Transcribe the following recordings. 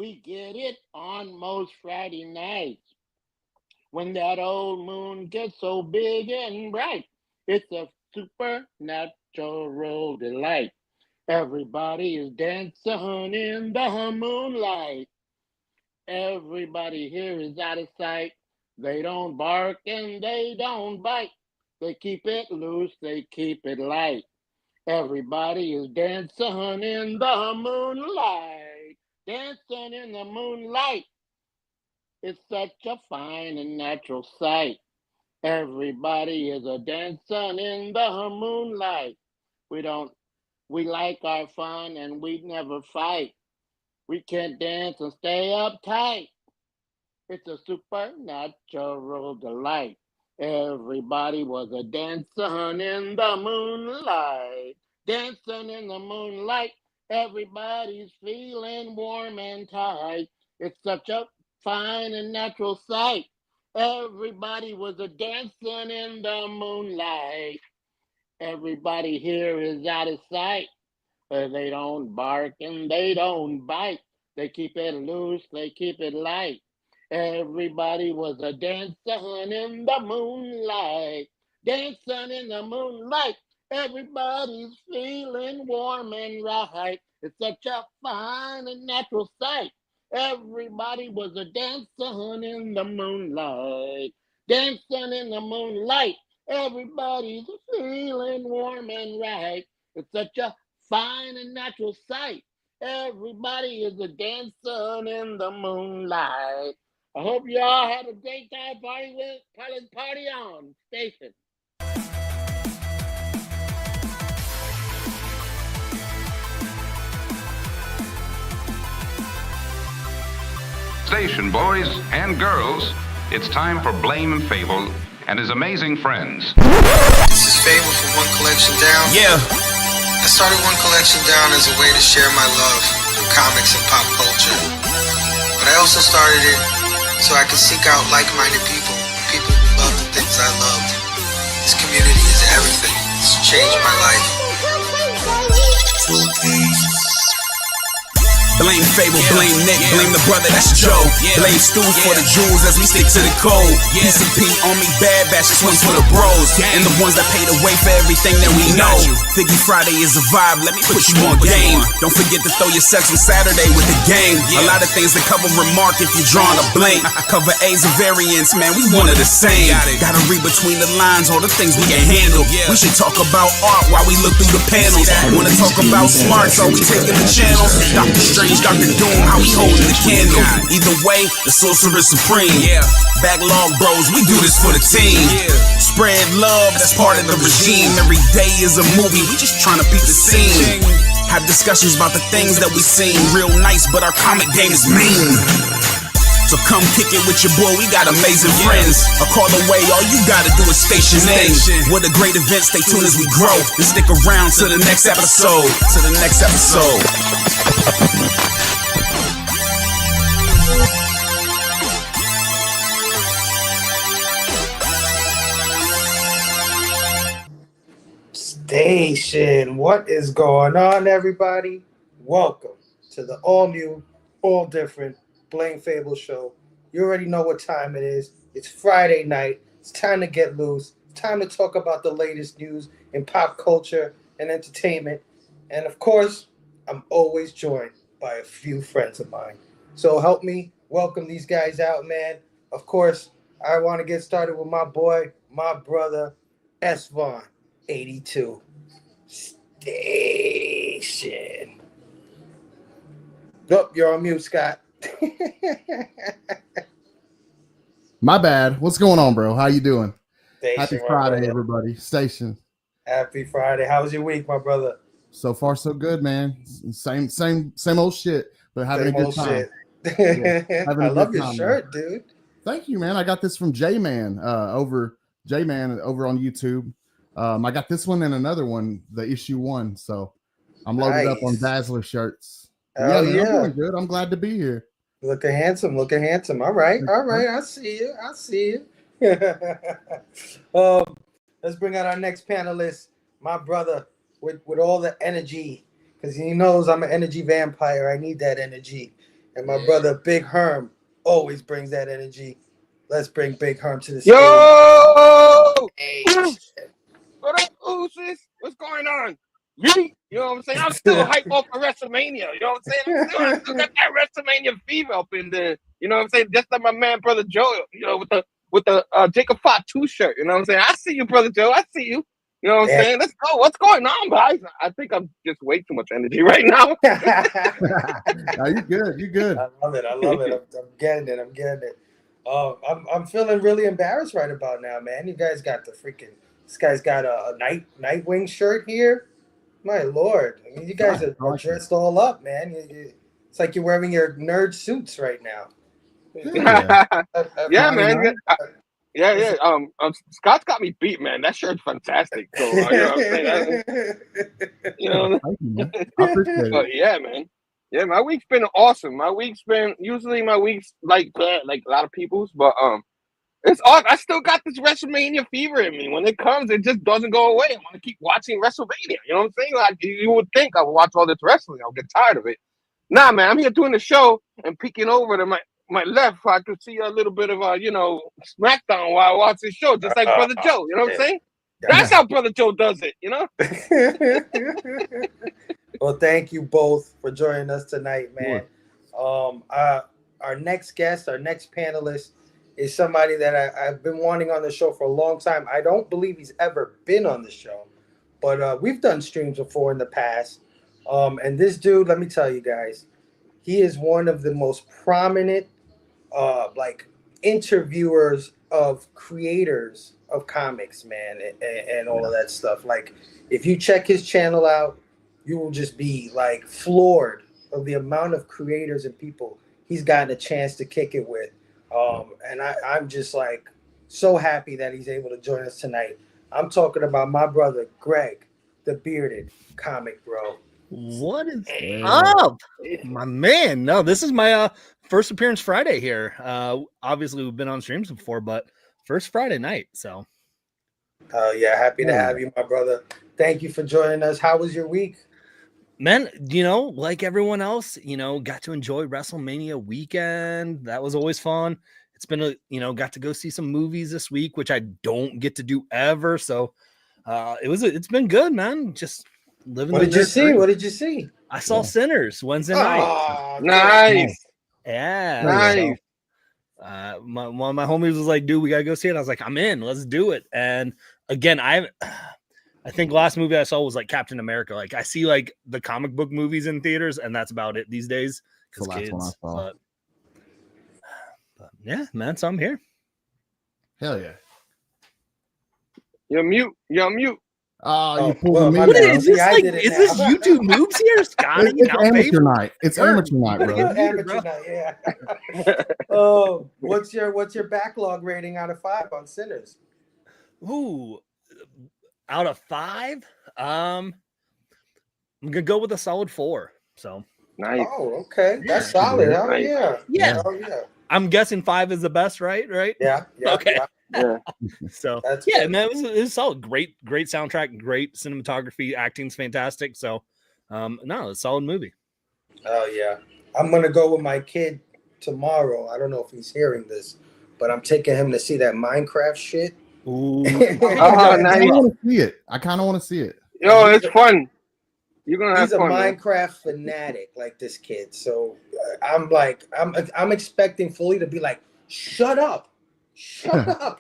We get it on most Friday nights when that old moon gets so big and bright. It's a supernatural delight. Everybody is dancing in the moonlight. Everybody here is out of sight. They don't bark and they don't bite. They keep it loose, they keep it light. Everybody is dancing in the moonlight. Dancing in the moonlight. It's such a fine and natural sight. Everybody is a dancing in the moonlight. We don't we like our fun and we never fight. We can dance and stay uptight. It's a supernatural delight. Everybody was a dancing in the moonlight. Dancing in the moonlight. Everybody's feeling warm and tight. It's such a fine and natural sight. Everybody was a dancing in the moonlight. Everybody here is out of sight. They don't bark and they don't bite. They keep it loose, they keep it light. Everybody was a dancing in the moonlight. Dancing in the moonlight. Everybody's feeling warm and right. It's such a fine and natural sight. Everybody was a dancing in the moonlight. Dancing in the moonlight. Everybody's feeling warm and right. It's such a fine and natural sight. Everybody is a dancing in the moonlight. I hope you all had a great time party with party on station. Station boys and girls, it's time for Blame and Phable and his amazing friends. This is Phable from One Collection Down. Yeah. I started One Collection Down as a way to share my love for comics and pop culture. But I also started it so I could seek out like-minded people who love the things I loved. This community is everything. It's changed my life. Blame Phable, blame Nick, blame the brother, that's Joe. Blame Stu for the jewels as we stick to the code. PCP on me, bad batch, this one's for the bros. And the ones that pay the way for everything that we know. Figgy Friday is a vibe, let me put you on game. Don't forget to throw your sex on Saturday with the game. A lot of things that cover remark if you're drawing a blank. Cover A's and variants, man, we one of the same. Gotta read between the lines, all the things we can handle. We should talk about art while we look through the panels. Wanna talk about smarts, are we taking the channel? Dr. Strange, Dr. Doom, how we holding the candle. Either way, the sorcerer supreme. Backlog bros, we do this for the team. Spread love, that's part of the regime. Every day is a movie, we just trying to beat the scene. Have discussions about the things that we seen. Real nice, but our comic game is mean. So come kick it with your boy, we got amazing friends. A call away, all you gotta do is station in. What a great event, stay tuned as we grow. And stick around to the next episode. Station, what is going on, everybody? Welcome to the all-new, all-different Blame Phable show. You already know what time it is. It's Friday night. It's time to get loose. It's time to talk about the latest news in pop culture and entertainment. And of course, I'm always joined by a few friends of mine. So help me welcome these guys out, man. Of course, I want to get started with my boy, my brother, S. Vaughn, 82. Station. Nope, you're on mute, Scott. My bad. What's going on, bro? How you doing? Station, Happy Friday, everybody. Station. Happy Friday. How was your week, my brother? So far, so good, man. Same old shit, but having a good time. I love your shirt, dude. Thank you, man. I got this from J-Man over on YouTube. I got this one and another one, the issue 1. So I'm loaded up on Dazzler shirts. Yeah. I'm doing good. I'm glad to be here. Looking handsome. All right. I see you. Let's bring out our next panelist, my brother, with all the energy, because he knows I'm an energy vampire. I need that energy. And my brother Big Herm always brings that energy. Let's bring Big Herm to the stage. Yo! Hey. What up, Ooses? What's going on? You know what I'm saying? I'm still hyped off of WrestleMania. You know what I'm saying? I still got that WrestleMania fever up in there. You know what I'm saying? Just like my man, Brother Joe, you know, with the Jacob Fott 2 shirt. You know what I'm saying? I see you, Brother Joe. I see you. You know what I'm saying? Let's go. What's going on, guys? I think I'm just way too much energy right now. No, you good. You good. I love it. I'm getting it. I'm feeling really embarrassed right about now, man. You guys got this guy's got a Nightwing shirt here. My Lord. I mean, you guys are dressed all up, man. It's like you're wearing your nerd suits right now. Yeah, man. Yeah. Scott's got me beat, man. That shirt's fantastic. So, you know what I'm saying? You know, I appreciate it. Yeah, man. Yeah, my week's been awesome. Usually my week's like bad, like a lot of people's, but it's awesome. I still got this WrestleMania fever in me. When it comes, it just doesn't go away. I want to keep watching WrestleMania. You know what I'm saying? Like, you would think I would watch all this wrestling. I'll get tired of it. Nah, man. I'm here doing the show and peeking over to my left so I could see a little bit of SmackDown while I watch this show, just like Brother Joe. You know what I'm saying? That's how Brother Joe does it. You know. Well, thank you both for joining us tonight, man. Our next guest, our next panelist, is somebody that I've been wanting on the show for a long time. I don't believe he's ever been on the show, but we've done streams before in the past. And this dude, let me tell you guys, he is one of the most prominent, interviewers of creators of comics, man, and all of that stuff. Like, if you check his channel out, you will just be like floored of the amount of creators and people he's gotten a chance to kick it with. And I'm just like so happy that he's able to join us tonight. I'm talking about my brother Greg, the bearded comic bro. What is up, my man? No, this is my first appearance Friday here. Obviously, we've been on streams before, but first Friday night. So, yeah, happy to have you, my brother. Thank you for joining us. How was your week? Man, like everyone else, got to enjoy WrestleMania weekend. That was always fun. It's been got to go see some movies this week, which I don't get to do ever. So, it's been good, man. Just living. What did you see? What did you see? I saw Sinners Wednesday night. Oh, nice. Yeah. Nice. So, one of my homies was like, dude, we gotta go see it. I was like, I'm in, let's do it. And again, I think last movie I saw was like Captain America. Like, I see like the comic book movies in theaters, and that's about it these days. Because kids. But yeah, man, so I'm here. Hell yeah. You're mute. Oh, you pulled me. What is this? Like, is this YouTube moves here, Scotty? It's amateur night. It's amateur night, bro. Amateur night, yeah. Oh, what's your backlog rating out of 5 on Sinners? Ooh, out of 5, I'm gonna go with a solid 4. So nice. Oh, okay, that's solid. Oh yeah. Oh yeah. I'm guessing 5 is the best, right? Yeah. Okay. Yeah. So That's yeah, good. man, it was solid. Great soundtrack, great cinematography, acting's fantastic. So, no, it's a solid movie. Oh yeah, I'm gonna go with my kid tomorrow. I don't know if he's hearing this, but I'm taking him to see that Minecraft shit. Ooh, oh, nice. I kind of want to see it. Yo, it's fun. You're gonna have fun. He's a Minecraft fanatic, like this kid. So I'm expecting Fully to be like, shut up. No,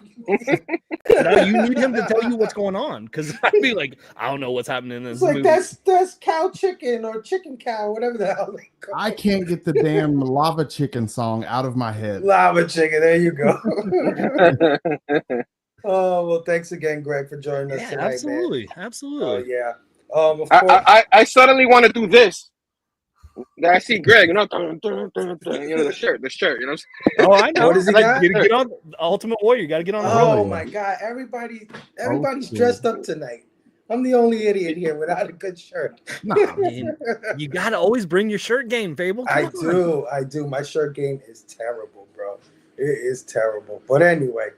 you need him to tell you what's going on, because I'd be like, I don't know what's happening in this movie. That's cow chicken or chicken cow, whatever the hell. I can't get the damn lava chicken song out of my head. Lava chicken, there you go. Oh well, thanks again, Greg, for joining us tonight, absolutely, man. Absolutely. Oh yeah. Of course. I suddenly want to do this. I see Greg, the shirt, you know. Oh, I know. What is he got? Get on Ultimate Warrior. You got to get on the road. Oh my God! Everybody's dressed up tonight. I'm the only idiot here without a good shirt. Nah, man, you got to always bring your shirt game, Phable. I do. My shirt game is terrible, bro. It is terrible. But anyway,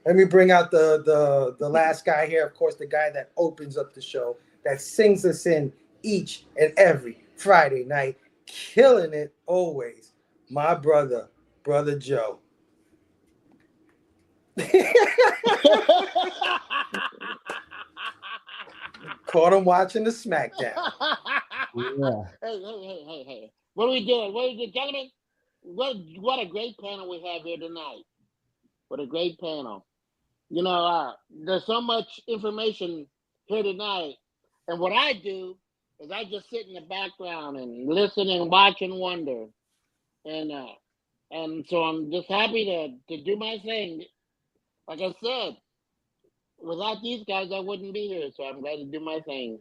let me bring out the last guy here. Of course, the guy that opens up the show, that sings us in each and every Friday night, killing it always. my brother Joe. Caught him watching the SmackDown. Yeah. Hey. What are we doing? Gentlemen? What a great panel we have here tonight. What a great panel. You know, there's so much information here tonight. And what I do is I just sit in the background and listen and watch and wonder. And so I'm just happy to do my thing. Like I said, without these guys, I wouldn't be here. So I'm glad to do my thing.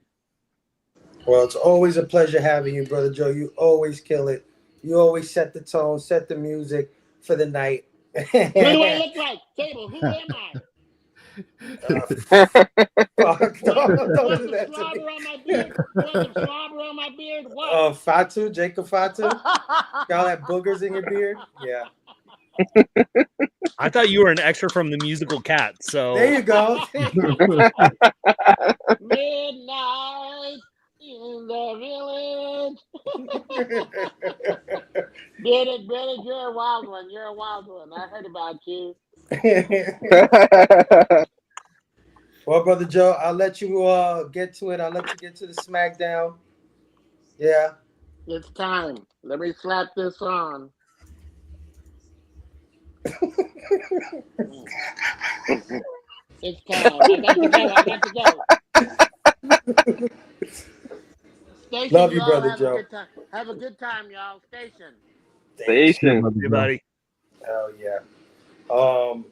Well, it's always a pleasure having you, Brother Joe. You always kill it. You always set the tone, set the music for the night. Who do I look like? Phable, who am I? Fuck, don't do that to me. On my beard? Want some slobber on my beard? What? Fatu, Jacob Fatu? Y'all have boogers in your beard? Yeah. I thought you were an extra from the musical Cats. So there you go. Midnight in the village. Bearded, you're a wild one. You're a wild one. I heard about you. Well, Brother Joe, I'll let you get to it. I'll let you get to the SmackDown. Yeah. It's time. Let me slap this on. It's time. I got to go. Station, love you, Brother Joe. Have a good time, y'all. Station. Everybody. Oh, yeah. Oh,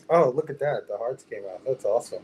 look at that. The hearts came out. That's awesome.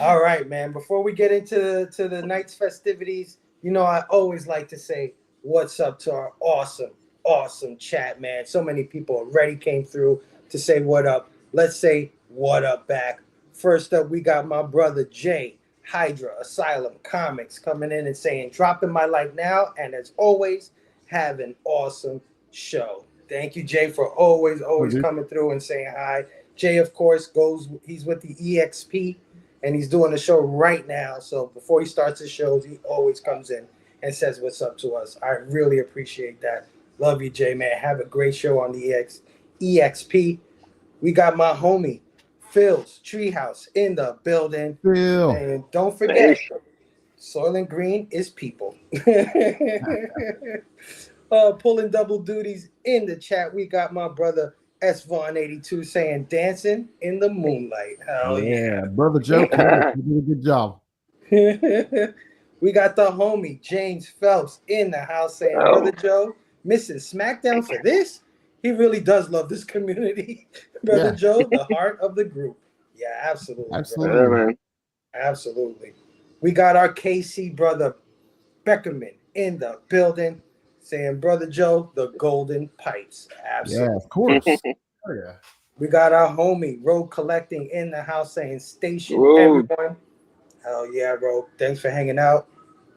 All right, man. Before we get into the night's festivities, you know, I always like to say what's up to our awesome chat, man. So many people already came through to say what up. Let's say what up back. First up, we got my brother Jay, Hydra Asylum Comics, coming in and saying, dropping my life now, and as always, have an awesome show. Thank you, Jay, for always coming through and saying hi. Jay, of course, he's with the EXP, and he's doing the show right now. So before he starts his shows, he always comes in and says what's up to us. I really appreciate that. Love you, Jay, man. Have a great show on the EXP. We got my homie, Phil's Treehouse in the building. Phil. And don't forget, Soil and Green is people. Pulling double duties in the chat. We got my brother S182 saying dancing in the moonlight. Hell yeah. Brother Joe, you did a good job. We got the homie James Phelps in the house saying, Brother Joe, missing SmackDown for this? He really does love this community. Brother Joe, the heart of the group. Yeah, absolutely. Absolutely. We got our KC brother Beckerman in the building saying, Brother Joe, the golden pipes. Absolutely. Yeah, of course. Oh, yeah. We got our homie Rogue Collecting in the house saying, station everyone. Hell yeah, Rogue. Thanks for hanging out.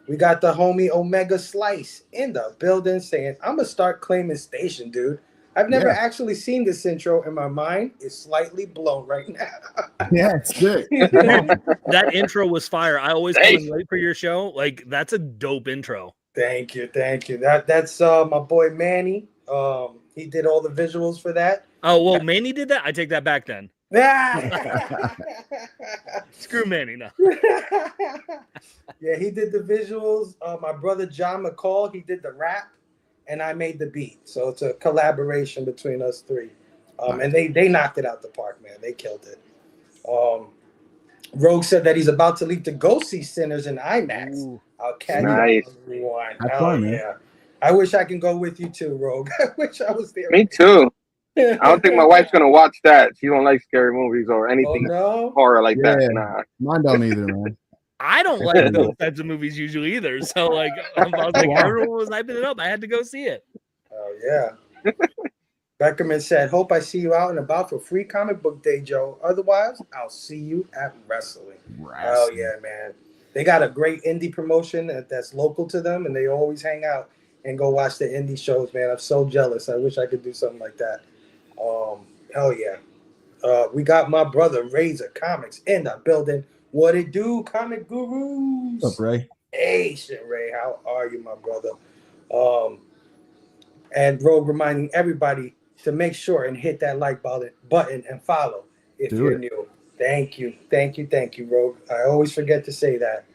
We got the homie Omega Slice in the building saying, I'm going to start claiming station, dude. I've never actually seen this intro, and my mind is slightly blown right now. Yeah, it's good. That intro was fire. I always come in late for your show. Like, that's a dope intro. Thank you. That's my boy Manny. He did all the visuals for that. Oh, well, Manny did that? I take that back then. Screw Manny now. Yeah, he did the visuals. My brother John McCall, he did the rap, and I made the beat. So it's a collaboration between us three. And they knocked it out the park, man. They killed it. Rogue said that he's about to leave to go see Sinners in IMAX. Ooh. I'll catch you on rewind. Yeah. I wish I can go with you too, Rogue. I wish I was there. Me too. I don't think my wife's gonna watch that. She don't like scary movies or anything horror like that. Nah. Mine don't either, man. I don't like those types of movies usually either. So like, I was like, everyone was hyping it up. I had to go see it. Oh yeah. Beckerman said, "Hope I see you out and about for Free Comic Book Day, Joe. Otherwise, I'll see you at wrestling." Oh yeah, man. They got a great indie promotion that's local to them, and they always hang out and go watch the indie shows, man. I'm so jealous. I wish I could do something like that. Hell yeah. We got my brother Razor Comics in the building. What it do, comic gurus? What's up, Ray? Hey, shit, Ray. How are you, my brother? And Rogue reminding everybody to make sure and hit that like button and follow if you're new. Thank you, Rogue. I always forget to say that.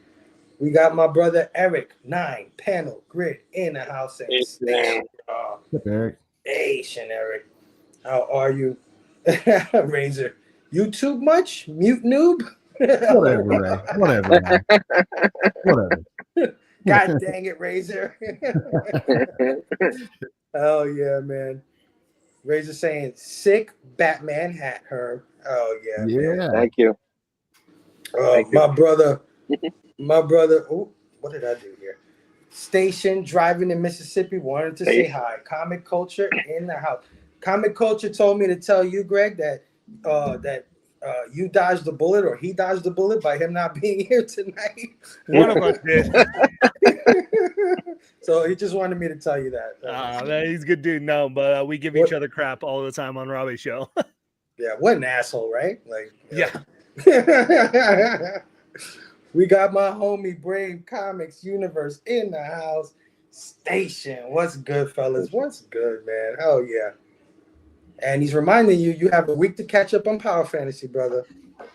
We got my brother Eric 9 Panel Grid in the house. Eric. Station, Eric. How are you? Razor. YouTube much? Mute noob? Whatever, Ray. Whatever, man. Whatever. God dang it, Razor. Oh, yeah, man. Razor saying, sick Batman hat, Herm. Oh, yeah, man. Thank you. My brother, oh, what did I do here? Station driving in Mississippi wanted to say hi. Comic Culture in the house. Comic Culture told me to tell you, Greg, that you dodged the bullet, or he dodged the bullet by him not being here tonight. One of us did. So he just wanted me to tell you that. He's a good dude. No, but we give each other crap all the time on Robbie's show. Yeah, what an asshole, right? Like, yeah. We got my homie Brave Comics Universe in the house. Station. What's good, fellas? What's good, man? Oh, yeah. And he's reminding you have a week to catch up on Power Fantasy, brother.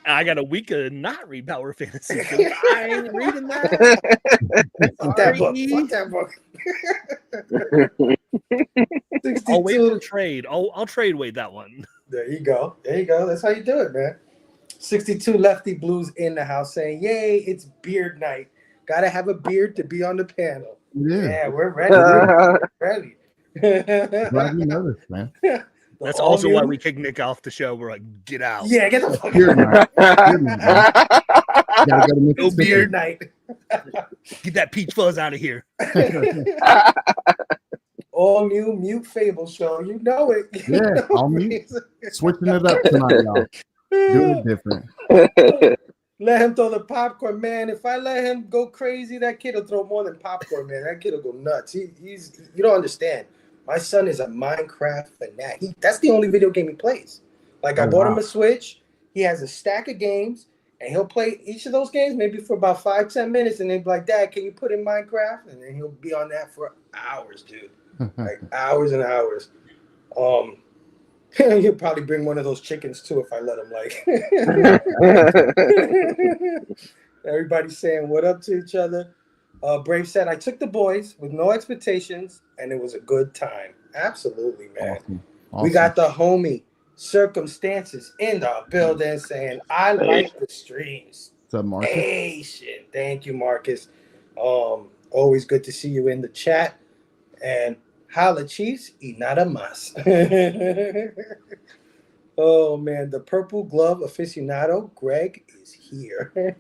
I got a week to not read Power Fantasy. I ain't reading that. Fuck that book. I'll wait for trade. I'll trade weight that one. There you go. That's how you do it, man. 62 Lefty Blues in the house saying, yay, it's beard night. Gotta have a beard to be on the panel. Yeah, we're ready. Ready. Glad you noticed, man. That's also why we kick Nick off the show. We're like, get out. Yeah, get the fuck out. No beard night. Get that peach fuzz out of here. All new Mute Phable show. You know it. Yeah, all mute. Switching it up tonight, y'all. Doing it different. Let him throw the popcorn, man. If I let him go crazy, that kid will throw more than popcorn, man. That kid will go nuts. He's you don't understand. My son is a Minecraft fanatic. That's the only video game he plays. Like, I bought him a Switch. He has a stack of games, and he'll play each of those games maybe for about 5-10 minutes, and then be like, Dad, can you put in Minecraft? And then he'll be on that for hours, dude. Like, hours and hours. He'll probably bring one of those chickens, too, if I let him, like. Everybody's saying what up to each other. Brave said, I took the boys with no expectations, and it was a good time. Absolutely, man. Awesome. We got the homie Circumstances in the building saying, I like the streams. What's up, Marcus? Hey, shit. Thank you, Marcus. Always good to see you in the chat. And holla, Chiefs, y nada más. Oh, man. The purple glove aficionado, Greg, is here.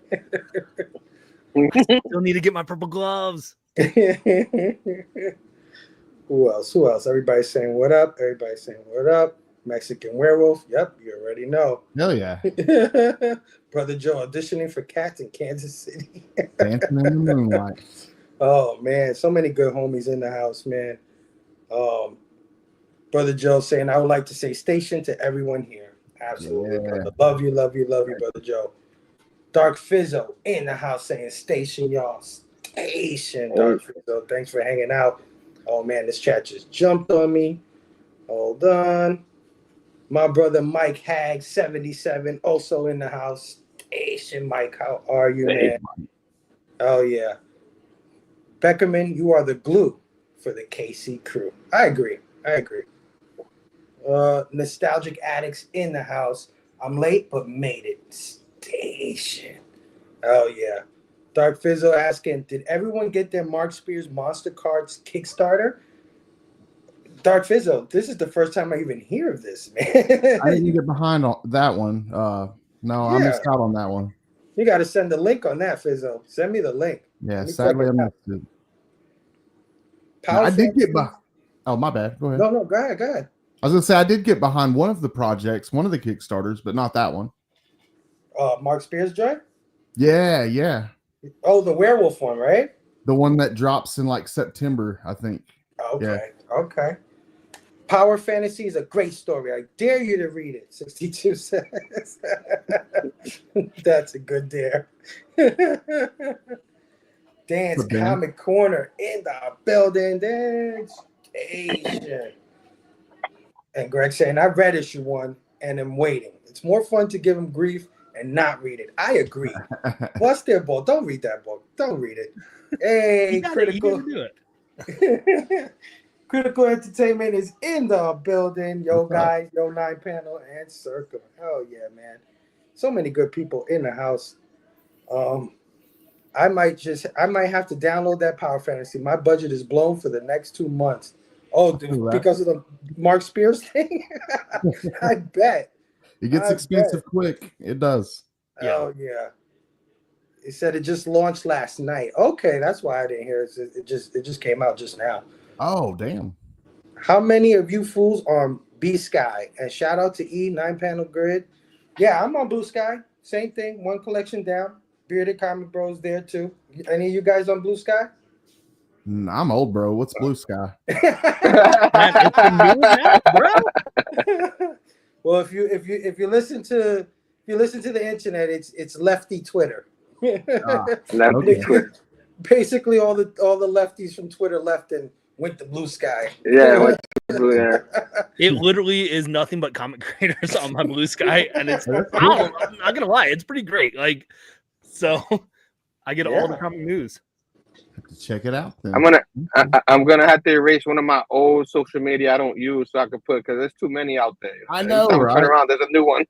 Still need to get my purple gloves. Who else? Everybody's saying what up. Mexican werewolf. Yep, you already know. Hell yeah. Brother Joe auditioning for Cats in Kansas City. Dancing in the moonlight. Oh, man. So many good homies in the house, man. Brother Joe saying, I would like to say station to everyone here. Absolutely. Yeah. Love you, Brother Joe. Dark Fizzo in the house saying station, y'all. Station, Dark Fizzo. Thanks for hanging out. Oh, man, this chat just jumped on me. Hold on. My brother Mike Hag, 77, also in the house. Station, Mike, how are you, man? Oh, yeah. Beckerman, you are the glue for the KC crew. I agree. Nostalgic Addicts in the house. I'm late, but made it. Station. Oh, yeah. Dark Fizzo asking, did everyone get their Mark Spears Monster Cards Kickstarter? Dark Fizzo, this is the first time I even hear of this, man. I didn't get behind on that one. I missed out on that one. You got to send the link on that, Fizzo. Send me the link. Yeah, sadly I missed it. I did get behind. Oh, my bad. Go ahead. No, go ahead. I was going to say, I did get behind one of the projects, one of the Kickstarters, but not that one. Mark Spears joint? Yeah. Oh, the werewolf one, right? The one that drops in like September, I think. Okay. Power Fantasy is a great story. I dare you to read it. 62 says. That's a good dare. Dance Comic Corner in the building. Dance. And Greg saying, I read issue 1 and am waiting. It's more fun to give him grief and not read it. I agree. Bust their ball. Don't read that book. Don't read it. Hey, Critical. Do it. Critical Entertainment is in the building. Yo, guys. Yo, 9 Panel and Circle. Hell yeah, man. So many good people in the house. I might have to download that Power Fantasy. My budget is blown for the next 2 months. Oh, dude, because of the Mark Spears thing? I bet. It gets expensive quick. It does. Oh, yeah. He said it just launched last night. Okay, that's why I didn't hear it. It just came out just now. Oh, damn. How many of you fools are on B Sky? And shout out to E, 9 Panel Grid. Yeah, I'm on Blue Sky. Same thing. 1 collection down. Bearded Comic Bros there too. Any of you guys on Blue Sky? I'm old, bro. What's Blue Sky? It's the new app, bro. Well, if you listen to the internet, it's lefty Twitter. Lefty Twitter. Basically, all the lefties from Twitter left and went to Blue Sky. Yeah, it literally is nothing but comic creators on my Blue Sky, and it's I'm not gonna lie, it's pretty great. Like, so I get all the comic news. Have to check it out. Then. I'm gonna have to erase one of my old social media I don't use so I can put because there's too many out there. I know, right? Turn around, there's a new one.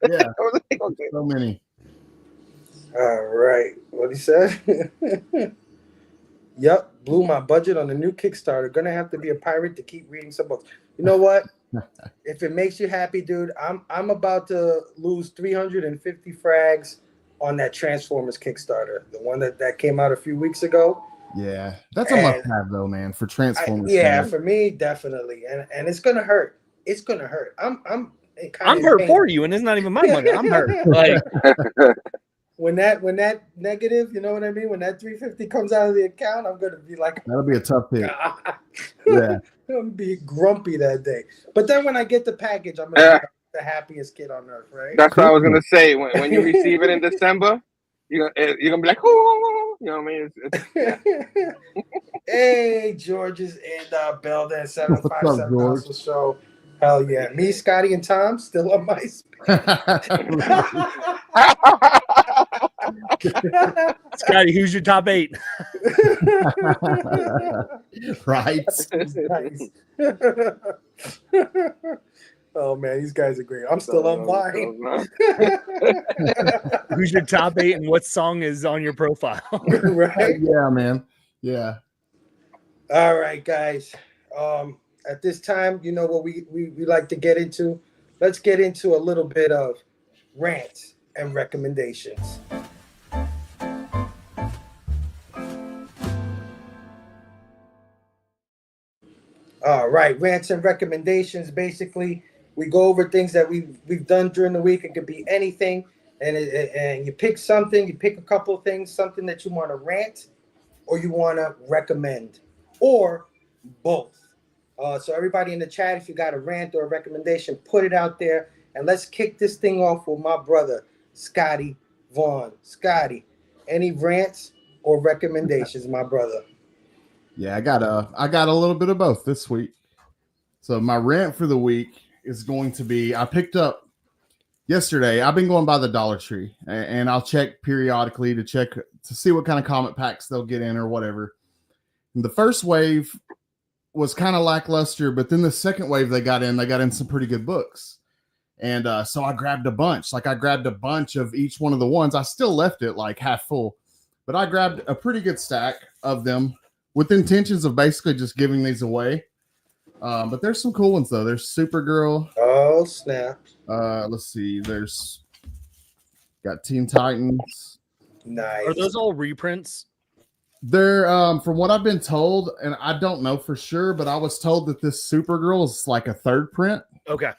Yeah, so many. All right, what he said. Yep, blew my budget on the new Kickstarter. Gonna have to be a pirate to keep reading some books. You know what? If it makes you happy, dude, I'm about to lose 350 frags on that Transformers Kickstarter, the one that came out a few weeks ago. Yeah, that's a must-have though, man, for Transformers. For me, definitely, and it's gonna hurt. It's gonna hurt. I'm hurt for you, and it's not even my money. I'm hurt. Like when that negative, you know what I mean? When that 350 comes out of the account, I'm gonna be like, that'll be a tough pick. Yeah, I'm gonna be grumpy that day. But then when I get the package, I'm gonna be the happiest kid on earth, right? That's what I was gonna say. When you receive it in December, you're gonna be like, oh, you know what I mean? Hey, George is in the building. 757 Hustle Show. Hell yeah. Me, Scotty, and Tom still on my Scotty, who's your top 8? Right. Nice. Oh man, these guys are great. I'm still on Vine. Who's your top 8 and what song is on your profile? Right? Yeah, man. Yeah. All right, guys. At this time, you know what we like to get into. Let's get into a little bit of rants and recommendations. All right, rants and recommendations. Basically, we go over things that we've done during the week. It could be anything, and you pick something. You pick a couple of things, something that you want to rant or you want to recommend, or both. So everybody in the chat, if you got a rant or a recommendation, put it out there, and let's kick this thing off with my brother, Scotty Vaughn. Scotty, any rants or recommendations, my brother? Yeah, I got a little bit of both this week. So my rant for the week is going to be, I picked up yesterday. I've been going by the Dollar Tree, and I'll check periodically to see what kind of comic packs they'll get in or whatever. And the first wave was kind of lackluster, but then the second wave they got in some pretty good books. And so I grabbed a bunch. Like I grabbed a bunch of each one of the ones. I still left it like half full, but I grabbed a pretty good stack of them with intentions of basically just giving these away. But there's some cool ones though. There's Supergirl. Oh snap! Let's see. There's got Teen Titans. Nice. Are those all reprints? They're from what I've been told, and I don't know for sure, but I was told that this Supergirl is like a third print. Okay.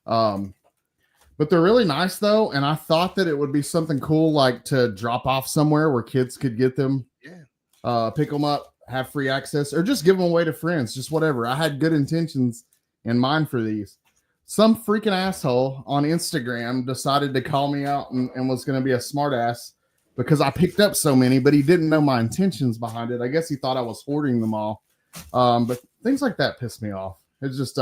But they're really nice though, and I thought that it would be something cool like to drop off somewhere where kids could get them. Yeah. Pick them up, have free access, or just give them away to friends, just whatever. I had good intentions in mind for these. Some freaking asshole on Instagram decided to call me out and was going to be a smart ass because I picked up so many, but he didn't know my intentions behind it. I guess he thought I was hoarding them all. But things like that piss me off. It's just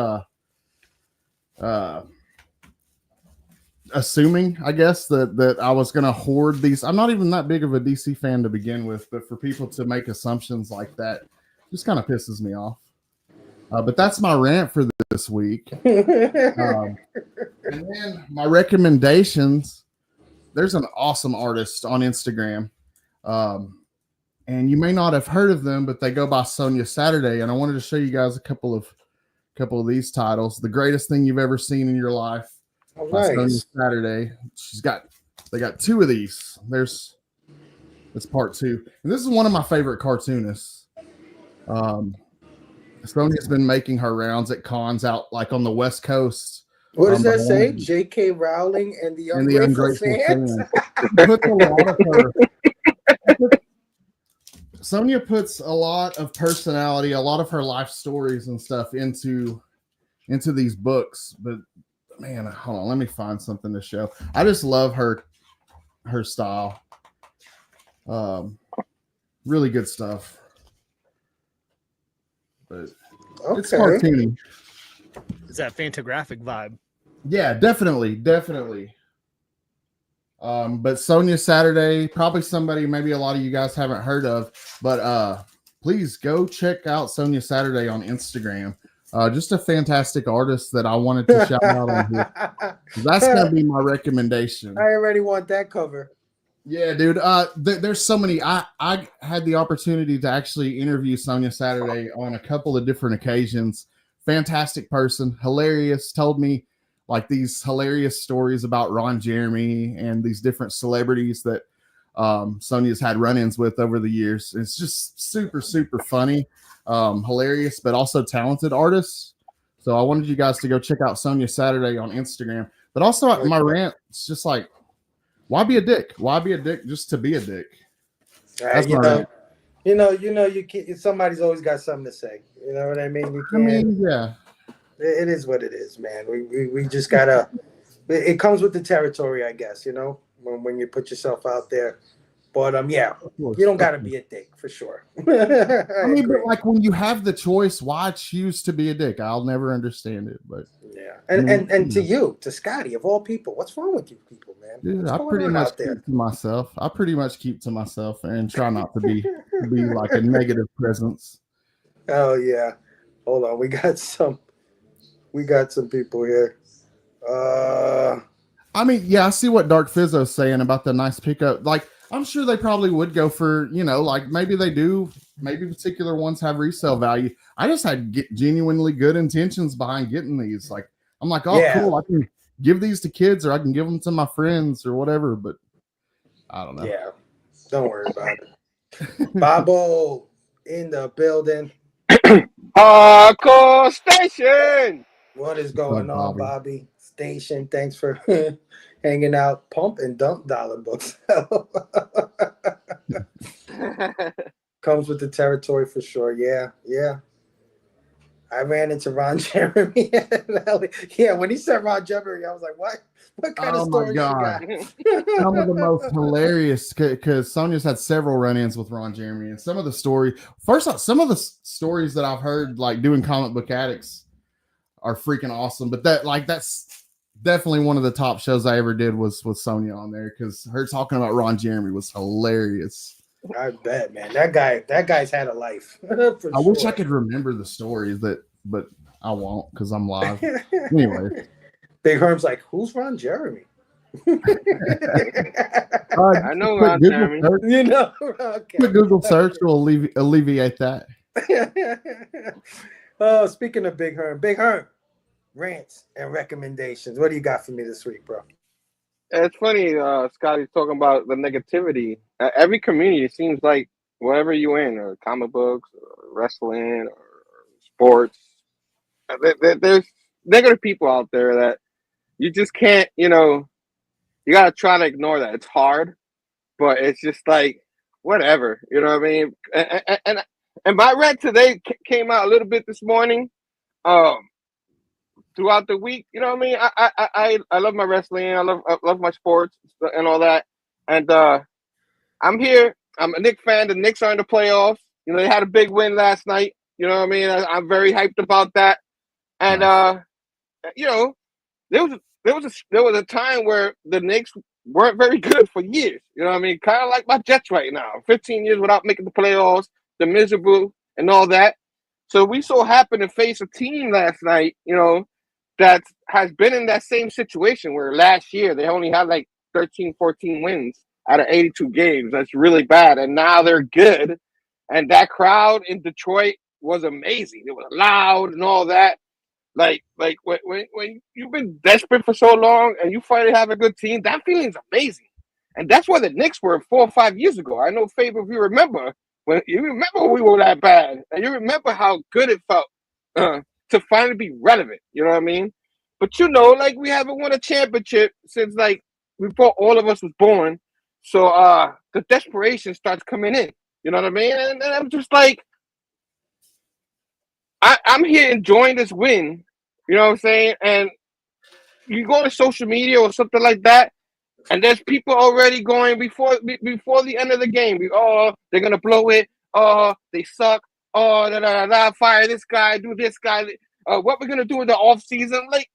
assuming, I guess, that I was going to hoard these. I'm not even that big of a DC fan to begin with, but for people to make assumptions like that just kind of pisses me off. But that's my rant for this week. And then my recommendations. There's an awesome artist on Instagram. And you may not have heard of them, but they go by Sonia Saturday. And I wanted to show you guys a couple of these titles. The Greatest Thing You've Ever Seen in Your Life. By Sonia Saturday. They got two of these. That's part two. And this is one of my favorite cartoonists. Sonia's been making her rounds at cons out like on the West Coast. What does that say? J.K. Rowling and the Ungrateful Fans? Sonia puts a lot of personality, a lot of her life stories and stuff into these books. But man, hold on, let me find something to show. I just love her style. Really good stuff. But it's cartoony. Is that Fantagraphic vibe? Yeah, definitely. But Sonia Saturday, probably somebody maybe a lot of you guys haven't heard of, but please go check out Sonia Saturday on Instagram. Just a fantastic artist that I wanted to shout out on here. That's gonna be my recommendation. I already want that cover. Yeah, dude. There's so many. I had the opportunity to actually interview Sonia Saturday on a couple of different occasions. Fantastic person, hilarious. Told me like these hilarious stories about Ron Jeremy and these different celebrities that Sonia's had run-ins with over the years. It's just super, super funny, hilarious, but also talented artists. So I wanted you guys to go check out Sonia Saturday on Instagram. But also my rant, it's just like, why be a dick? Why be a dick just to be a dick? That's my rant. You can't, somebody's always got something to say. You know what I mean? You can't, yeah. It is what it is, man. We just gotta. It comes with the territory, I guess. You know, when you put yourself out there. But yeah, you don't gotta be a dick for sure. I mean, but like when you have the choice, why choose to be a dick? I'll never understand it. But yeah, and to Scotty, of all people, what's wrong with you people, man? Dude, I pretty much keep to myself. I pretty much keep to myself and try not to be like a negative presence. Oh yeah, hold on, we got some people here. I mean, yeah, I see what Dark Fizzo's saying about the nice pickup. Like, I'm sure they probably would go for, like maybe they do. Maybe particular ones have resale value. I just had genuinely good intentions behind getting these. Like, I'm like, oh, yeah. Cool. I can give these to kids or I can give them to my friends or whatever. But I don't know. Yeah, don't worry about it. Bobo in the building. Hardcore Station. What is going on, Bobby? Station. Thanks for hanging out. Pump and dump dollar books. Comes with the territory for sure. Yeah. I ran into Ron Jeremy. Yeah, when he said Ron Jeremy, I was like, what? What kind of story you got? Some of the most hilarious, because Sonia's had several run-ins with Ron Jeremy, and some of the stories that I've heard, like doing Comic Book Addicts, are freaking awesome. But that's definitely one of the top shows I ever did was with Sonia on there, because her talking about Ron Jeremy was hilarious. I bet, man. That guy's had a life. I wish I could remember the stories, but I won't because I'm live. Anyway. Big Herm's like, who's Ron Jeremy? I know Ron Jeremy. Okay. The Google search will alleviate that. Oh, speaking of Big Herm, rants and recommendations. What do you got for me this week, bro? It's funny, Scotty's talking about the negativity. Every community, it seems like wherever you're in, or comic books, or wrestling, or sports, there's negative people out there that you just can't, you got to try to ignore that. It's hard, but it's just like, whatever, you know what I mean? And my rant today came out a little bit this morning. Throughout the week, you know what I mean? I love my wrestling. I love my sports and all that. And I'm here. I'm a Knicks fan. The Knicks are in the playoffs. They had a big win last night You know what I mean? I'm very hyped about that. And you know, there was a time where the Knicks weren't very good for years. You know what I mean? Kind of like my Jets right now. 15 years without making the playoffs, the miserable and all that. So we so happened to face a team last night, you know, that has been in that same situation where last year they only had like 13, 14 wins out of 82 games. That's really bad. And now they're good. And that crowd in Detroit was amazing. It was loud and all that. Like when you've been desperate for so long and you finally have a good team, that feeling's amazing. And that's where the Knicks were 4 or 5 years ago. I know, Phable, if you remember, when we were that bad, and you remember how good it felt to finally be relevant. You know what I mean? But you know, like we haven't won a championship since like before all of us was born. So the desperation starts coming in. You know what I mean? And I'm just like, I'm here enjoying this win. You know what I'm saying? And you go on social media or something like that, and there's people already going before the end of the game. Oh, they're gonna blow it. Oh, they suck. Oh, fire this guy, do this guy. What we're gonna do in the off season? Like,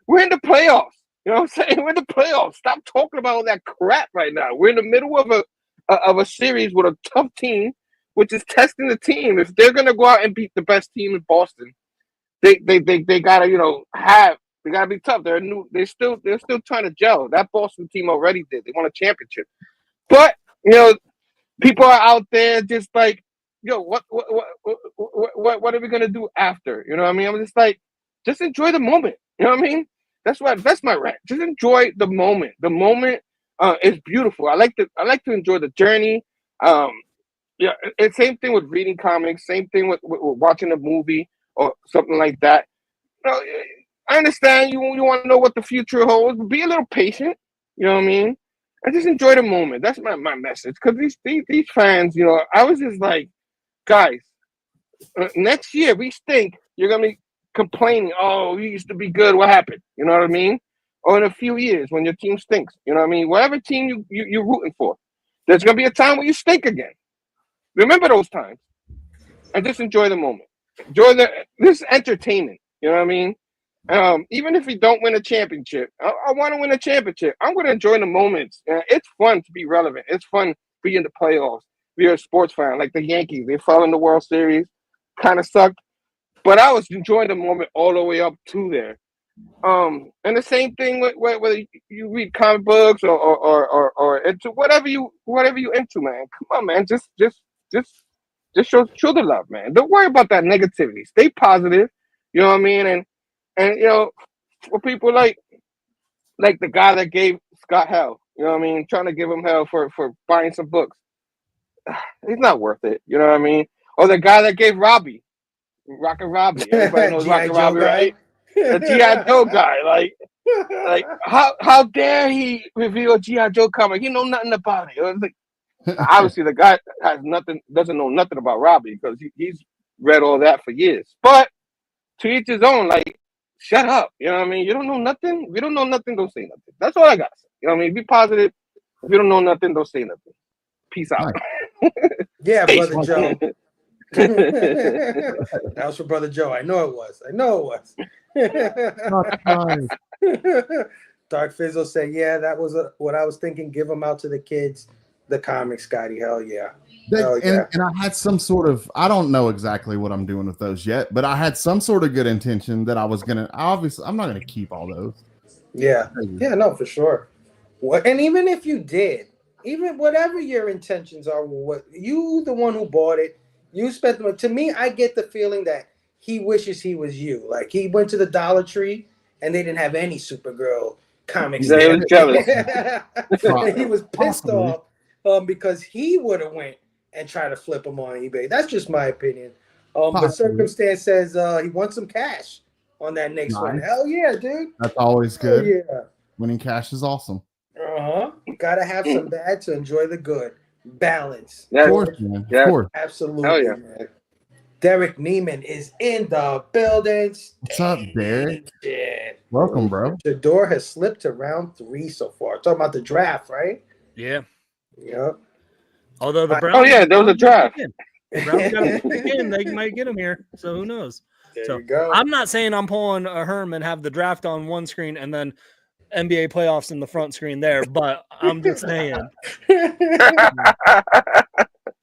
we're in the playoffs. You know what I'm saying? We're in the playoffs. Stop talking about all that crap right now. We're in the middle of a series with a tough team, which is testing the team. If they're gonna go out and beat the best team in Boston, they gotta, you know, they gotta be tough. They're still trying to gel. That Boston team already did. They won a championship. But you know, people are out there just like, yo, what are we gonna do after? You know what I mean? I'm just like, just enjoy the moment. You know what I mean? That's my rant. Just enjoy the moment. The moment is beautiful. I like to enjoy the journey. Yeah, and same thing with reading comics. Same thing with watching a movie or something like that. You know, I understand you want to know what the future holds, but be a little patient. You know what I mean? And just enjoy the moment. That's my message. Because these fans, you know, I was just like, guys, next year we stink. You're gonna be complaining. Oh, we used to be good. What happened? You know what I mean? Or in a few years when your team stinks. You know what I mean? Whatever team you're rooting for, there's gonna be a time where you stink again. Remember those times, and just enjoy the moment. Enjoy this entertainment. You know what I mean? Even if we don't win a championship, I want to win a championship. I'm going to enjoy the moments. It's fun to be relevant. It's fun to be in the playoffs. Be a sports fan, like the Yankees. They fell in the World Series, kind of sucked, but I was enjoying the moment all the way up to there. And the same thing with whether you read comic books or into whatever you into, man. Come on, man. Just show the love, man. Don't worry about that negativity. Stay positive. You know what I mean? And you know, for people like the guy that gave Scott hell, you know what I mean, trying to give him hell for buying some books. He's not worth it. You know what I mean? Or the guy that gave Robbie, Rockin' Robbie. Everybody knows Rockin' Robbie, right? The G.I. Joe guy. Like how dare he reveal a G.I. Joe comic? He know nothing about it. It was like, obviously, the guy doesn't know nothing about Robbie because he's read all that for years. But to each his own, like, shut up. You know what I mean? You don't know nothing? If you don't know nothing, don't say nothing. That's all I got to say. You know what I mean? Be positive. If you don't know nothing, don't say nothing. Peace out. Yeah, Brother Joe. That was for Brother Joe. I know it was. Dark Fizzle said, yeah, that was what I was thinking. Give them out to the kids. The comics, Scotty. Hell yeah. And I had some sort of, I don't know exactly what I'm doing with those yet, but I had some sort of good intention that I was going to, obviously, I'm not going to keep all those. Yeah. Yeah, no, for sure. And even if you did, even whatever your intentions are, what you, the one who bought it, you spent them. To me, I get the feeling that he wishes he was you. Like he went to the Dollar Tree and they didn't have any Supergirl comics. He was jealous. He was pissed off because he would have went and tried to flip them on eBay. That's just my opinion. But Circumstance says he wants some cash on that next one. Hell yeah, dude. That's always good. Hell yeah. Winning cash is awesome. Gotta have some bad to enjoy the good. Balance. Of course, man. Yeah. Of course. Absolutely. Hell yeah. Man. Derek Neiman is in the building. What's up, Derek? Welcome, bro. The door has slipped to round 3 so far. Talking about the draft, right? Yeah. Yep. Although the Browns. Oh yeah, there was a draft. Browns got to pick in. They might get him here. So who knows? There So you go. I'm not saying I'm pulling a Herm and have the draft on one screen and then NBA playoffs in the front screen there, but I'm just saying.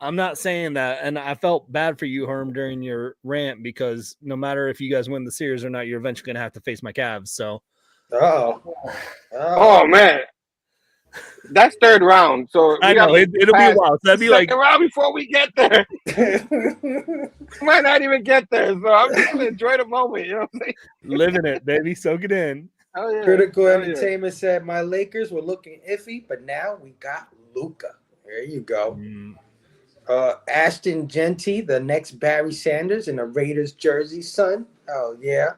I'm not saying that, and I felt bad for you, Herm, during your rant because no matter if you guys win the series or not, you're eventually going to have to face my Cavs. So, Oh man, that's third round. So I know it'll be a while. So that'd be like second round before we get there. Might not even get there. So I'm just gonna enjoy the moment. You know what I'm saying? Living it, baby. Soak it in. Oh, yeah. Critical Entertainment said my Lakers were looking iffy, but now we got Luka. There you go. Ashton Genty, the next Barry Sanders in a Raiders jersey, son. Oh yeah.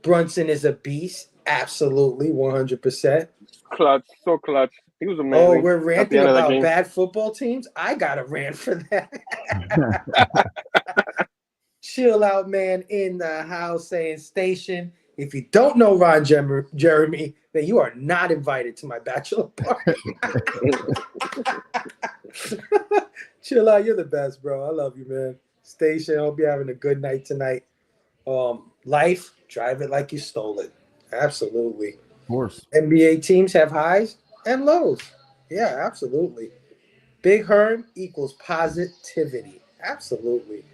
Brunson is a beast. Absolutely, 100%. Clutch, so clutch. He was amazing. Oh, we're ranting about bad football teams. I got a rant for that. Chill out, man. In the house saying station. If you don't know Ron Jeremy, then you are not invited to my bachelor party. Chill out. You're the best, bro. I love you, man. Station. Hope you're having a good night tonight. Life, drive it like you stole it. Absolutely. Of course. NBA teams have highs and lows. Yeah, absolutely. Big Herm equals positivity. Absolutely.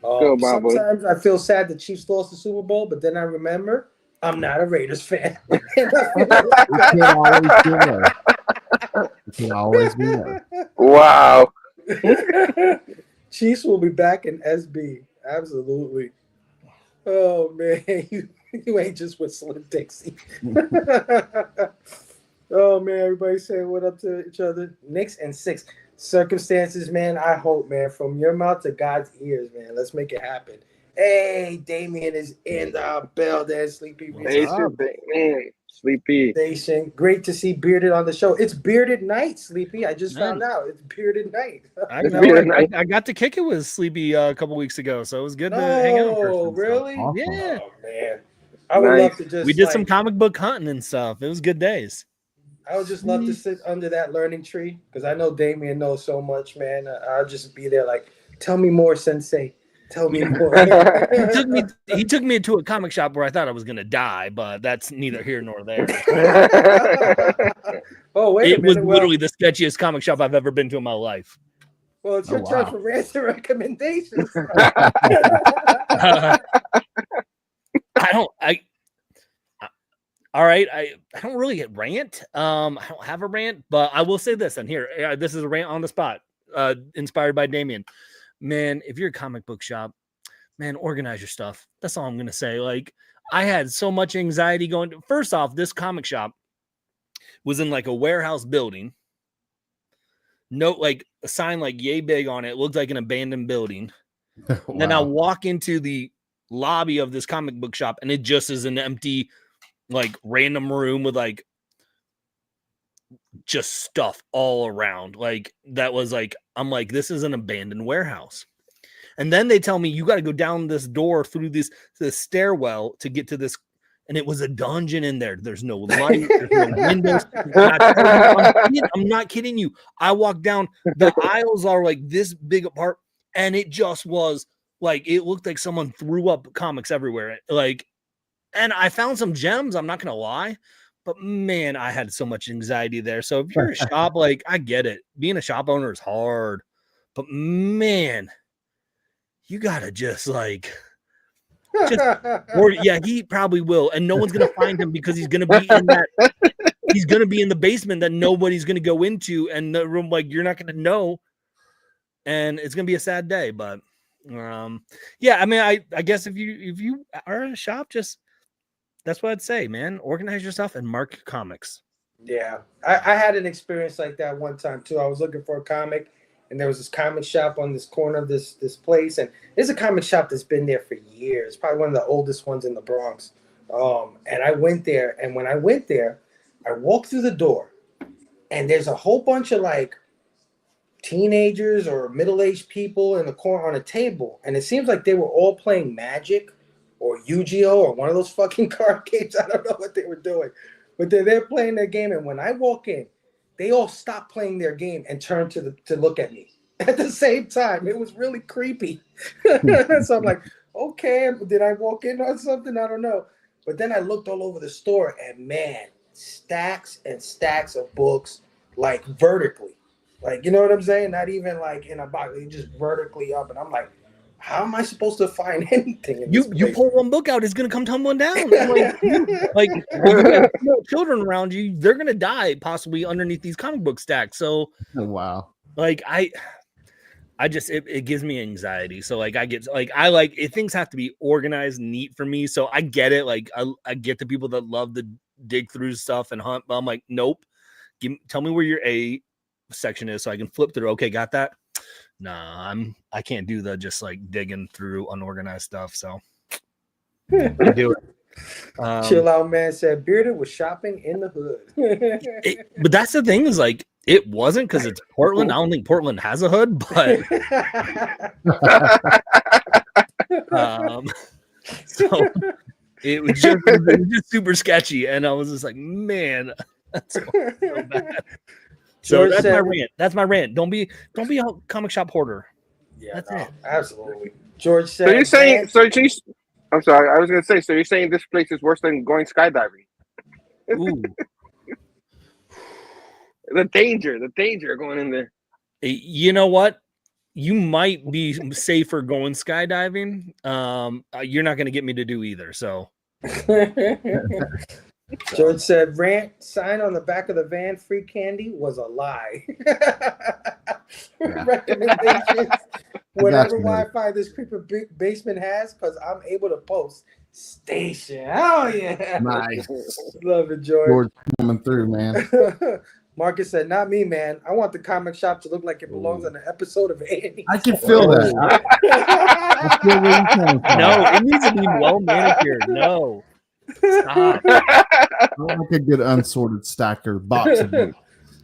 Sometimes I feel sad the Chiefs lost the Super Bowl, but then I remember I'm not a Raiders fan. It can always be there. Wow. Chiefs will be back in SB. Absolutely. Oh, man. You ain't just whistling Dixie. Oh, man. Everybody saying what up to each other. Knicks and 6. Circumstances, man. I hope, man. From your mouth to God's ears, man. Let's make it happen. Hey, Damien is in the building. Sleepy. Man. Sleepy. Station. Great to see Bearded on the show. It's Bearded Night, Sleepy. I just found out. It's Bearded Night. I know. I got to kick it with Sleepy a couple weeks ago, so it was good to hang out. Oh, really? Awesome. Yeah. Oh, man. I would love to just. We did some comic book hunting and stuff. It was good days. I would just love to sit under that learning tree because I know Damien knows so much, man. I'll just be there like, tell me more, Sensei. Tell me more. he took me to a comic shop where I thought I was going to die, but that's neither here nor there. Oh, wait it was literally the sketchiest comic shop I've ever been to in my life. Well, it's your turn for rants and recommendations. All right, I don't really get rant. I don't have a rant, but I will say this, and here, this is a rant on the spot, inspired by Damien. Man, if you're a comic book shop, man, organize your stuff. That's all I'm going to say. Like, I had so much anxiety going to, first off, this comic shop was in like a warehouse building. No, like a sign like yay big on it. Looked like an abandoned building. Wow. Then I walk into the lobby of this comic book shop and it just is an empty, like random room with like just stuff all around. Like that was like, I'm like, this is an abandoned warehouse. And then they tell me you got to go down this door through this stairwell to get to this. And it was a dungeon in there. There's no light. There's no windows. I'm not kidding you. I walked down. The aisles are like this big apart. And it just was like, it looked like someone threw up comics everywhere. Like, and I found some gems. I'm not going to lie. But man, I had so much anxiety there. So if you're a shop, like, I get it. Being a shop owner is hard. But man, you got to just like... or yeah, he probably will, and no one's gonna find him because he's gonna be in that. He's gonna be in the basement that nobody's gonna go into, and the room like you're not gonna know, and it's gonna be a sad day. But yeah, I mean, I guess if you are in a shop, just that's what I'd say, man. Organize your stuff and mark your comics. Yeah, I had an experience like that one time too. I was looking for a comic. And there was this comic shop on this corner of this place. And there's a comic shop that's been there for years. Probably one of the oldest ones in the Bronx. And I went there. And when I went there, I walked through the door. And there's a whole bunch of like teenagers or middle-aged people in the corner on a table. And it seems like they were all playing Magic or Yu-Gi-Oh! Or one of those fucking card games. I don't know what they were doing. But they're playing their game. And when I walk in, they all stop playing their game and turn to look at me. at the same time. It was really creepy. So I'm like, okay, did I walk in on something? I don't know. But then I looked all over the store, and man, stacks and stacks of books, like vertically. Like, you know what I'm saying? Not even like in a box, just vertically up. And I'm like, how am I supposed to find anything in this You place? pull one book out, it's gonna come tumbling down. Like if you got small children around you, they're gonna die possibly underneath these comic book stacks. So Wow. like I just it gives me anxiety. So like I like it, things have to be organized, neat for me. So I get it. Like I get the people that love to dig through stuff and hunt, but I'm like, nope. Tell me where your A section is so I can flip through. Okay, got that. Nah, I can't do the just like digging through unorganized stuff. So I do it. Chill out, man. Said Bearded was shopping in the hood. But that's the thing is like it wasn't because it's Portland. I don't think Portland has a hood, but so it was just super sketchy, and I was just like, man, that's so bad. So that's my rant. That's my rant. Don't be a comic shop hoarder. Yeah, that's it. Absolutely. George said. So you're saying? I'm sorry. I was gonna say. So you're saying this place is worse than going skydiving? Ooh. The danger going in there. You know what? You might be safer going skydiving. You're not going to get me to do either. So, George said, "Rant sign on the back of the van, free candy was a lie." Recommendations. Whatever Wi-Fi this creeper basement has, because I'm able to post. Station. Oh yeah. Nice. Love it, George. George coming through, man. Marcus said, "Not me, man. I want the comic shop to look like it belongs on an episode of A&E." I can feel that. I feel where you're coming from. No, it needs to be well manicured. No. Stop. I like a good unsorted stacker box of books.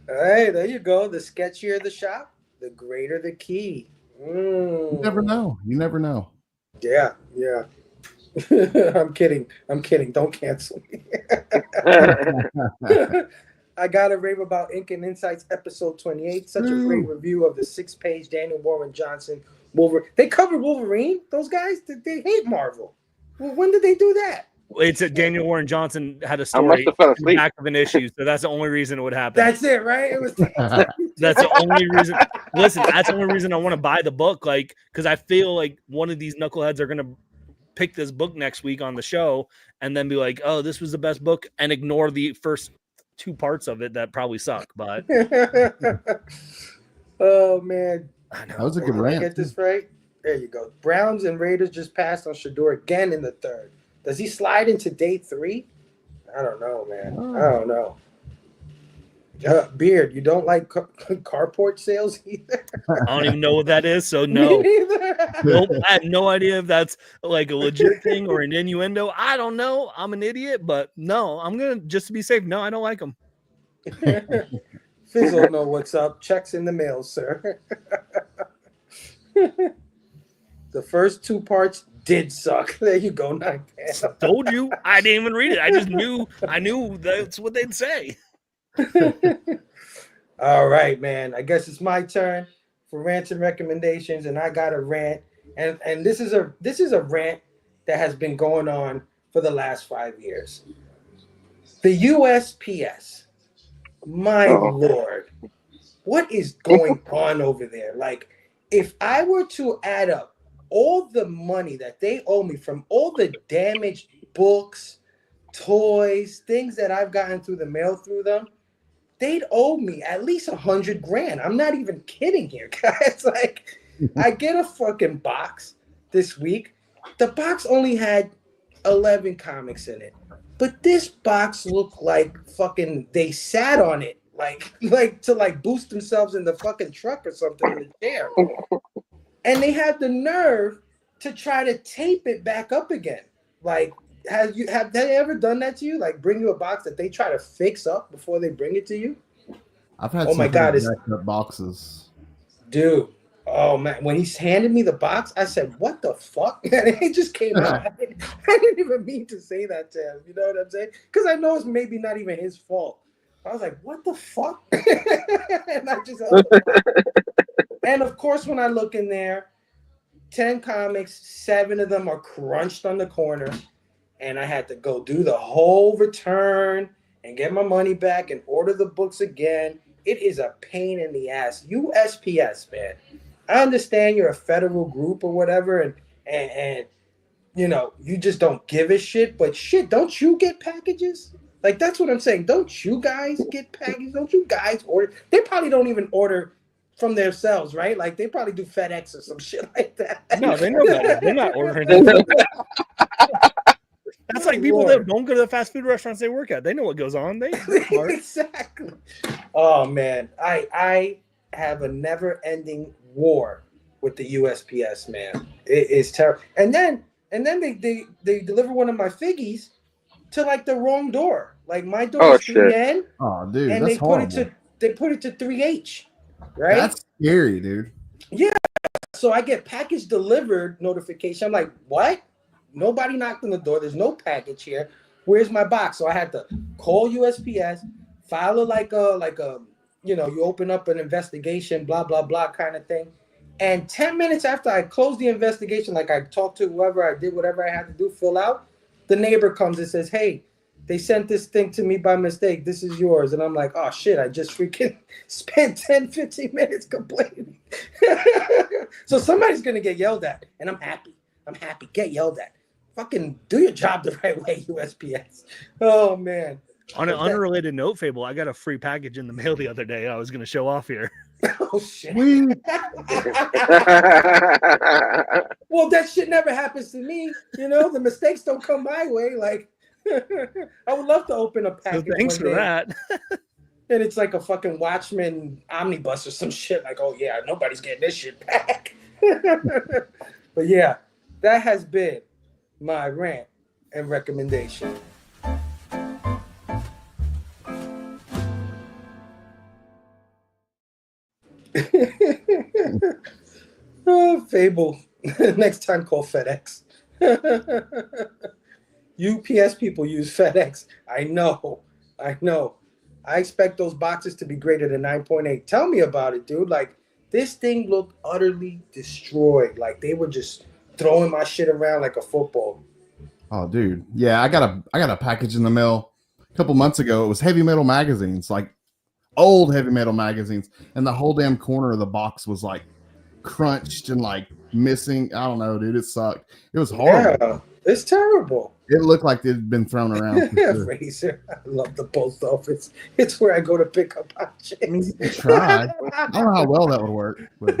Hey, there you go. The sketchier the shop, the greater the key. You never know. You never know. Yeah. I'm kidding. Don't cancel me. I got a rave about Ink and Insights episode 28. Such a great review of the 6-page Daniel Warren Johnson Wolverine. They covered Wolverine. Those guys, they hate Marvel. Well, when did they do that? It's a Daniel Warren Johnson had a story in the back of an issue, so that's the only reason it would happen. That's it, right? It was. That's the only reason. Listen, that's the only reason I want to buy the book, like, because I feel like one of these knuckleheads are gonna pick this book next week on the show and then be like, "Oh, this was the best book," and ignore the first 2 parts of it that probably suck. But oh man, I know. That was a good rant. Get this right. There you go. Browns and Raiders just passed on Shador again in the 3rd. Does he slide into day 3? I don't know, man. I don't know. Beard, you don't like carport sales either? I don't even know what that is, so no. Nope, I have no idea if that's like a legit thing or an innuendo. I don't know. I'm an idiot, but no, I'm gonna just to be safe. No, I don't like them. Fizzle know what's up. Checks in the mail, sir. The first 2 parts did suck. There you go, 9. Told you. I didn't even read it. I just knew. I knew that's what they'd say. All right, man. I guess it's my turn for rants and recommendations, and I got a rant, and this is a rant that has been going on for the last 5 years. The USPS, my Lord, what is going on over there? Like, if I were to add up all the money that they owe me from all the damaged books, toys, things that I've gotten through the mail through them, they'd owe me at least $100,000. I'm not even kidding here, guys. Like, I get a fucking box this week. The box only had 11 comics in it, but this box looked like fucking they sat on it, like to boost themselves in the fucking truck or something in the chair. And they had the nerve to try to tape it back up again. Like, have they ever done that to you? Like, bring you a box that they try to fix up before they bring it to you? I've had some jacked up boxes. Dude, oh man, when he handed me the box, I said, "What the fuck?" And it just came out. I didn't even mean to say that to him. You know what I'm saying? Because I know it's maybe not even his fault. I was like, "What the fuck?" And I just held the box. And of course, when I look in there, 10 comics, 7 of them are crunched on the corner. And I had to go do the whole return and get my money back and order the books again. It is a pain in the ass. USPS, man. I understand you're a federal group or whatever, and you know, you just don't give a shit. But shit, don't you get packages? Like, that's what I'm saying. Don't you guys get packages? Don't you guys order? They probably don't even order from themselves, right? Like, they probably do FedEx or some shit like that. No, they know better. They're not ordering that. That's like people that don't go to the fast food restaurants they work at. They know what goes on. They exactly. Oh man, I have a never-ending war with the USPS, man. It is terrible. And then they deliver one of my figgies to like the wrong door. Like my door is 3N. Oh, dude, and that's horrible. They put it to 3H. Right? That's scary, dude. Yeah. So I get package delivered notification. I'm like, what? Nobody knocked on the door. There's no package here. Where's my box? So I had to call USPS, file it like a you know, you open up an investigation, blah blah blah kind of thing. And 10 minutes after I closed the investigation, like I talked to whoever, I did whatever I had to do, fill out, the neighbor comes and says, hey, they sent this thing to me by mistake. This is yours. And I'm like, oh shit, I just freaking spent 10, 15 minutes complaining. So somebody's gonna get yelled at, and I'm happy. Get yelled at. Fucking do your job the right way, USPS. Oh man. On an unrelated note, Phable, I got a free package in the mail the other day. I was going to show off here. Oh shit. Well, that shit never happens to me. You know, the mistakes don't come my way. Like, I would love to open a package. So thanks for that. And it's like a fucking Watchmen omnibus or some shit. Like, oh yeah, nobody's getting this shit back. But yeah, that has been my rant and recommendation. Oh, Phable. Next time, call FedEx. UPS people use FedEx. I know. I expect those boxes to be greater than 9.8. Tell me about it, dude. Like, this thing looked utterly destroyed. Like, they were just throwing my shit around like a football. Oh, dude. Yeah, I got a package in the mail a couple months ago. It was heavy metal magazines, like old heavy metal magazines, and the whole damn corner of the box was like crunched and like missing. I don't know, dude. It sucked. It was horrible. Yeah, it's terrible. It looked like it had been thrown around. Sure. Razor. I love the post office. It's where I go to pick up my checks. Try. I don't know how well that would work. But.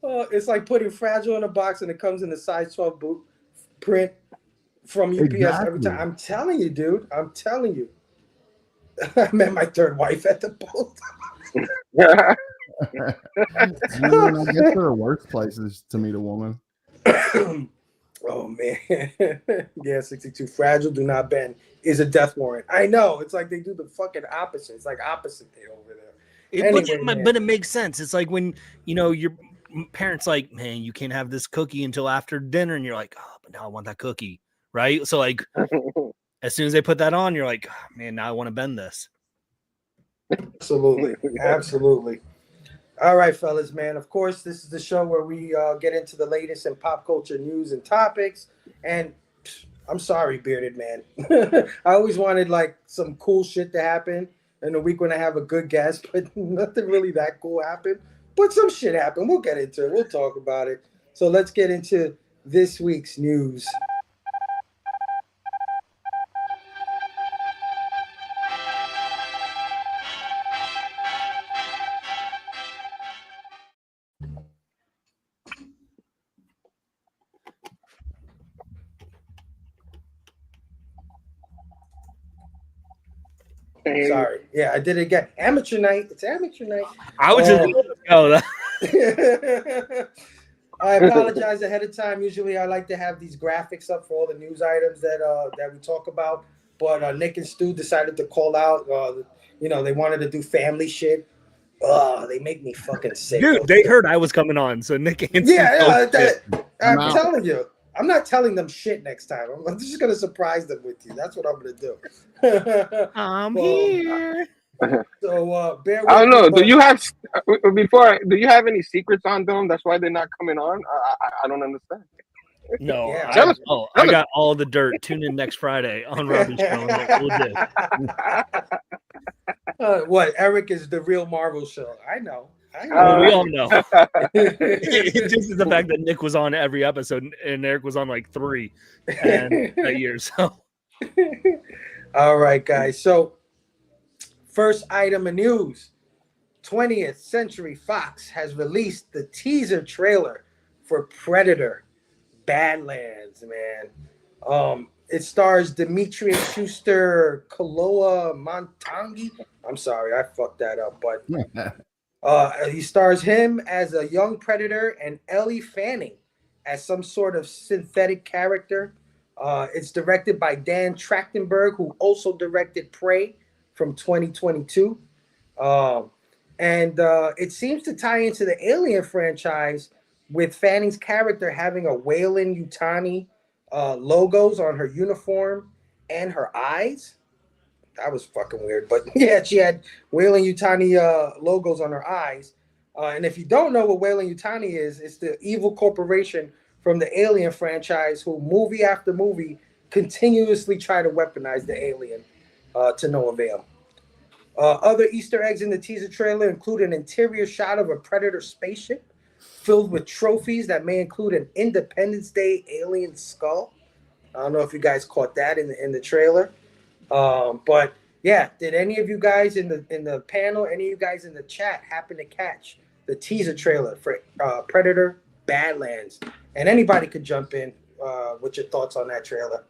Oh, it's like putting Fragile in a box and it comes in the size 12 boot print from UPS every time. I'm telling you, dude. I'm telling you. I met my third wife at the post office. I guess there are worse places to meet a woman. Oh man. Yeah, 62. Fragile, do not bend is a death warrant. I know. It's like they do the fucking opposite. It's like opposite day over there. But it makes sense. It's like when, you know, your parents like, man, you can't have this cookie until after dinner, and you're like, oh, but now I want that cookie, right? So like, as soon as they put that on, you're like, oh, man, now I want to bend this. Absolutely. All right, fellas, man. Of course, this is the show where we get into the latest in pop culture news and topics. And I'm sorry, bearded man. I always wanted like some cool shit to happen in a week when I have a good guest, but nothing really that cool happened. But some shit happened. We'll get into it. We'll talk about it. So let's get into this week's news. Sorry. Yeah, I did it again. Amateur night. It's amateur night. I was just I apologize ahead of time. Usually I like to have these graphics up for all the news items that we talk about. But Nick and Stu decided to call out. You know, they wanted to do family shit. They make me fucking sick. Dude, they heard I was coming on, so Nick and I'm telling you. I'm not telling them shit next time. I'm just going to surprise them with you. That's what I'm going to do. I'm here. So bear with I don't me, know. but Do you have Do you have any secrets on them? That's why they're not coming on. I don't understand. No, Yeah, Tell us. I Tell us. got all the dirt. Tune in next Friday on Robbie's show. And we'll do. What Eric is the real Marvel show. I know. Well, we all know. It just is the fact that Nick was on every episode and Eric was on like 3 and that year. So All right, guys. So first item of news: 20th Century Fox has released the teaser trailer for Predator: Badlands. Man, it stars Demetrius Schuster, Kaloa Montangi. I'm sorry, I fucked that up, but he stars him as a young predator and Ellie Fanning as some sort of synthetic character. It's directed by Dan Trachtenberg, who also directed Prey from 2022. And it seems to tie into the Alien franchise, with Fanning's character having a Weyland-Yutani logos on her uniform and her eyes. That was fucking weird. But yeah, she had Weyland-Yutani logos on her eyes. And if you don't know what Weyland-Yutani is, it's the evil corporation from the Alien franchise who movie after movie continuously try to weaponize the alien to no avail. Other Easter eggs in the teaser trailer include an interior shot of a Predator spaceship filled with trophies that may include an Independence Day alien skull. I don't know if you guys caught that in the trailer. But yeah, did any of you guys in the panel, any of you guys in the chat happen to catch the teaser trailer for Predator: Badlands? And anybody could jump in with your thoughts on that trailer.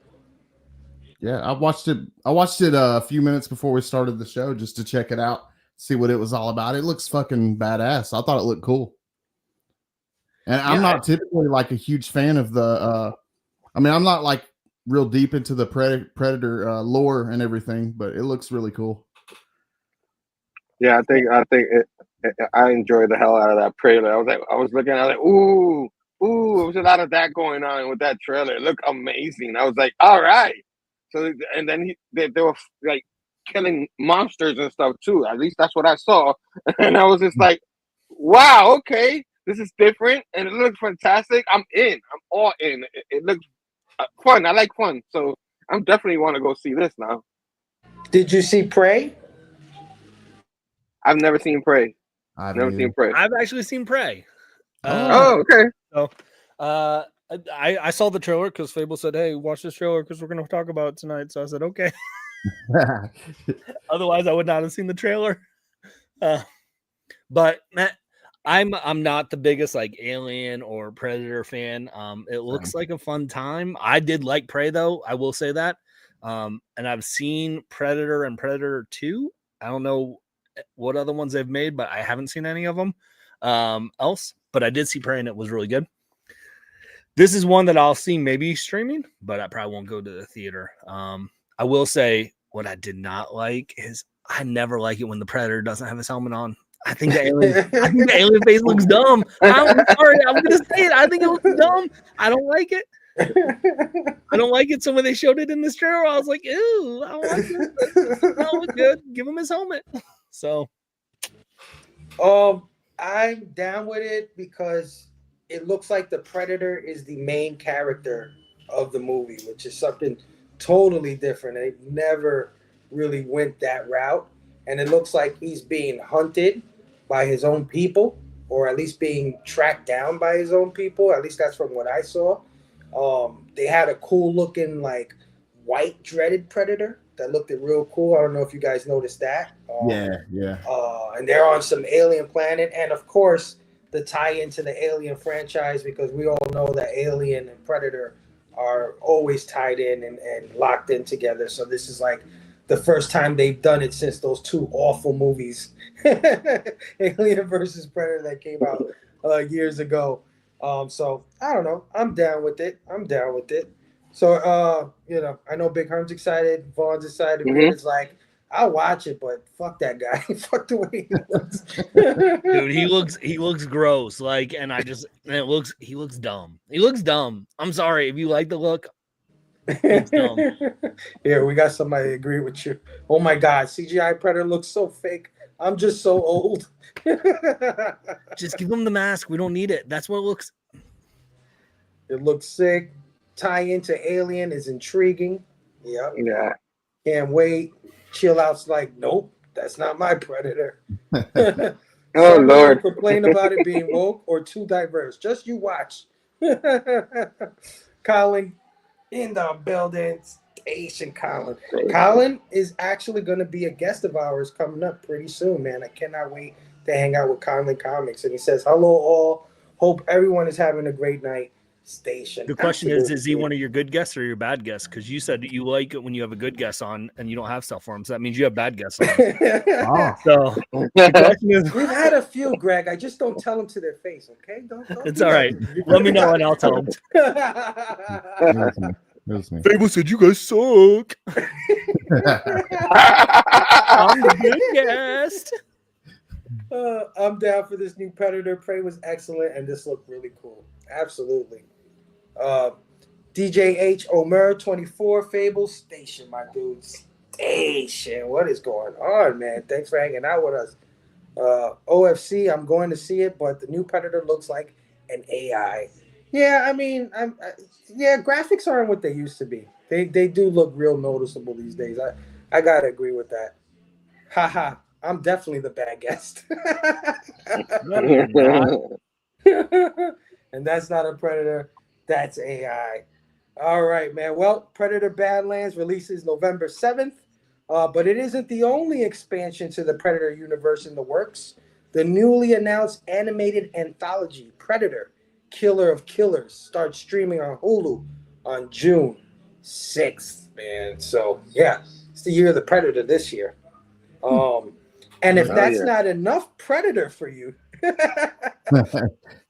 Yeah, I watched it a few minutes before we started the show just to check it out, see what it was all about. It looks fucking badass. I thought it looked cool. And I'm not typically like a huge fan of the I'm not like real deep into the Predator lore and everything, but it looks really cool. Yeah, I enjoyed the hell out of that trailer. I was looking at it, ooh, there was a lot of that going on with that trailer. It looked amazing. I was like, all right. So, and then they were like killing monsters and stuff too. At least that's what I saw. And I was just like, wow, okay, this is different and it looks fantastic. I'm in. I'm all in. It looks fun. I like fun. So I'm definitely want to go see this now. Did you see Prey? I've never seen Prey. I've actually seen Prey. Okay. So, I saw the trailer because Phable said, "Hey, watch this trailer because we're going to talk about it tonight." So I said, "Okay." Otherwise, I would not have seen the trailer. But I'm not the biggest like Alien or Predator fan. It looks like a fun time. I did like Prey though. I will say that. And I've seen Predator and Predator 2. I don't know what other ones they've made, but I haven't seen any of them else. But I did see Prey and it was really good. This is one that I'll see maybe streaming, but I probably won't go to the theater. I will say what I did not like is I never like it when the Predator doesn't have his helmet on. I think the alien face looks dumb. I'm sorry, I'm gonna say it. I think it looks dumb. I don't like it. I don't like it. So when they showed it in this trailer, I was like, ew, I don't like it. That look good. Give him his helmet. So I'm down with it because it looks like the Predator is the main character of the movie, which is something totally different. They never really went that route. And it looks like he's being hunted by his own people, or at least being tracked down by his own people. At least that's from what I saw. They had a cool looking like white dreaded Predator that looked real cool. I don't know if you guys noticed that. Yeah. And they're on some alien planet. And of course, the tie into the Alien franchise, because we all know that Alien and Predator are always tied in and locked in together. So this is like the first time they've done it since those two awful movies, Alien versus Predator, that came out years ago. So I don't know. I'm down with it. So, I know Big Herm's excited. Vaughn's excited. Mm-hmm. It's like, I'll watch it, but fuck that guy. Fuck the way he looks. Dude, he looks gross. Like, he looks dumb. He looks dumb. I'm sorry if you like the look. Yeah, we got somebody to agree with you. Oh my God, CGI Predator looks so fake. I'm just so old. Just give him the mask. We don't need it. That's what it looks. It looks sick. Tie into Alien is intriguing. Yep. Yeah. Can't wait. Chill out's like, nope, that's not my Predator. Oh Some Lord. will complain about it being woke or too diverse. Just you watch. Colin in the building. Station Colin. Colin is actually going to be a guest of ours coming up pretty soon, man. I cannot wait to hang out with Colin Comics. And he says, hello all. Hope everyone is having a great night. Station. The question is he one of your good guests or your bad guests? Because you said you like it when you have a good guest on and you don't have stuff for him. So that means you have bad guests on. So the question is, we've had a few, Greg. I just don't tell them to their face, okay? Don't it's all right. Let me know and I'll tell them. Phable said you guys suck. I'm the good guest. I'm down for this new Predator. Prey was excellent, and this looked really cool. Absolutely. DJ H. Omer 24 Phable Station, my dudes. Station. What is going on, man? Thanks for hanging out with us. OFC, I'm going to see it, but the new Predator looks like an AI. Yeah, I mean, graphics aren't what they used to be. They do look real noticeable these days. I gotta agree with that. Haha, I'm definitely the bad guest. And that's not a Predator, that's AI. All right, man. Well, Predator Badlands releases November 7th, but it isn't the only expansion to the Predator universe in the works. The newly announced animated anthology, Predator, Killer of Killers, starts streaming on Hulu on June 6th, man. So, yeah, it's the year of the Predator this year. And if that's not enough Predator for you,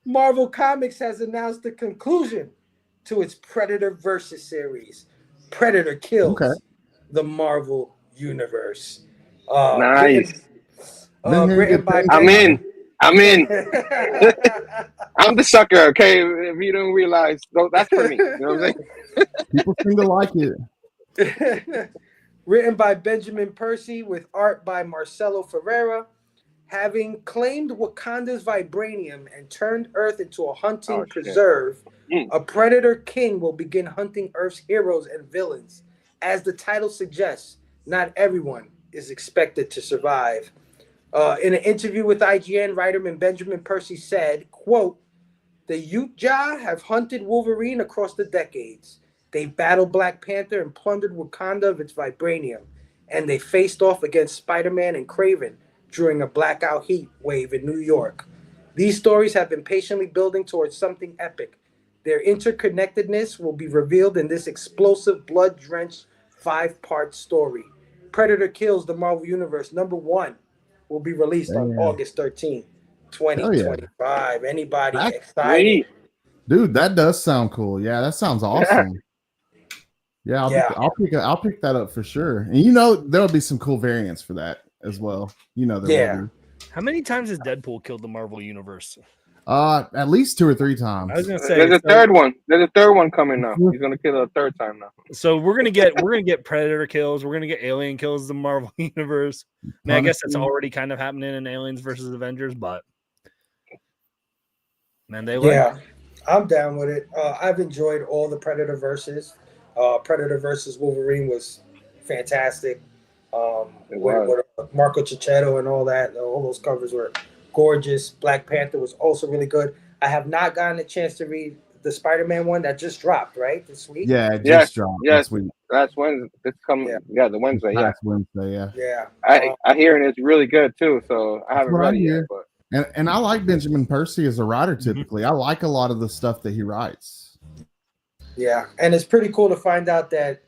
Marvel Comics has announced the conclusion to its Predator Versus series. Predator Kills the Marvel Universe. Nice. Written by I'm in. I'm the sucker, okay? If you don't realize, that's for me. You know what I'm saying? People seem to like it. Written by Benjamin Percy with art by Marcelo Ferreira. Having claimed Wakanda's vibranium and turned Earth into a hunting preserve, a Predator King will begin hunting Earth's heroes and villains. As the title suggests, not everyone is expected to survive. In an interview with IGN, writerman Benjamin Percy said, quote, "The Utah have hunted Wolverine across the decades. They battled Black Panther and plundered Wakanda of its vibranium. And they faced off against Spider-Man and Kraven during a blackout heat wave in New York. These stories have been patiently building towards something epic. Their interconnectedness will be revealed in this explosive, blood-drenched 5-part story. Predator Kills the Marvel Universe #1 will be released on August 13th, 2025. Anybody excited? Dude, that does sound cool. Yeah, that sounds awesome. I'll pick that up for sure. And there'll be some cool variants for that as well. There will be. How many times has Deadpool killed the Marvel Universe? At least 2 or 3 times. I was gonna say there's a third one. There's a third one coming now. He's gonna kill a third time now. So we're gonna get Predator kills. We're gonna get Alien kills the Marvel Universe. I guess that's already kind of happening in Aliens versus Avengers, but man, I'm down with it. I've enjoyed all the Predator versus. Predator versus Wolverine was fantastic. With Marco Cicchetto and all that. All those covers were gorgeous. Black Panther was also really good. I have not gotten a chance to read the Spider-Man one that just dropped, right? This week? Yeah, it just dropped this week. That's Wednesday. It's coming. Yeah, the Wednesday. Yeah. Last Wednesday, yeah. Yeah. I hear it's really good too, so I haven't read it yet. But. And I like Benjamin Percy as a writer typically. I like a lot of the stuff that he writes. Yeah, and it's pretty cool to find out that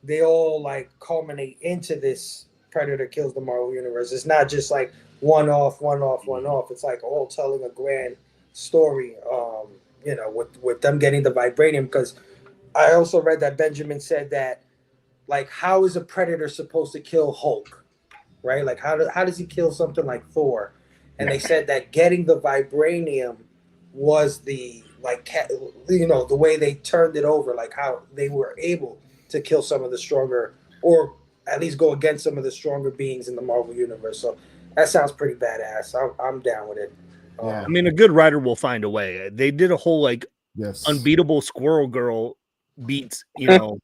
they all like culminate into this Predator Kills the Marvel Universe. It's not just like one off. It's like all telling a grand story. With them getting the vibranium. Because I also read that Benjamin said that, like, how is a Predator supposed to kill Hulk, right? Like, how does he kill something like Thor? And they said that getting the vibranium was the the way they turned it over, like how they were able to kill some of the stronger, or at least go against some of the stronger beings in the Marvel universe. So that sounds pretty badass. I'm down with it. Yeah. I mean, a good writer will find a way. They did a whole like Yes. unbeatable Squirrel Girl beats, you know,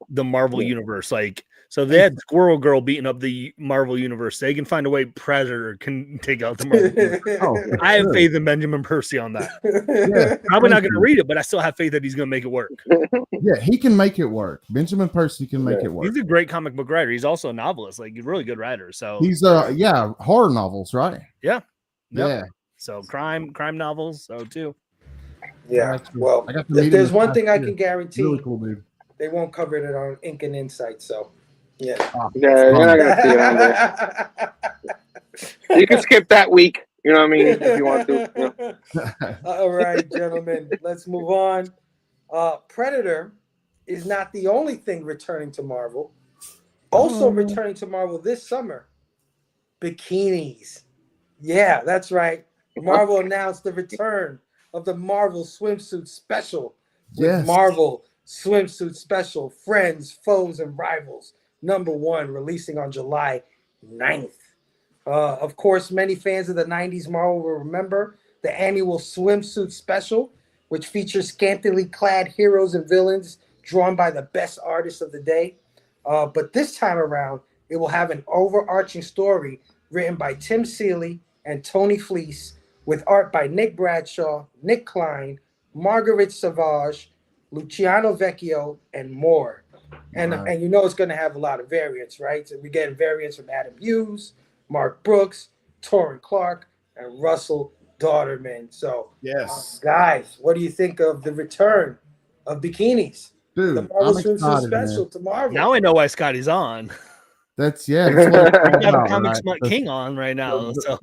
the Marvel universe. Like, so they had Squirrel Girl beating up the Marvel universe. They can find a way Predator can take out the Marvel universe. I have faith in Benjamin Percy on that. Yeah. Probably not going to read it, but I still have faith that he's going to make it work. Yeah, he can make it work. Benjamin Percy can make it work. He's a great comic book writer. He's also a novelist, like he's a really good writer. So he's horror novels, right? Yeah. Yeah. So crime novels, so too. Yeah. Well, if there's one thing I can guarantee, really cool, dude. They won't cover it on Ink and Insight. So yeah. Yeah, you're not gonna see it on there. You can skip that week. You know what I mean? If you want to. Yeah. All right, gentlemen, let's move on. Predator is not the only thing returning to Marvel. Also returning to Marvel this summer, bikinis. Yeah, that's right. Marvel announced the return of the Marvel Swimsuit Special with Marvel Swimsuit Special Friends, Foes, and Rivals #1, releasing on July 9th. Of course, many fans of the 90s Marvel will remember the annual Swimsuit Special, which features scantily clad heroes and villains drawn by the best artists of the day. But this time around, it will have an overarching story written by Tim Seeley and Tony Fleece, with art by Nick Bradshaw, Nick Klein, Marguerite Sauvage, Luciano Vecchio, and more. And you know it's going to have a lot of variants, right? So we're getting variants from Adam Hughes, Mark Brooks, Torrin Clark, and Russell Dauterman. So, guys, what do you think of the return of bikinis? Dude, the Marvel I'm Swimsuit excited, Special man. to Marvel. Now I know why Scotty's on. That's what I got about, a Comic right? Smut King on right now. So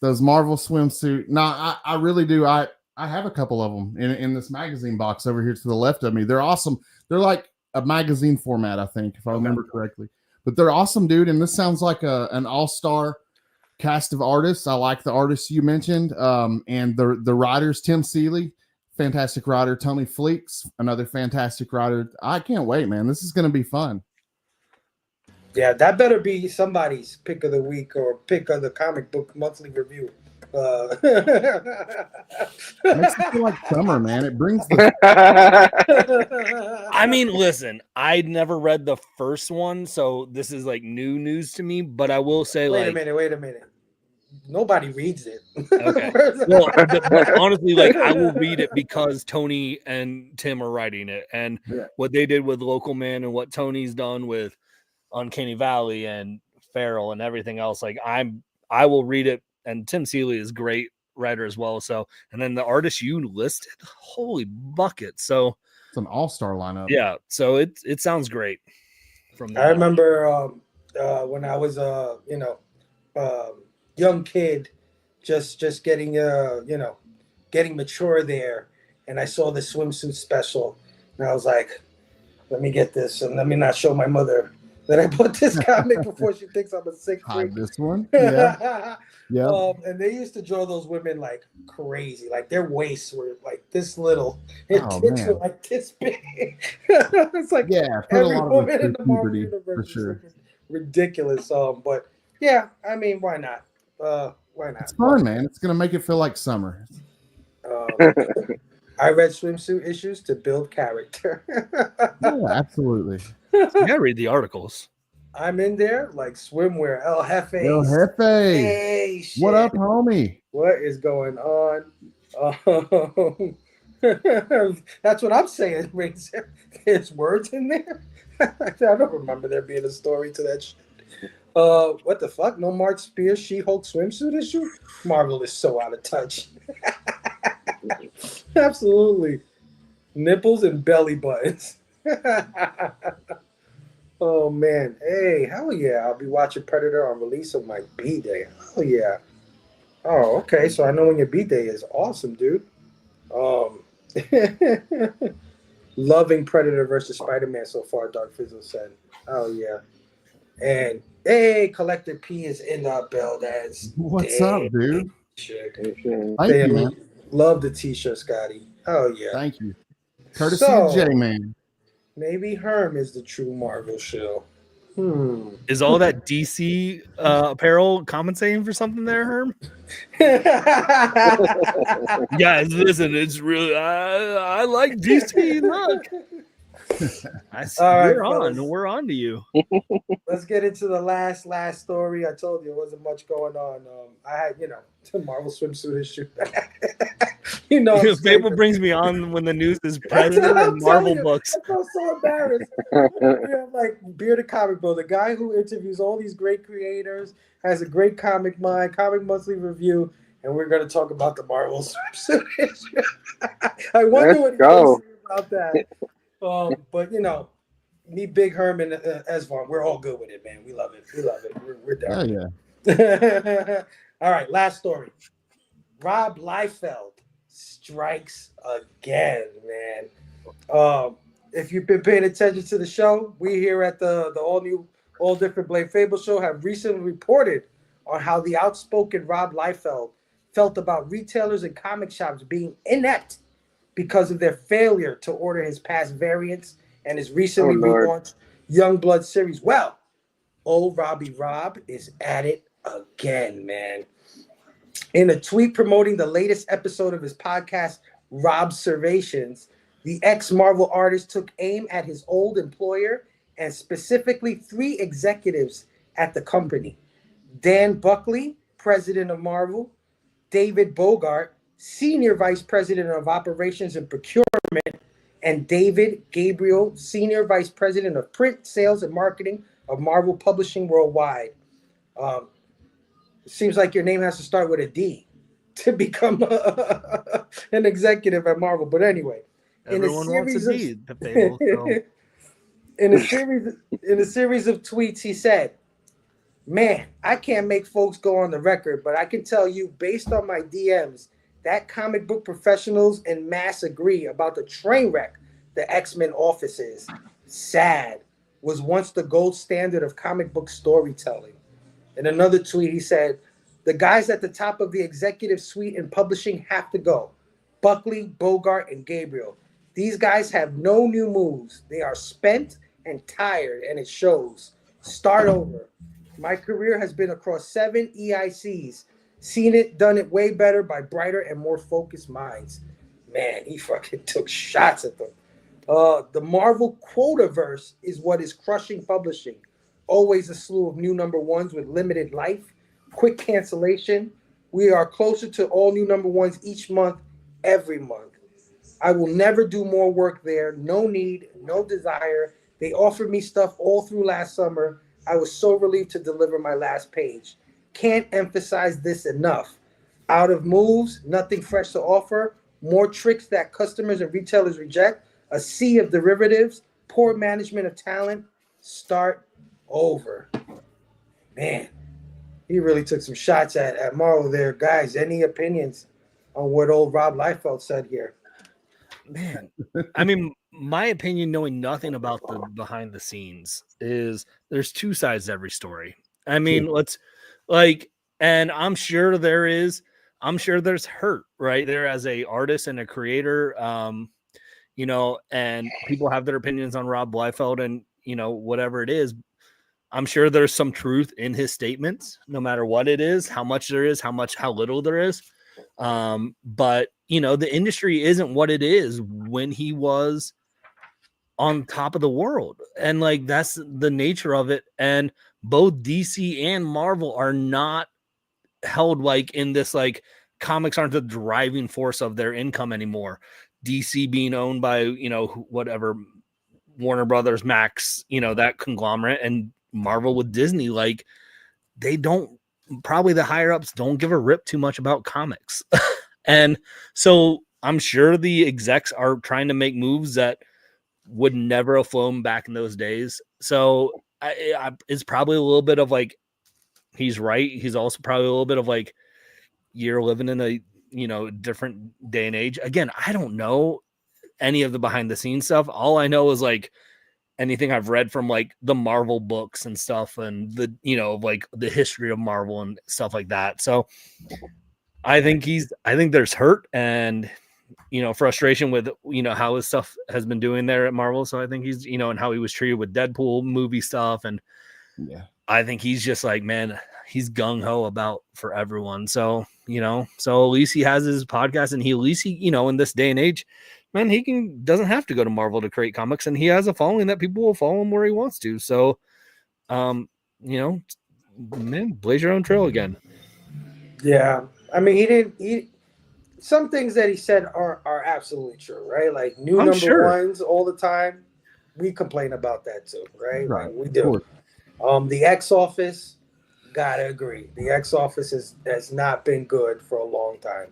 those Marvel swimsuit. No, I really do. I have a couple of them in this magazine box over here to the left of me. They're awesome. They're like a magazine format, I think, if I remember correctly. But they're awesome, dude. And this sounds like an all-star cast of artists. I like the artists you mentioned. And the writers, Tim Seeley, fantastic writer, Tony Fleeks, another fantastic writer. I can't wait, man. This is going to be fun. Yeah, that better be somebody's pick of the week or pick of the comic book monthly review. Makes it feel like summer, man. It brings the. I mean, listen, I'd never read the first one, so this is like new news to me. But I will say, wait a minute. Nobody reads it. Okay. Well, but honestly, like I will read it because Tony and Tim are writing it, and what they did with Local Man and what Tony's done with Uncanny Valley and Feral and everything else. Like I will read it. And Tim Seeley is a great writer as well. So, and then the artist you listed, holy bucket. So it's an all-star lineup. Yeah. So it sounds great. From that. I remember when I was young kid, just getting getting mature there, and I saw the Swimsuit Special, and I was like, let me get this, and let me not show my mother that I bought this comic before she thinks I'm a sick freak. This one, yeah. Yeah. And they used to draw those women like crazy. Like their waists were like this little, and tits were like this big. It's like every woman in the Marvel universe is looking ridiculous. But yeah, I mean, why not? Why not? It's fun, man. It's gonna make it feel like summer. I read swimsuit issues to build character. Yeah, absolutely. You gotta read the articles. I'm in there like swimwear. El Jefe. El Jefe. Hey, shit. What up, homie? What is going on? That's what I'm saying. There's words in there. I don't remember there being a story to that shit. What the fuck? No Mark Spears She-Hulk swimsuit issue? Marvel is so out of touch. Absolutely. Nipples and belly buttons. Oh man. Hey, hell yeah. I'll be watching Predator on release of my B-Day. Hell yeah. Oh, okay. So I know when your B-Day is. Awesome, dude. Loving Predator versus Spider-Man so far, Dark Fizzle said. Oh yeah. And hey, Collector P is in the building. What's up, dude? Shit. Thank you, man. Love the t-shirt, Scotty. Oh yeah. Thank you. Courtesy of J-Man. Maybe Herm is the true Marvel shill. Is all that DC apparel compensating for something there, Herm? Guys, listen, it's really I like DC. Look, I see All right, we're fellas. on. We're on to you. Let's get into the last story. I told you it wasn't much going on. I had, the Marvel swimsuit issue. I'm Phable scraping. brings me on when the news is Predator and Marvel books. I feel so embarrassed. I'm like Bearded Comic Bro, the guy who interviews all these great creators, has a great comic mind, Comic Monthly Review, and we're going to talk about the Marvel swimsuit issue. I wonder what he's going to say about that. But me, Big Herm, and Esvon, we're all good with it, man. We love it. We're down. Yeah. All right, last story. Rob Liefeld strikes again, man. If you've been paying attention to the show, we here at the all new, all different Blame Phable show have recently reported on how the outspoken Rob Liefeld felt about retailers and comic shops being inept because of their failure to order his past variants and his recently relaunched Youngblood series. Well, old Robbie Rob is at it again, man. In a tweet promoting the latest episode of his podcast, Robservations, the ex-Marvel artist took aim at his old employer and specifically 3 executives at the company. Dan Buckley, president of Marvel, David Bogart, senior vice president of operations and procurement, and David Gabriel, senior vice president of print, sales, and marketing of Marvel Publishing Worldwide. It seems like your name has to start with a D to become an executive at Marvel. But anyway, Everyone wants to be the Phable. So. In a series of tweets, he said, "Man, I can't make folks go on the record, but I can tell you, based on my DMs, that comic book professionals en masse agree about the train wreck the X-Men office is. Sad. Was once the gold standard of comic book storytelling." In another tweet, he said, "The guys at the top of the executive suite in publishing have to go. Buckley, Bogart, and Gabriel. These guys have no new moves. They are spent and tired, and it shows. Start over. My career has been across 7 EICs. Seen it, done it way better by brighter and more focused minds." Man, he fucking took shots at them. The Marvel quotaverse is what is crushing publishing. Always a slew of new number ones with limited life, quick cancellation. We are closer to all new number ones each month, every month. I will never do more work there. No need, no desire. They offered me stuff all through last summer. I was so relieved to deliver my last page. Can't emphasize this enough. Out of moves, nothing fresh to offer, more tricks that customers and retailers reject, a sea of derivatives, poor management of talent. Start over. Man, he really took some shots at Marvel there. Guys, any opinions on what old Rob Liefeld said here? Man, I mean, my opinion, knowing nothing about the behind the scenes, is there's 2 sides to every story. I mean, and I'm sure there's hurt right there as a artist and a creator, and people have their opinions on Rob Liefeld and, whatever it is. I'm sure there's some truth in his statements, no matter what it is, how much there is, how little there is. But the industry isn't what it is when he was on top of the world. And that's the nature of it. And both DC and Marvel are not held in this, comics aren't the driving force of their income anymore. DC being owned by, whatever, Warner Brothers, Max, that conglomerate, and Marvel with Disney, they don't, probably the higher ups don't give a rip too much about comics. And so I'm sure the execs are trying to make moves that would never have flown back in those days. So it's probably a little bit of he's right. He's also probably a little bit of you're living in a, different day and age. Again, I don't know any of the behind the scenes stuff. All I know is anything I've read from the Marvel books and stuff and the, the history of Marvel and stuff like that. So I think there's hurt, and frustration with, how his stuff has been doing there at Marvel. So I think he's, and how he was treated with Deadpool movie stuff. And Yeah. I think he's just like, man, he's gung ho about for everyone. So, so at least he has his podcast, and in this day and age, man, doesn't have to go to Marvel to create comics, and he has a following that people will follow him where he wants to. So, man, blaze your own trail again. Yeah. I mean, some things that he said are absolutely true, right? Like new number ones all the time. We complain about that too, right? Like we do. The X Office, gotta agree. The X Office has not been good for a long time.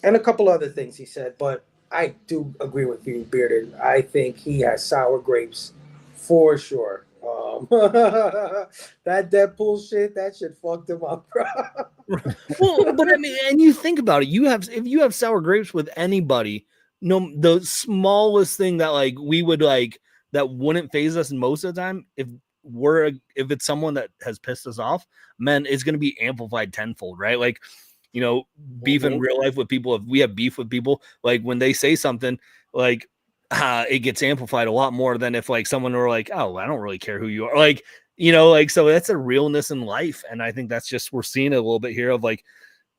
And a couple other things he said, but I do agree with you, Bearded. I think he has sour grapes for sure. That Deadpool shit, that shit fucked him up, bro. Well, but I mean, and you think about it, if you have sour grapes with anybody, the smallest thing that like we would like that wouldn't phase us most of the time, if it's someone that has pissed us off, man, it's going to be amplified tenfold, right? Like, beef in real life with people. If we have beef with people, like when they say something, like it gets amplified a lot more than if like someone were like, oh, I don't really care who you are, like, so that's a realness in life. And I think that's just, we're seeing a little bit here of like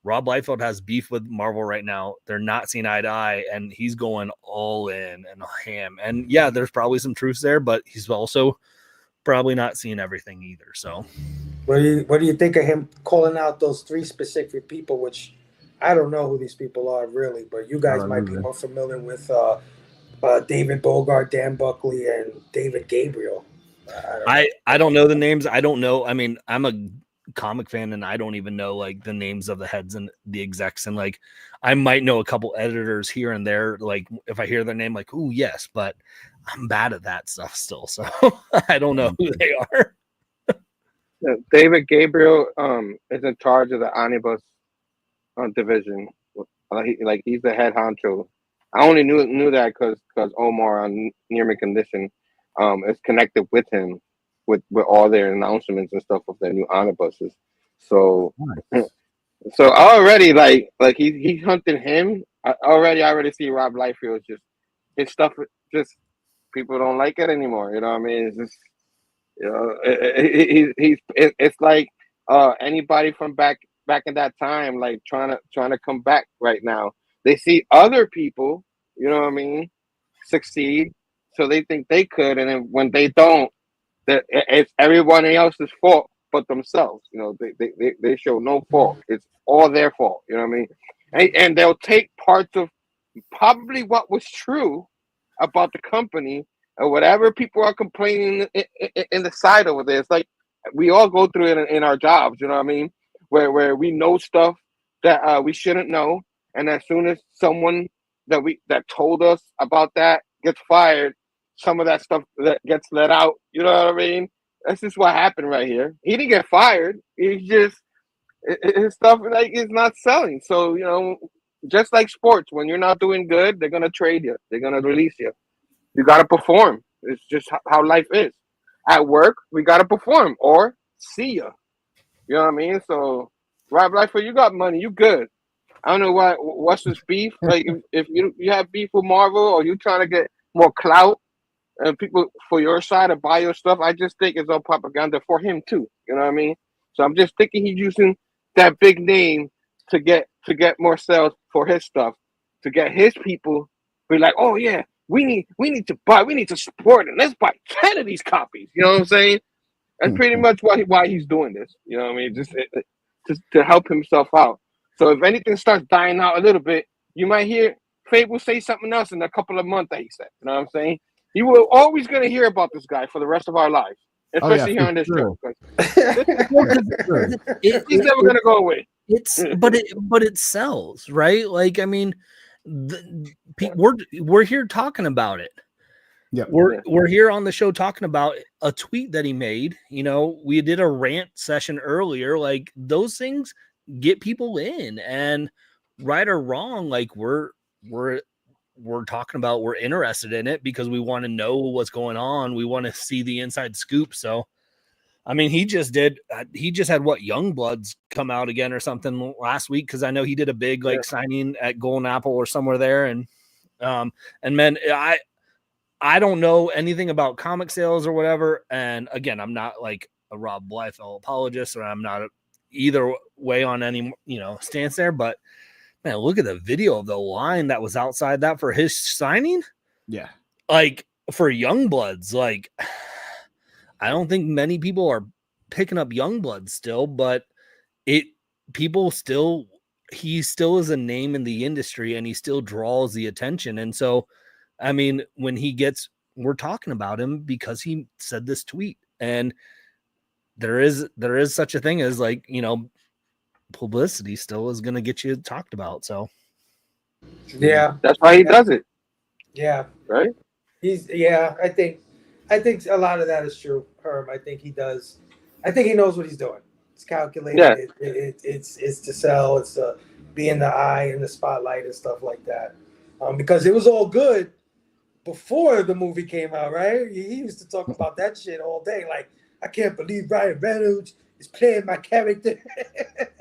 Rob Liefeld has beef with Marvel right now. They're not seeing eye to eye, and he's going all in and ham. And yeah, there's probably some truths there, but he's also probably not seeing everything either. So what do you think of him calling out those 3 specific people, which I don't know who these people are really, but you guys might be more familiar with David Bogart, Dan Buckley, and David Gabriel. I don't know the names. I don't know. I mean, I'm a comic fan, and I don't even know like the names of the heads and the execs, and like I might know a couple editors here and there, like if I hear their name, like, oh yes, but I'm bad at that stuff still, so I don't know who they are. David Gabriel is in charge of the omnibus division. He's the head honcho. I only knew that because Omar on Near Me Condition is connected with him with all their announcements and stuff of their new omnibuses. So so already like he's hunting him. I already see Rob Liefeld just his stuff just people don't like it anymore. You know what I mean? It's just it's like anybody from back in that time like trying to come back right now. They see other people, you know what I mean, succeed, so they think they could, and then when they don't, that it's everyone else's fault but themselves. They show no fault. It's all their fault. You know what I mean? And they'll take parts of probably what was true about the company or whatever people are complaining in the side over there. It's like we all go through it in our jobs. You know what I mean? Where we know stuff that we shouldn't know, and as soon as someone that told us about that gets fired, some of that stuff that gets let out. You know what I mean? That's just what happened right here. He didn't get fired. He's just his stuff like is not selling. So just like sports, when you're not doing good, they're gonna trade you. They're gonna release you. You gotta perform. It's just how life is. At work, we gotta perform or see ya. You know what I mean? So, Rob Liefeld, you got money. You good. I don't know what's this beef. Like if you have beef with Marvel or you trying to get more clout and people for your side to buy your stuff, I just think it's all propaganda for him too. You know what I mean? So I'm just thinking he's using that big name to get more sales for his stuff, to get his people be like, oh yeah, we need to support and let's buy 10 of these copies. You know what I'm saying? That's pretty much why he's doing this. You know what I mean? Just to help himself out. So if anything starts dying out a little bit, you might hear Phable say something else in a couple of months that he said. You know what I'm saying? You will always going to hear about this guy for the rest of our lives, especially here on this show. He's never going to go away. But it sells, right? Like, I mean, we're here talking about it. Yeah, we're here on the show talking about a tweet that he made. We did a rant session earlier. Like those things get people in, and right or wrong, like we're talking about, we're interested in it because we want to know what's going on. We want to see the inside scoop. So I mean, he just had what, Youngbloods come out again or something last week, because I know he did a big signing at Golden Apple or somewhere there, and man, I don't know anything about comic sales or whatever, and again, I'm not like a Rob Liefeld apologist, or I'm not either way on any stance there, but man, look at the video of the line that was outside that for his signing. Yeah, like for Youngbloods, like. I don't think many people are picking up Youngblood still, but he still is a name in the industry, and he still draws the attention. And so, I mean, when we're talking about him because he said this tweet, and there is such a thing as publicity still is going to get you talked about. So yeah, that's why he does it. Yeah, right. I think a lot of that is true, Herm. I think he does. I think he knows what he's doing. It's calculated. Yeah. It's to sell. It's to be in the eye and the spotlight and stuff like that. Because it was all good before the movie came out, right? He used to talk about that shit all day. Like, I can't believe Ryan Reynolds is playing my character.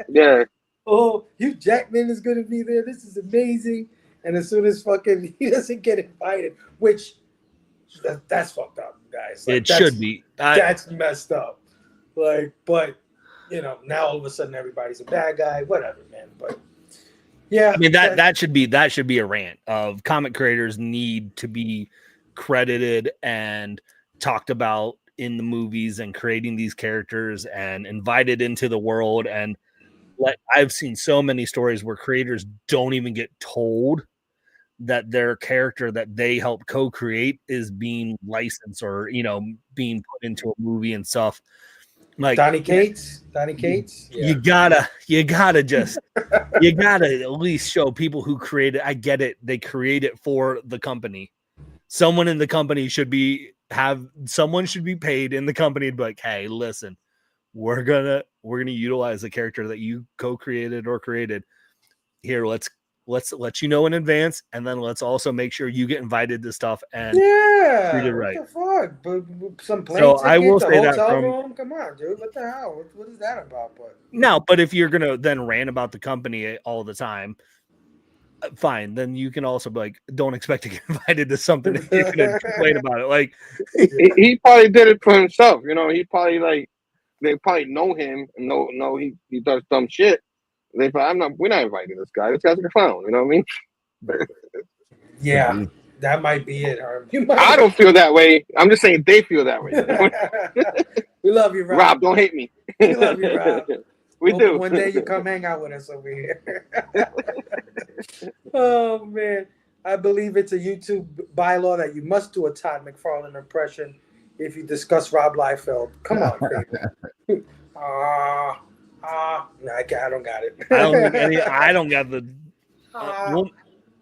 Yeah. Oh, Hugh Jackman is going to be there. This is amazing. And as soon as he doesn't get invited, which that's fucked up, guys. It should be. That's messed up. But now all of a sudden everybody's a bad guy. Whatever, man. But yeah, I mean that should be a rant of comic creators need to be credited and talked about in the movies and creating these characters and invited into the world. And I've seen so many stories where creators don't even get told that their character that they help co-create is being licensed or being put into a movie and stuff. Like Donny Cates. Yeah. You gotta at least show people who create it. I get it, they create it for the company. Someone in the company should be paid in the company to be like, hey, listen, we're gonna utilize the character that you co-created or created. Here, let's let you know in advance, and then let's also make sure you get invited to stuff and treat it right. What the fuck? But some plane So ticket, I will the say that hotel room? Come on, dude. What the hell? What is that about? But if you're gonna then rant about the company all the time, fine. Then you can also be like, don't expect to get invited to something if you're gonna complain about it. Like he probably did it for himself. He probably they probably know him and know he does dumb shit. We're not inviting this guy. This guy's a clown. You know what I mean? Yeah, that might be it, Herm. I don't feel that way. I'm just saying they feel that way. We love you, Rob. Rob, don't hate me. We love you, Rob. We do. One day you come hang out with us over here. Oh, man. I believe it's a YouTube bylaw that you must do a Todd McFarlane impression if you discuss Rob Liefeld. Come on, baby. No, I don't got it. I don't got the.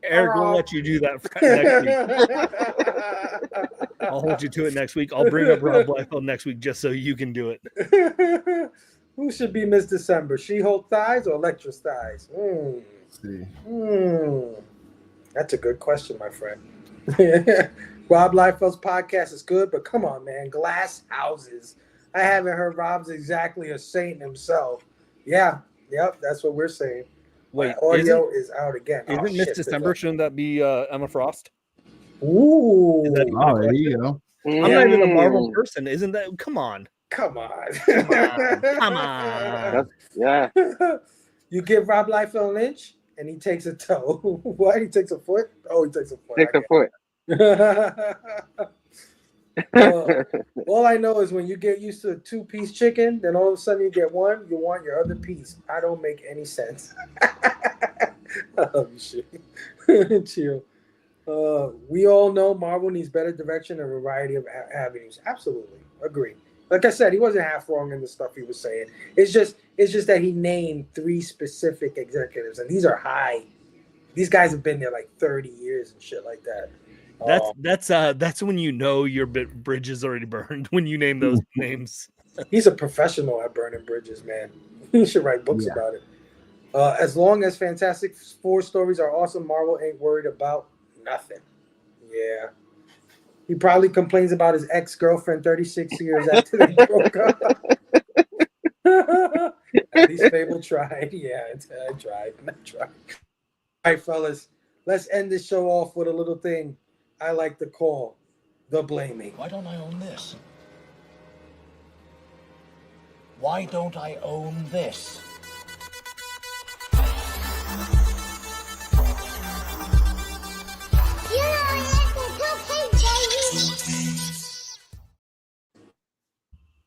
Eric will let you do that next week. I'll hold you to it next week. I'll bring up Rob Liefeld next week just so you can do it. Who should be Miss December? She-Hulk thighs or Electra's thighs? That's a good question, my friend. Rob Liefeld's podcast is good, but come on, man. Glass houses. I haven't heard Rob's exactly a saint himself. Yeah, yep, that's what we're saying. Wait, audio is out again. Isn't Miss December? Shouldn't that be Emma Frost? Ooh. There you go. I'm not even a Marvel person. Isn't that? Come on. Come on. Yeah. You give Rob Liefeld an inch, and he takes a toe. What? He takes a foot? Oh, he takes a foot. Takes a foot. All I know is when you get used to a 2-piece chicken, then all of a sudden you get one, you want your other piece. I don't make any sense. Oh, shit. Chill. We all know Marvel needs better direction and a variety of avenues. Absolutely. Agree. Like I said, he wasn't half wrong in the stuff he was saying. It's just that he named 3 specific executives, and these are high. These guys have been there like 30 years and shit like that. That's when you know your bridge is already burned when you name those names. He's a professional at burning bridges, man. He should write books about it. As long as Fantastic Four stories are awesome, Marvel ain't worried about nothing. Yeah. He probably complains about his ex-girlfriend 36 years after they broke up. At least Phable tried. Yeah, I tried. All right, fellas, let's end this show off with a little thing I like to call the blaming. Why don't I own this? Why don't I own this?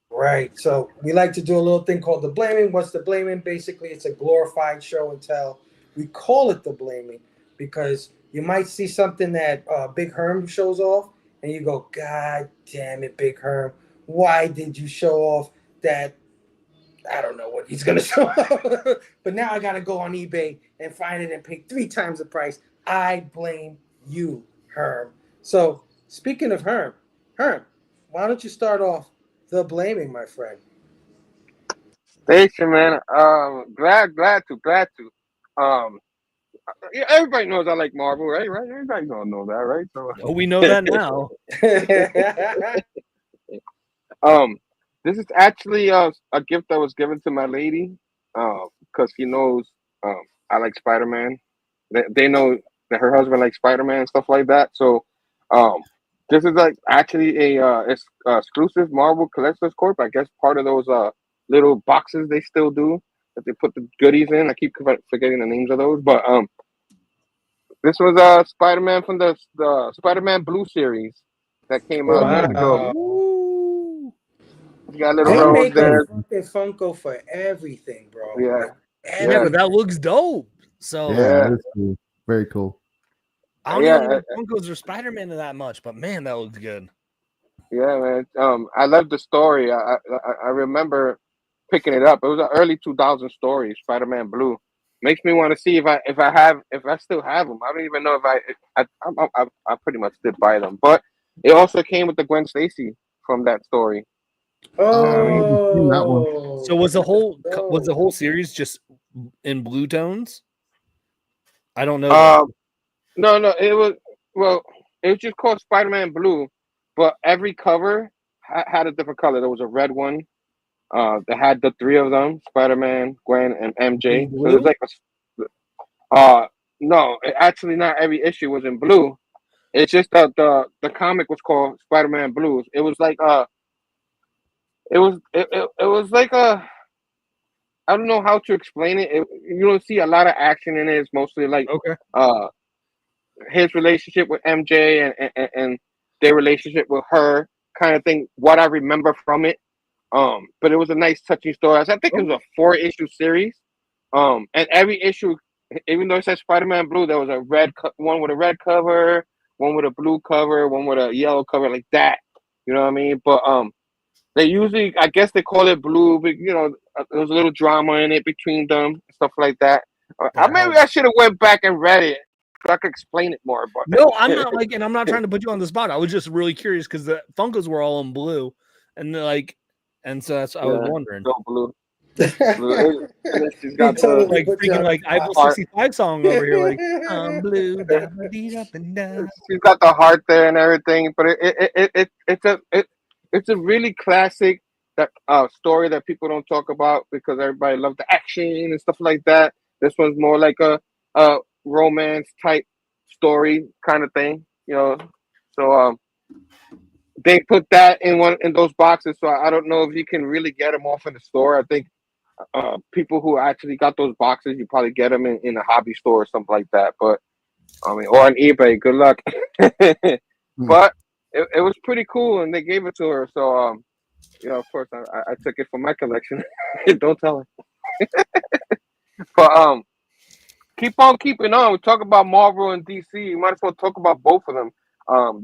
Right. So we like to do a little thing called the blaming. What's the blaming? Basically, it's a glorified show and tell. We call it the blaming because you might see something that Big Herm shows off, and you go, God damn it, Big Herm. Why did you show off that? I don't know what he's going to show off. But now I got to go on eBay and find it and pay 3 times the price. I blame you, Herm. So speaking of Herm, why don't you start off the blaming, my friend? Thanks, man. Glad to. Yeah, everybody knows I like Marvel, right? Everybody gonna know that, right? So, Oh, we know that now. This is actually a gift that was given to my lady, because she knows I like Spider-Man. They know that her husband likes Spider-Man and stuff like that. So, this is like actually a exclusive Marvel Collectors Corp. I guess part of those little boxes they still do that they put the goodies in. I keep forgetting the names of those, but this was Spider-Man from the Spider-Man Blue series that came out years ago. You got a little They rose make there. a fucking Funko for everything, bro. Yeah. Like, Yeah, but that looks dope. So Yeah, that's cool. Very cool. I don't even know if Funkos or Spider-Man that much, but man, that looks good. Yeah, man. I love the story. I remember picking it up. It was an early 2000 story, Spider-Man Blue. Makes me want to see if I still have them. I don't even know if I pretty much did buy them, but it also came with the Gwen Stacy from that story. Oh, so was the whole series just in blue tones? I don't know. No, it was just called Spider-Man Blue, but every cover had a different color. There was a red one. That had the 3 of them: Spider-Man, Gwen, and MJ. So it was like no, actually not every issue was in blue. It's just that the comic was called Spider-Man Blues. It was like it was like I don't know how to explain it. You don't see a lot of action in it. It's mostly like his relationship with MJ and their relationship with her, kind of thing. What I remember from it. But it was a nice, touching story. I think it was a 4-issue series. And every issue, even though it said Spider-Man Blue, there was a one with a red cover, one with a blue cover, one with a yellow cover, like that. You know what I mean? But they usually, I guess they call it blue, but there was a little drama in it between them, stuff like that. Maybe I should have went back and read it so I could explain it more. But no, I'm not and I'm not trying to put you on the spot. I was just really curious because the Funkos were all in blue, and and so that's I was wondering. So blue. She's got like freaking like Eiffel 65 song over here, like I'm blue. She's got the heart there and everything, but it's a really classic story that people don't talk about because everybody loves the action and stuff like that. This one's more like a romance type story kind of thing, So they put that in those boxes, so I don't know if you can really get them off in the store. I think people who actually got those boxes, you probably get them in a hobby store or something like that. But I mean, or on eBay. Good luck. But it was pretty cool, and they gave it to her. So of course, I took it for my collection. Don't tell her. But keep on keeping on. We talk about Marvel and DC. You might as well talk about both of them.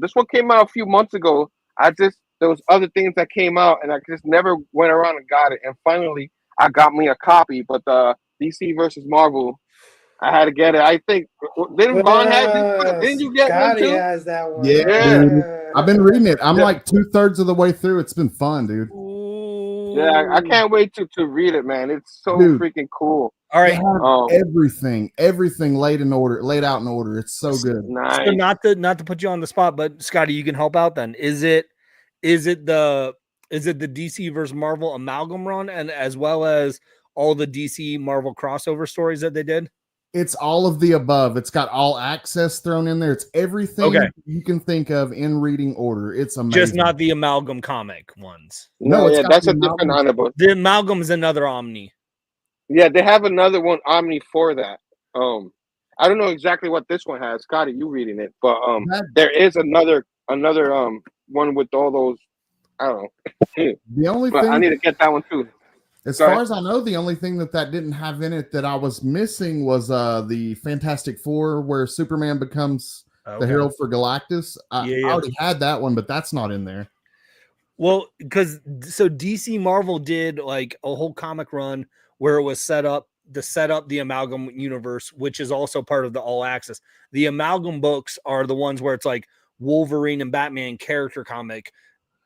This one came out a few months ago. There was other things that came out, and I just never went around and got it. And finally, I got me a copy. But DC versus Marvel, I had to get it. I think didn't Vaughn have this? Didn't you get one too? Has that one. Yeah. Dude. I've been reading it. I'm like 2/3 of the way through. It's been fun, dude. Yeah, I can't wait to read it, man. It's so freaking cool. All right, everything laid out in order. It's so good. Nice. So not to put you on the spot, but Scotty, you can help out. Then is it the DC versus Marvel amalgam run, and as well as all the DC Marvel crossover stories that they did? It's all of the above. It's got all access thrown in there. It's everything you can think of in reading order. It's amazing. Just not the amalgam comic ones. No, yeah, that's a different omnibus. The amalgam is another Omni. Yeah, they have another one Omni for that. I don't know exactly what this one has. Scotty, you reading it, but there is another one with all those. I don't know. The only but thing I need to get that one too. As far as I know, the only thing that didn't have in it that I was missing was the Fantastic Four, where Superman becomes the Herald for Galactus. I already had that one, but that's not in there. Well, because DC Marvel did like a whole comic run where it was set up the amalgam universe, which is also part of the all access. The amalgam books are the ones where it's like Wolverine and Batman character comic,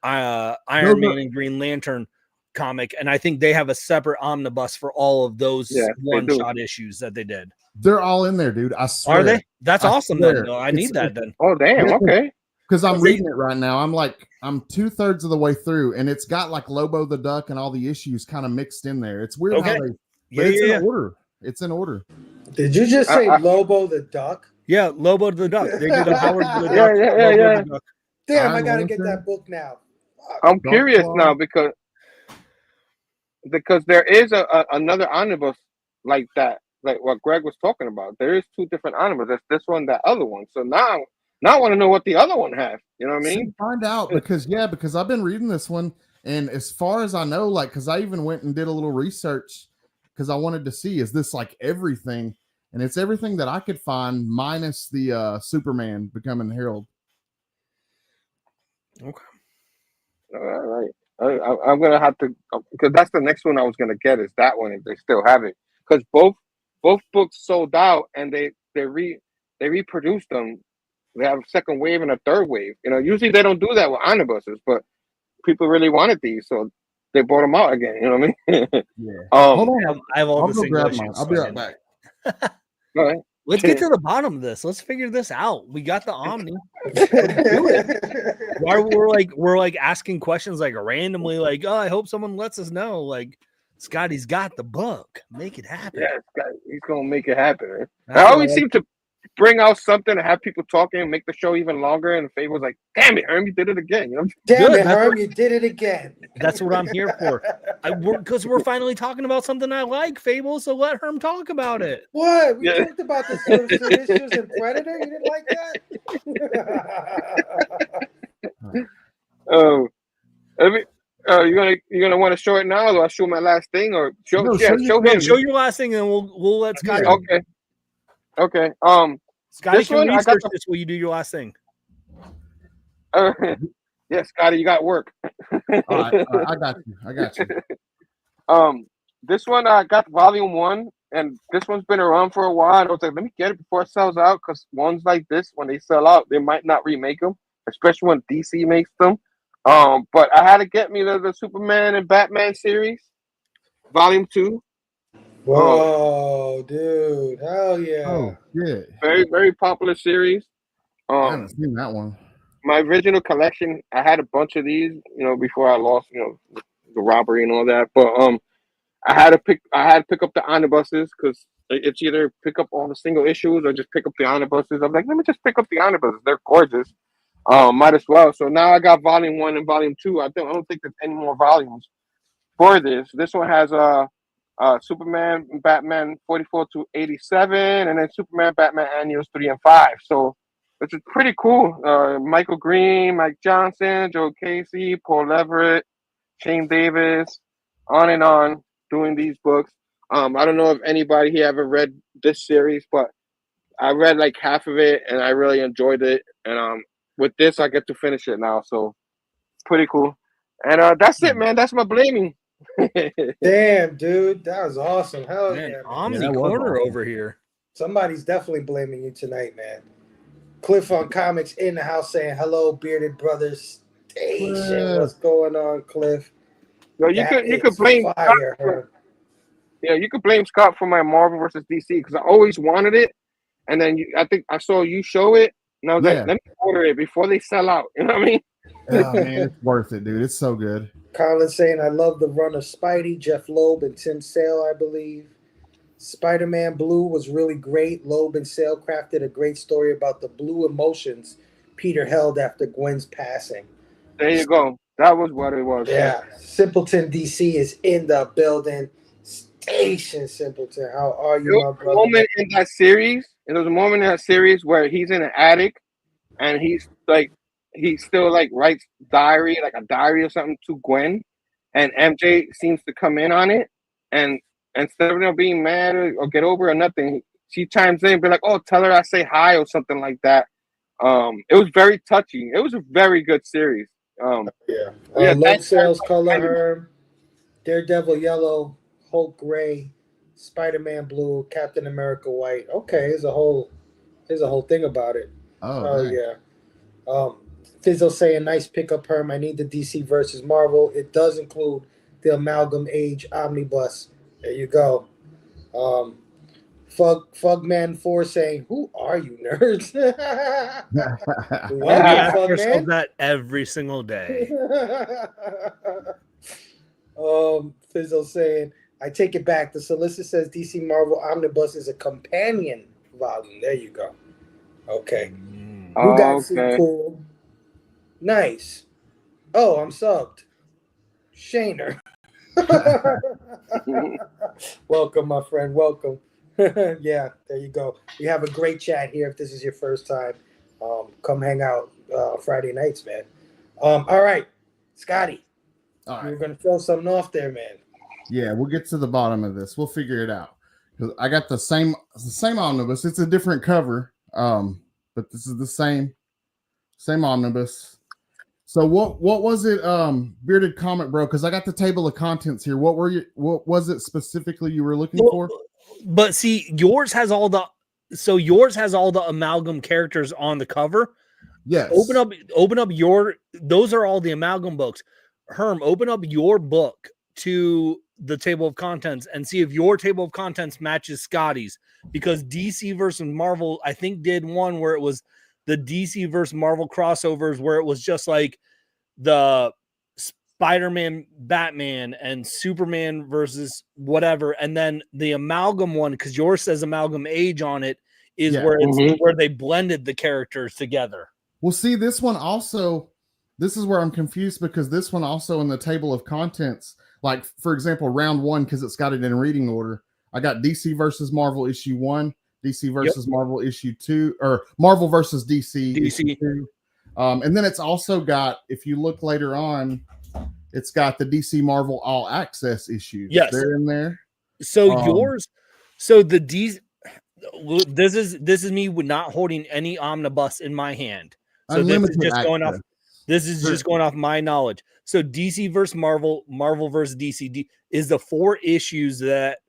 Iron Man and Green Lantern comic, and I think they have a separate omnibus for all of those one-shot issues that they did. They're all in there, dude. I swear. Are they? That's awesome. Then I need that then. Oh damn! Okay. Because I'm reading it right now. I'm 2/3 of the way through, and it's got like Lobo the Duck and all the issues kind of mixed in there. It's weird how they. It's in order. It's in order. Did you just say Lobo the Duck? Yeah, Lobo the Duck. They did a Howard the Duck. Yeah. The Duck. Damn, I gotta get that book now. I'm curious now because there is another omnibus like that, like what Greg was talking about. There is two different omnibuses. There's this one, that other one. So now I want to know what the other one has. You know what I mean? Find out because I've been reading this one, and as far as I know, like because I even went and did a little research because I wanted to see is this like everything, and it's everything that I could find minus the Superman becoming Herald. Okay. All right. I'm gonna have to because that's the next one I was gonna get is that one if they still have it because both books sold out and they reproduced them. They have a second wave and a third wave. You know, usually they don't do that with omnibuses, but people really wanted these, so they bought them out again. You know what I mean? Yeah. Hold on, I have all the single grab issues. mine. I'll be right back. All right. Let's get to the bottom of this. Let's figure this out. We got the Omni. Let's do it. Why we're like asking questions like randomly, like, oh, I hope someone lets us know. Like, Scotty's got the book. Make it happen. Yeah, he's gonna make it happen. Man. I always seem to bring out something to have people talking and make the show even longer. And Fable's like, damn it, Herm, you did it again. You know? Damn it, Herm, you did it again. That's what I'm here for. Because we're finally talking about something I like, Phable. So let Herm talk about it. What? We talked about the social issues and Predator. You didn't like that? You're gonna want to show it now, or do I show my last thing, or show him? Show your last thing, and we'll let Scotty. Okay. Scotty can research this while you do your last thing. Yeah, Scotty, you got work. All right, I got you. This one I got volume 1, and this one's been around for a while. And I was like, let me get it before it sells out, because ones like this, when they sell out, they might not remake them, especially when DC makes them. But I had to get me the Superman and Batman series, volume 2. Whoa, dude. Hell yeah. Oh, yeah. Very, very popular series. I haven't seen that one. My original collection, I had a bunch of these, before I lost, the robbery and all that. But I had to pick up the omnibuses because it's either pick up all the single issues or just pick up the omnibuses. I'm like, let me just pick up the omnibuses. They're gorgeous. Might as well. So now I got volume 1 and volume 2. I don't think there's any more volumes for this. This one has Superman, Batman 44 to 87, and then Superman, Batman Annuals 3 and 5. So it's pretty cool. Michael Green, Mike Johnson, Joe Casey, Paul Everett, Shane Davis, on and on, doing these books. I don't know if anybody here ever read this series, but I read like half of it, and I really enjoyed it. And with this, I get to finish it now, so pretty cool. And that's it, man. That's my blaming. Damn, dude, that was awesome. Hell man, yeah, Omni corner over here. Somebody's definitely blaming you tonight, man. Cliff on Comics in the house saying hello, bearded brothers station. What's going on, Cliff? Well, you could blame Scott. You could blame Scott for my Marvel versus DC because I always wanted it, and then I think I saw you show it, and I was like, let me order it before they sell out. You know what I mean? Oh man, it's worth it, dude. It's so good. Colin saying, I love the run of Spidey, Jeff Loeb, and Tim Sale, I believe. Spider-Man Blue was really great. Loeb and Sale crafted a great story about the blue emotions Peter held after Gwen's passing. There you go. That was what it was. Yeah. Simpleton DC is in the building. Station Simpleton. How are you, There my was a brother? moment in that series. And there was a moment in that series where he's in an attic, and he still like writes diary, like a diary or something to Gwen, and MJ seems to come in on it, and instead of being mad or get over or nothing, she chimes in and be like, "Oh, tell her I say hi" or something like that. It was very touching. It was a very good series. Yeah. That Sales color Herm, Daredevil yellow, Hulk gray, Spider-Man blue, Captain America white. Okay, there's a whole thing about it. Oh nice. Yeah. Fizzle saying nice pickup, Herm. I need the DC versus Marvel. It does include the Amalgam Age Omnibus. There you go. Fugman 4 saying, who are you nerds? We ask ourselves that every single day. Fizzle saying, I take it back. The solicitor says DC Marvel Omnibus is a companion volume. There you go. Okay. Who got some cool? Nice. Oh, I'm subbed. Shaner. Welcome, my friend. Welcome. Yeah, there you go. We have a great chat here. If this is your first time, come hang out Friday nights, man. All right, Scotty. All right. You're gonna throw something off there, man. Yeah, we'll get to the bottom of this. We'll figure it out. Because I got the same omnibus. It's a different cover, but this is the same omnibus. So what was it, Bearded Comic Bro? Because I got the table of contents here. What was it specifically you were looking for? But see, yours has all the amalgam characters on the cover. Yes. Open up those are all the amalgam books. Herm, open up your book to the table of contents and see if your table of contents matches Scotty's, because DC versus Marvel, I think, did one where it was the DC versus Marvel crossovers where it was just like the Spider-Man, Batman, and Superman versus whatever, and then the amalgam one, because yours says Amalgam Age on it, is where it's where they blended the characters together. Well, see, this one also, this is where I'm confused, because this one also in the table of contents, like for example, round 1, because it's got it in reading order. I got DC versus Marvel issue 1, DC versus Marvel issue 2, or Marvel versus DC issue 2. And then it's also got, if you look later on, it's got the DC Marvel All Access issues. Yes, they're in there. So yours, so the DC. This is me with not holding any omnibus in my hand. So this is just going off. This is just going off my knowledge. So DC versus Marvel, Marvel versus DC is the 4 issues that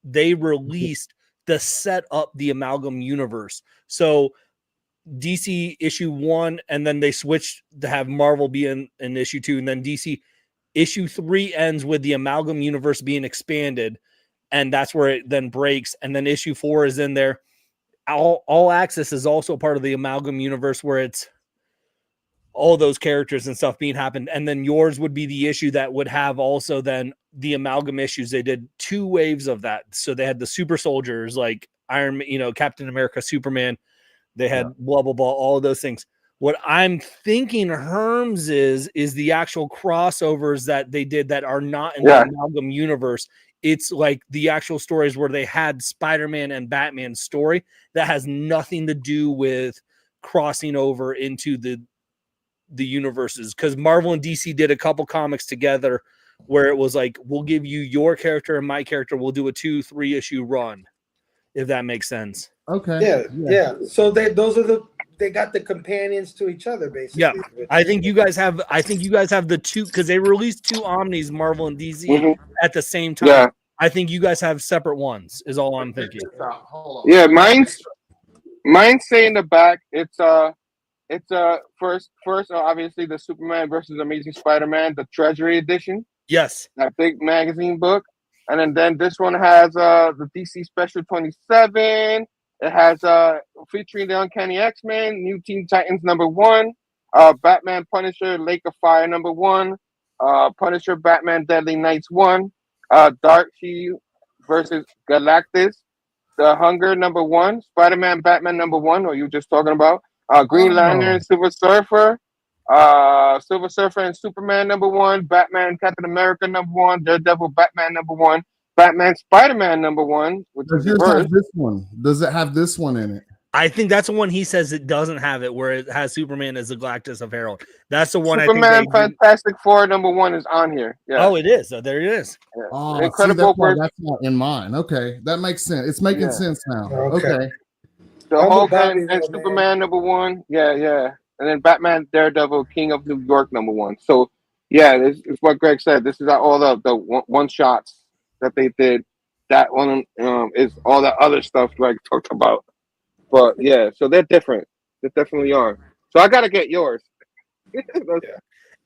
they released to set up the amalgam universe. So DC issue 1, and then they switched to have Marvel be in issue 2, and then DC issue 3 ends with the amalgam universe being expanded, and that's where it then breaks. And then issue 4 is in there. All Access is also part of the amalgam universe where it's all those characters and stuff being happened. And then yours would be the issue that would have also then the amalgam issues. They did 2 waves of that. So they had the super soldiers like Iron, Captain America, Superman. They had blah, blah, blah, all of those things. What I'm thinking Herm's is the actual crossovers that they did that are not in the amalgam universe. It's like the actual stories where they had Spider-Man and Batman story that has nothing to do with crossing over into the universes. Because Marvel and DC did a couple comics together where it was like, we'll give you your character and my character. We'll do a 2-3 issue run, if that makes sense. Okay. Yeah. So they got the companions to each other, basically. Yeah, I think you guys have the 2, because they released 2 Omnis, Marvel and DC, at the same time. Yeah. I think you guys have separate ones, is all I'm thinking. Yeah, mine's say in the back. It's first obviously the Superman versus Amazing Spider-Man, the Treasury edition. Yes, that big magazine book, and then this one has the DC Special 27. It has featuring the Uncanny X-Men, New Teen Titans #1, Batman Punisher Lake of Fire #1, Punisher Batman Deadly Nights 1, Darkseid versus Galactus, The Hunger #1, Spider-Man Batman #1, or you just talking about, Green Lantern Silver Surfer, Silver Surfer and Superman #1, Batman Captain America #1, Daredevil Batman #1, Batman Spider-Man #1, which Does is yours worse. have this one? Does it have this one in it? I think that's the one he says it doesn't have it, where it has Superman as the Galactus of Herald. That's the one Superman I think Fantastic Four #1 is on here. Yeah. Oh, it is. So there it is. Yeah. Oh, Incredible that's why versus that's not in mine. Okay, that makes sense. It's making sense now. Okay. The Hulk and Superman #1. Yeah. And then Batman Daredevil King of New York #1. So yeah, it's what Greg said. This is all the one shots that they did. That one is all the other stuff Greg talked about. But yeah, so they're different. They definitely are. So I gotta get yours.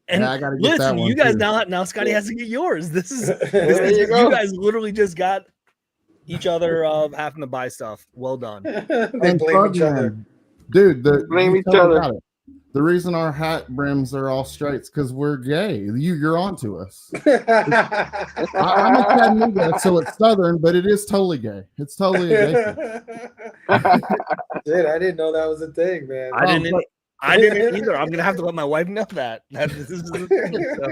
And I gotta get that listen, one you guys too. now Scotty has to get yours. This is you go. you guys literally just got each other having to buy stuff. Well done. They blame each other. Dude, Blame each other. The reason our hat brims are all straight is because we're gay. You're on to us. I'm a Chattanooga, so it's Southern, but it is totally gay. It's totally a gay thing. Dude, I didn't know that was a thing, man. I didn't either. I'm gonna have to let my wife know that. This is the thing, so.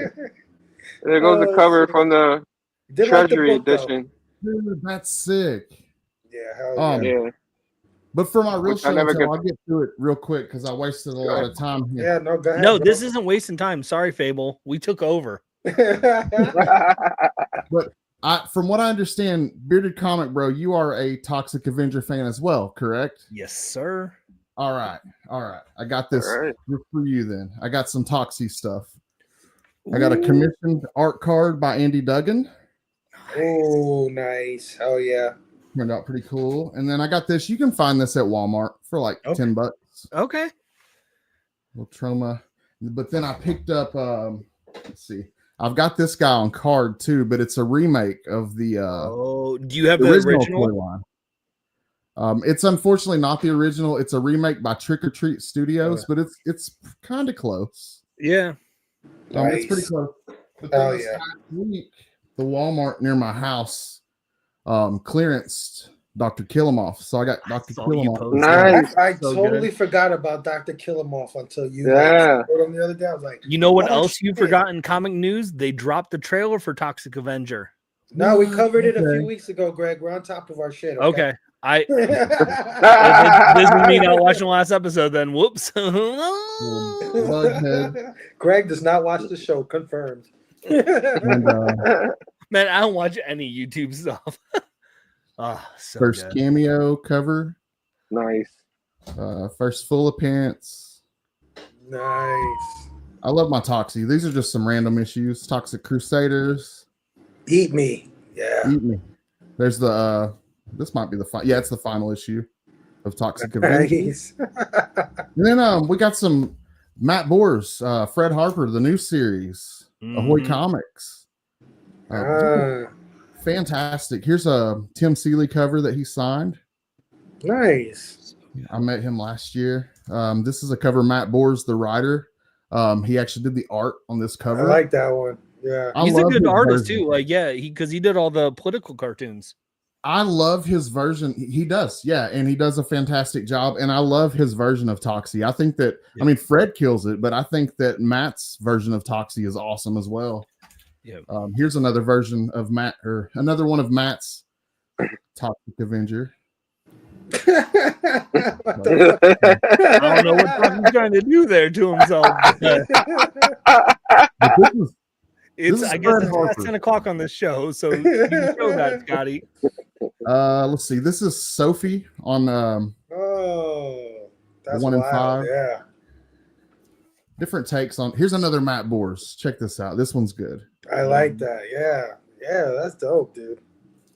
There goes the cover from the Treasury edition. Dude, that's sick. Yeah, hell yeah. But for my real Which I show, never I'll get through it real quick because I wasted a lot of time here. Yeah, no, go ahead. No, this isn't wasting time. Sorry, Phable. We took over. But from what I understand, Bearded Comic Bro, you are a Toxic Avenger fan as well, correct? Yes, sir. All right. I got this for you then. I got some Toxie stuff. I got a commissioned art card by Andy Duggan. Oh, nice. Oh, yeah. Turned out pretty cool. And then I got this. You can find this at Walmart for like $10. Okay. Little trauma. But then I picked up, let's see. I've got this guy on card too, but it's a remake of the do you have the original? Toy line. It's unfortunately not the original. It's a remake by Trick or Treat Studios, but it's kind of close. Yeah. It's pretty close. But then this last week, the Walmart near my house clearanced Dr. Killamoff. So I got Dr. Killamoff. Nice. I totally forgot about Dr. Killamoff until you wrote on the other day. I was like, you know what else you forgot in comic news? They dropped the trailer for Toxic Avenger. No, we covered it a few weeks ago, Greg. We're on top of our shit. Okay. This is me not watching the last episode then. Whoops. Greg does not watch the show. Confirmed. Man, I don't watch any YouTube stuff. So first good. Cameo cover. Nice. First full appearance. Nice. I love my Toxie. These are just some random issues. Toxic Crusaders. Eat Me. Yeah. Eat Me. There's the this might be the it's the final issue of Toxic Avenger. Nice. And then we got some Matt Boers, Fred Harper, the new series, Ahoy Comics. Fantastic. Here's a Tim Seeley cover that he signed. Nice. I met him last year. This is a cover Matt Boers, the writer. He actually did the art on this cover. I like that one. Yeah. He's a good artist too. Like, because he did all the political cartoons. I love his version. He does. Yeah. And he does a fantastic job. And I love his version of Toxie. I think that, I mean, Fred kills it, but I think that Matt's version of Toxie is awesome as well. Yeah. Here's another version of Matt, or another one of Matt's Toxic Avenger. I don't know what he's trying to do there to himself. I guess it's past 10 o'clock on this show, so you can show that, Scotty. Let's see. This is Sophie on that's 1 and 5. Yeah. Different takes on. Here's another Matt Boers. Check this out. This one's good. I like that. Yeah, that's dope, dude.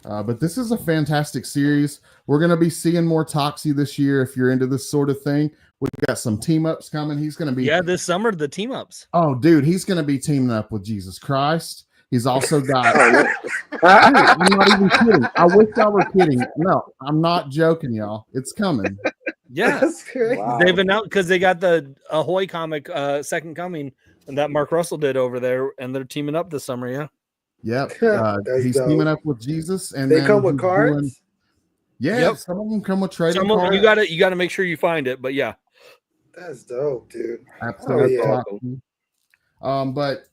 But this is a fantastic series. We're going to be seeing more Toxie this year. If you're into this sort of thing, we've got some team ups coming. He's going to be this summer, the team ups. Oh, dude, he's going to be teaming up with Jesus Christ. He's also got. Dude, I'm not even kidding. I wish I were kidding. No, I'm not joking, y'all. It's coming. Yeah, That's great. Wow. they've announced because they got the Ahoy comic Second Coming that Mark Russell did over there, and they're teaming up this summer. Yeah. Yep. That's He's dope. teaming up with Jesus, and They then come with he's cards. doing- yeah, Yep. some of them come with trading Some of cards. you gotta make sure you find it, but yeah. That's dope, dude. Absolutely. Oh, yeah. But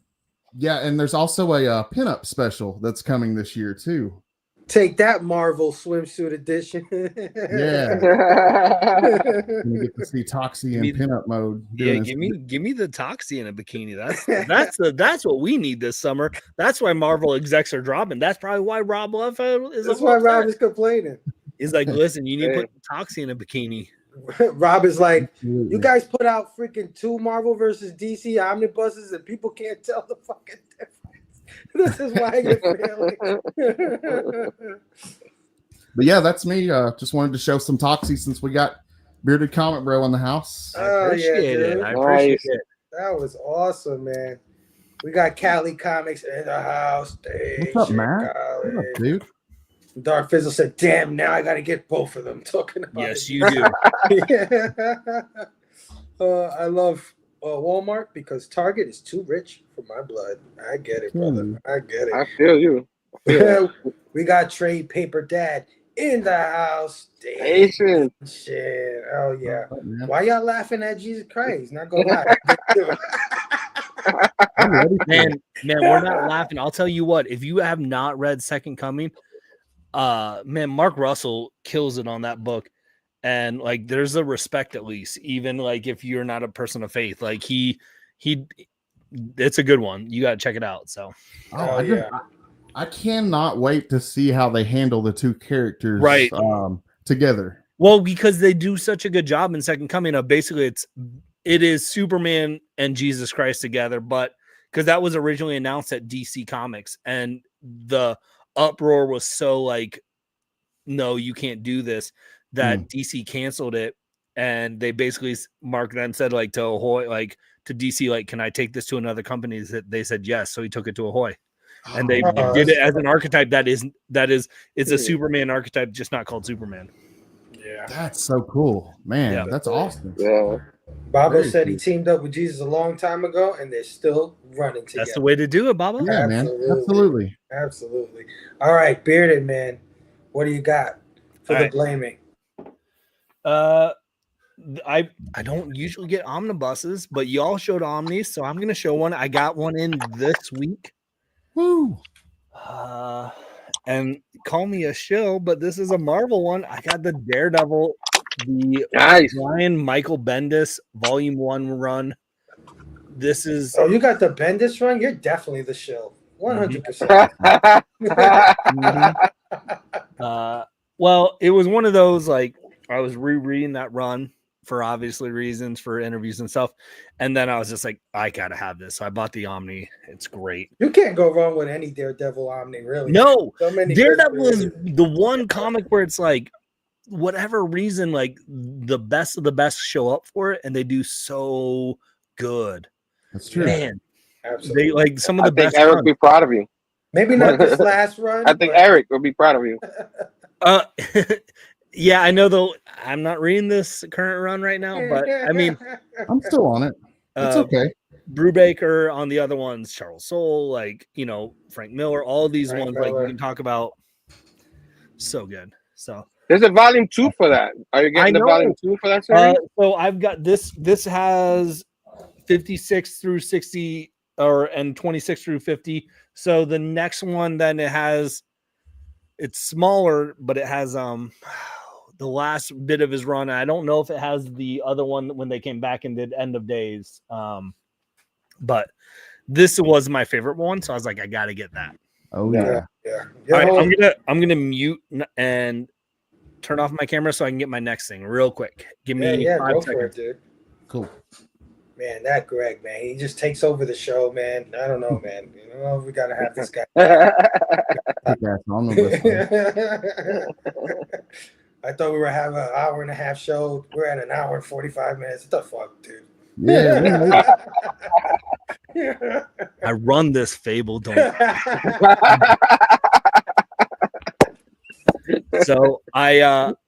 yeah, and there's also a pinup special that's coming this year too. Take that, Marvel swimsuit edition. Yeah. You get to see Taqi in pinup mode. Yeah, doing his- give me the Taqi in a bikini. That's what we need this summer. That's why Marvel execs are dropping. That's probably why Rob Liefeld is. That's why Rob is complaining. He's like, listen, you need to put Taqi in a bikini. Rob is like, Absolutely. you guys put out freaking 2 Marvel versus DC omnibuses, and people can't tell the fucking difference. This is why you're failing. But yeah, that's me. Just wanted to show some Taqi since we got Bearded Comic Bro in the house. I appreciate it. dude. I appreciate it. That was awesome, man. We got Cali Comics in the house. What's up, Matt? What up, dude? Dark Fizzle said, damn, now I got to get both of them talking about Yes, it. you do. I love Walmart because Target is too rich for my blood. I get it, brother. I get it. I feel you. We got Trade Paper Dad in the house. Asian. Shit. Oh, yeah. Why y'all laughing at Jesus Christ? Not going to lie. Man, we're not laughing. I'll tell you what, if you have not read Second Coming, man, Mark Russell kills it on that book. And like there's a respect, at least, even like if you're not a person of faith, like he it's a good one. You gotta check it out. So I cannot wait to see how they handle the two characters together. Well, because they do such a good job in Second Coming of basically it is Superman and Jesus Christ together, but because that was originally announced at DC Comics, and the uproar was so like, no, you can't do this, that DC canceled it, and they basically Mark then said like to Ahoy, like to DC, like, can I take this to another company? That they said yes, so he took it to Ahoy, and they did it as an archetype it's a Superman archetype, just not called Superman. Yeah, that's so cool, man. Yeah. That's awesome. Yeah. Babo said he teamed up with Jesus a long time ago, and they're still running together. That's the way to do it, Babo. Yeah, man. Absolutely. All right, Bearded Man, what do you got for All the right. blaming? I don't usually get omnibuses, but y'all showed omnis, so I'm gonna show one. I got one in this week. Woo! And call me a shill, but this is a Marvel one. I got the Daredevil, the Brian Michael Bendis Volume 1 run. This is you got the Bendis run? You're definitely the shill. 100%. Well, it was one of those, like, I was rereading that run for obviously reasons, for interviews and stuff, and then I was just like, I gotta have this, so I bought the Omni. It's great. You can't go wrong with any Daredevil Omni, really. No, So many Daredevil good is the one comic where it's like, whatever reason, like the best of the best show up for it, and they do so good. That's true, man. Absolutely. They like some of the I think best. Eric runs. would be proud of you. Maybe not this last run. I think Eric would be proud of you. Yeah, I know though. I'm not reading this current run right now, but I mean, I'm still on it. It's okay. Brubaker on the other ones, Charles Soule, like, you know, Frank Miller, all these Frank ones, Miller. like, you can talk about. So good. So There's a volume 2 for that. Are you getting the volume 2 for that series? so I've got this. This has 56 through 60, and 26 through 50. So the next one, then it's smaller, but it has the last bit of his run. I don't know if it has the other one when they came back and did End of Days. But this was my favorite one, so I was like, I gotta get that. Oh yeah. All right, I'm gonna mute and turn off my camera so I can get my next thing real quick. Give me 5 go seconds. for it, dude. Cool. Man, that Greg, man, he just takes over the show, man. I don't know, man. You know, we gotta have this guy. I thought we were having an hour and a half show. We're at an hour and 45 minutes. What the fuck, dude? Yeah. I run this Phable, don't. So I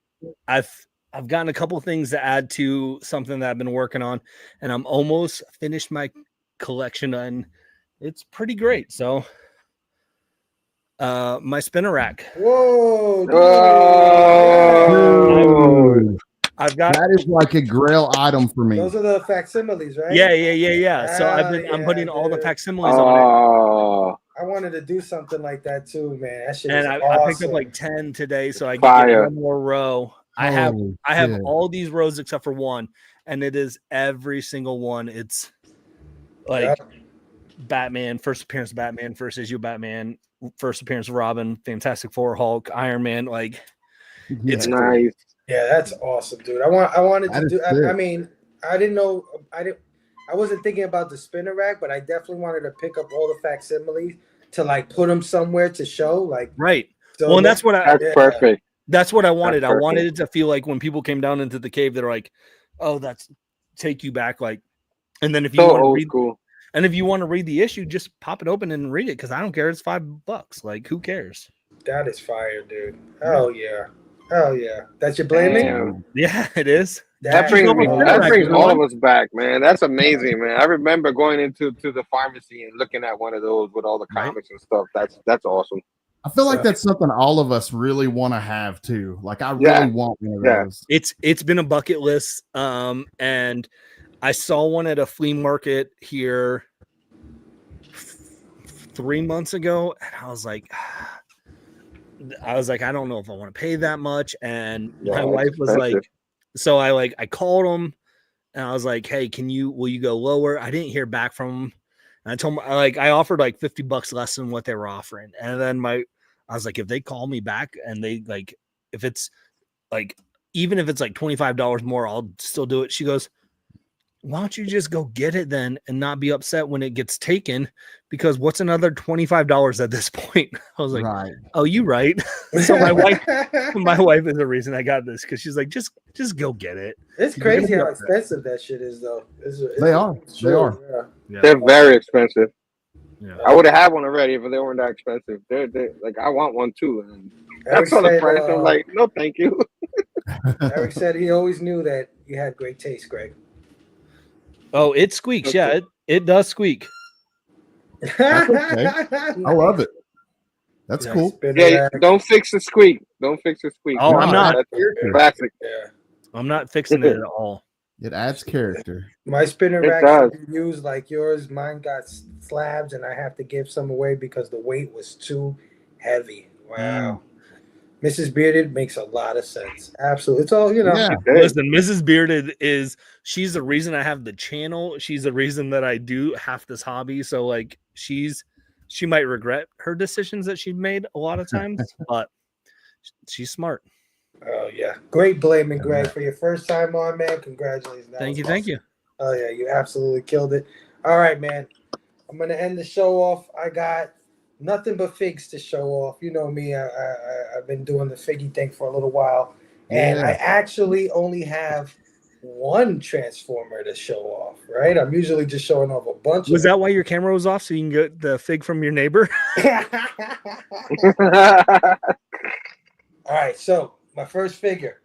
I've gotten a couple things to add to something that I've been working on, and I'm almost finished my collection, and it's pretty great. So, my spinner rack. Whoa, dude. Oh. I've got That is like a grail item for me. Those are the facsimiles, right? Yeah. So I'm putting all the facsimiles on it. Oh. I wanted to do something like that too, man. That shit And is I awesome. picked up like 10 today, so I can Fire. get one more row. I have shit. all these rows except for one, and it is every single one. It's like Batman, first appearance of Batman, first issue of Batman, first appearance of Robin, Fantastic Four, Hulk, Iron Man. Like, it's nice. Yeah, that's awesome, dude. I wanted That to is do. sick. I mean, I wasn't thinking about the spinner rack, but I definitely wanted to pick up all the facsimiles to like put them somewhere to show. Like, right. so Well, and that's what That's perfect. That's what I wanted. That's I wanted perfect. it to feel like when people came down into the cave, they're like, "Oh, that's take you back." Like, and then if you So want to old read, school. and if you want to read the issue, just pop it open and read it because I don't care. It's $5. Like, who cares? that is fire, dude. Hell yeah. That's your blaming? Damn. Yeah, it is. That brings all of us back, man. That's amazing, man. I remember going into the pharmacy and looking at one of those with all the comics and stuff. That's awesome. I feel like that's something all of us really want to have too. Like I really want one of those. It's been a bucket list. And I saw one at a flea market here 3 months ago, and I was like, I don't know if I want to pay that much. And my wife was like, so I called him and I was like, hey, will you go lower? I didn't hear back from him. And I told him, I offered like $50 less than what they were offering. And then I was like, if they call me back and they like, if it's like, even if it's like $25 more, I'll still do it. She goes, why don't you just go get it then and not be upset when it gets taken? Because what's another $25 at this point? I was like, right. Oh, you right. So my wife is the reason I got this because she's like, just go get it. It's crazy how expensive that shit is, though. They are. Yeah. They're very expensive. Yeah. I would have had one already if they weren't that expensive. They're like, I want one too. And that's all the price. I'm like, no, thank you. Eric said he always knew that you had great taste, Greg. Oh, it squeaks. Yeah, it does squeak. That's okay. I love it. That's cool. Yeah, don't fix the squeak. Don't fix the squeak. Oh, I'm not. That's classic. Yeah. I'm not fixing it at all. It adds character. My spinner rack should be used like yours. Mine got slabs, and I have to give some away because the weight was too heavy. Wow. Mrs. Bearded makes a lot of sense. Absolutely. It's all, Yeah. Listen, Mrs. Bearded she's the reason I have the channel. She's the reason that I do half this hobby. So like she might regret her decisions that she made a lot of times, but she's smart. Oh yeah. Great blaming, Greg, for your first time on, man. Congratulations. Thank you. Oh yeah, you absolutely killed it. All right, man. I'm gonna end the show off. I got nothing but figs to show off. You know me. I've been doing the figgy thing for a little while, and I actually only have one transformer to show off. Right? I'm usually just showing off a bunch. Was that why your camera was off so you can get the fig from your neighbor? All right. So my first figure.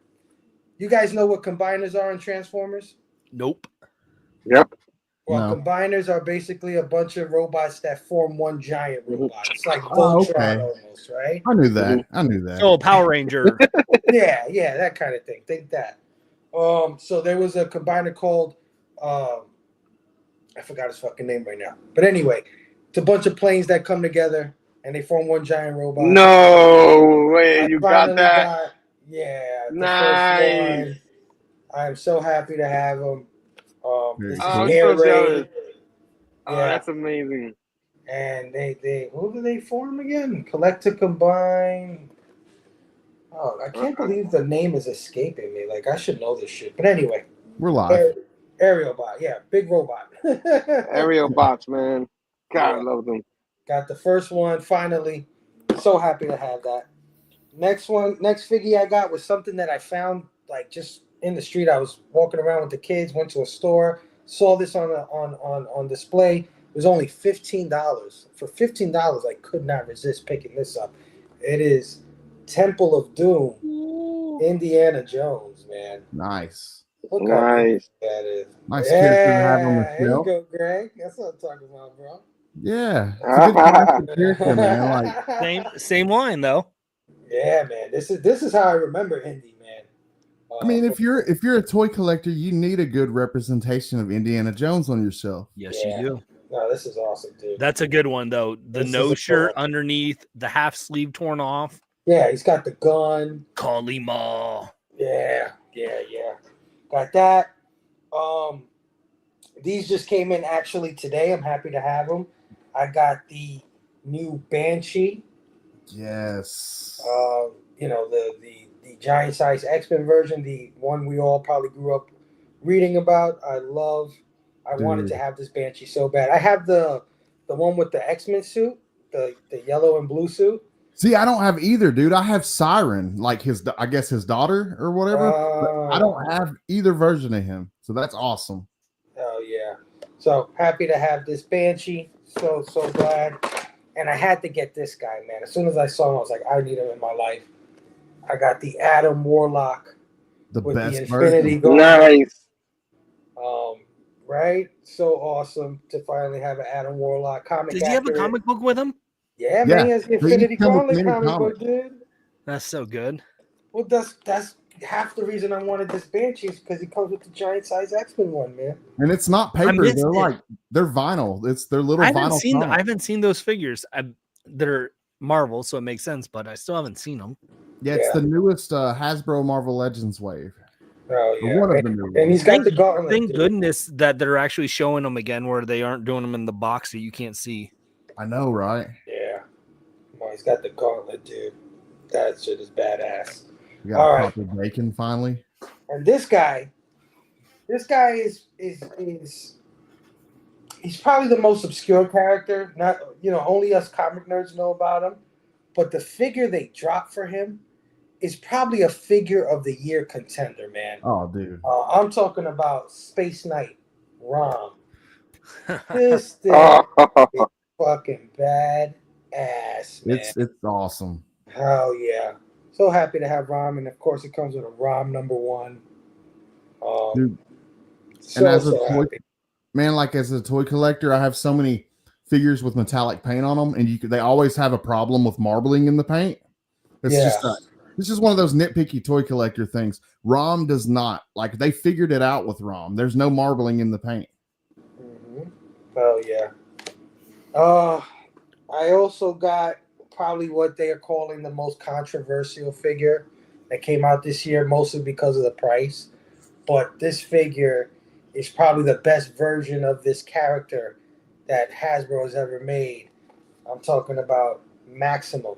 You guys know what combiners are in Transformers? Nope. Yep. Well, combiners are basically a bunch of robots that form one giant robot. It's like Voltron almost, right? I knew that. Oh, Power Ranger. yeah, that kind of thing. Think that. So there was a combiner called I forgot his fucking name right now. But anyway, it's a bunch of planes that come together and they form one giant robot. No way, you got that. Nice. I'm so happy to have them. I'm so jealous. Oh, that's amazing. And they who do they form again? Collect to combine. Oh, I can't believe the name is escaping me. Like I should know this shit. But anyway, we're live. Aerial bot, big robot. Aerial bots, man. God, I love them. Got the first one finally. So happy to have that. Next figure I got was something that I found like just in the street. I was walking around with the kids, went to a store, saw this on display. It was only $15. For $15, I could not resist picking this up. It is Temple of Doom. Indiana Jones, man. Nice. Look how Nice. that is. Nice character to have on the There you shelf. go, Greg. That's what I'm talking about, bro. Yeah, it's a good classic character, man. Like, Same line though. Yeah, man. This is how I remember Indy, man. I mean, if you're a toy collector, you need a good representation of Indiana Jones on your shelf. Yes, you do. No, this is awesome, dude. That's a good one though. The no shirt underneath, the half sleeve torn off. Yeah, he's got the gun. Kalima. Yeah. Got that. These just came in actually today. I'm happy to have them. I got the new Banshee. Yes. The giant size X-Men version, the one we all probably grew up reading about. I wanted to have this Banshee so bad. I have the one with the X-Men suit, the yellow and blue suit. See, I don't have either, dude. I have Siren, like I guess his daughter or whatever. But I don't have either version of him. So that's awesome. Oh yeah. So happy to have this Banshee. So glad. And I had to get this guy, man. As soon as I saw him, I was like, I need him in my life. I got the Adam Warlock. The with best the Infinity version. Nice. Right? So awesome to finally have an Adam Warlock comic. Did he have a comic book with him? Yeah, man. He has the Infinity Gauntlet comic book, dude. That's so good. Well, that's half the reason I wanted this Banshee is because he comes with the giant size X-Men one, man. And it's not paper. They're vinyl. It's their little vinyl. I haven't seen those figures. They're Marvel, so it makes sense, but I still haven't seen them. Yeah, it's the newest Hasbro Marvel Legends wave. Oh yeah, one of the new ones. And he's got the gauntlet. Thank goodness that they're actually showing them again, where they aren't doing them in the box that you can't see. I know, right? Yeah. Well, he's got the gauntlet, dude. That shit is badass. You got proper bacon finally. And this guy is he's probably the most obscure character. Not only us comic nerds know about him, but the figure they dropped for him is probably a figure of the year contender, man. Oh, dude. I'm talking about Space Knight Rom. This thing is fucking badass, man. It's awesome. Hell yeah. So happy to have Rom, and of course it comes with a Rom #1. Dude. And as a toy, man, like as a toy collector, I have so many figures with metallic paint on them, and they always have a problem with marbling in the paint. It's just one of those nitpicky toy collector things. ROM does not. Like, they figured it out with ROM. There's no marbling in the paint. Mm-hmm. Oh yeah. I also got probably what they are calling the most controversial figure that came out this year, mostly because of the price. But this figure is probably the best version of this character that Hasbro has ever made. I'm talking about Maximum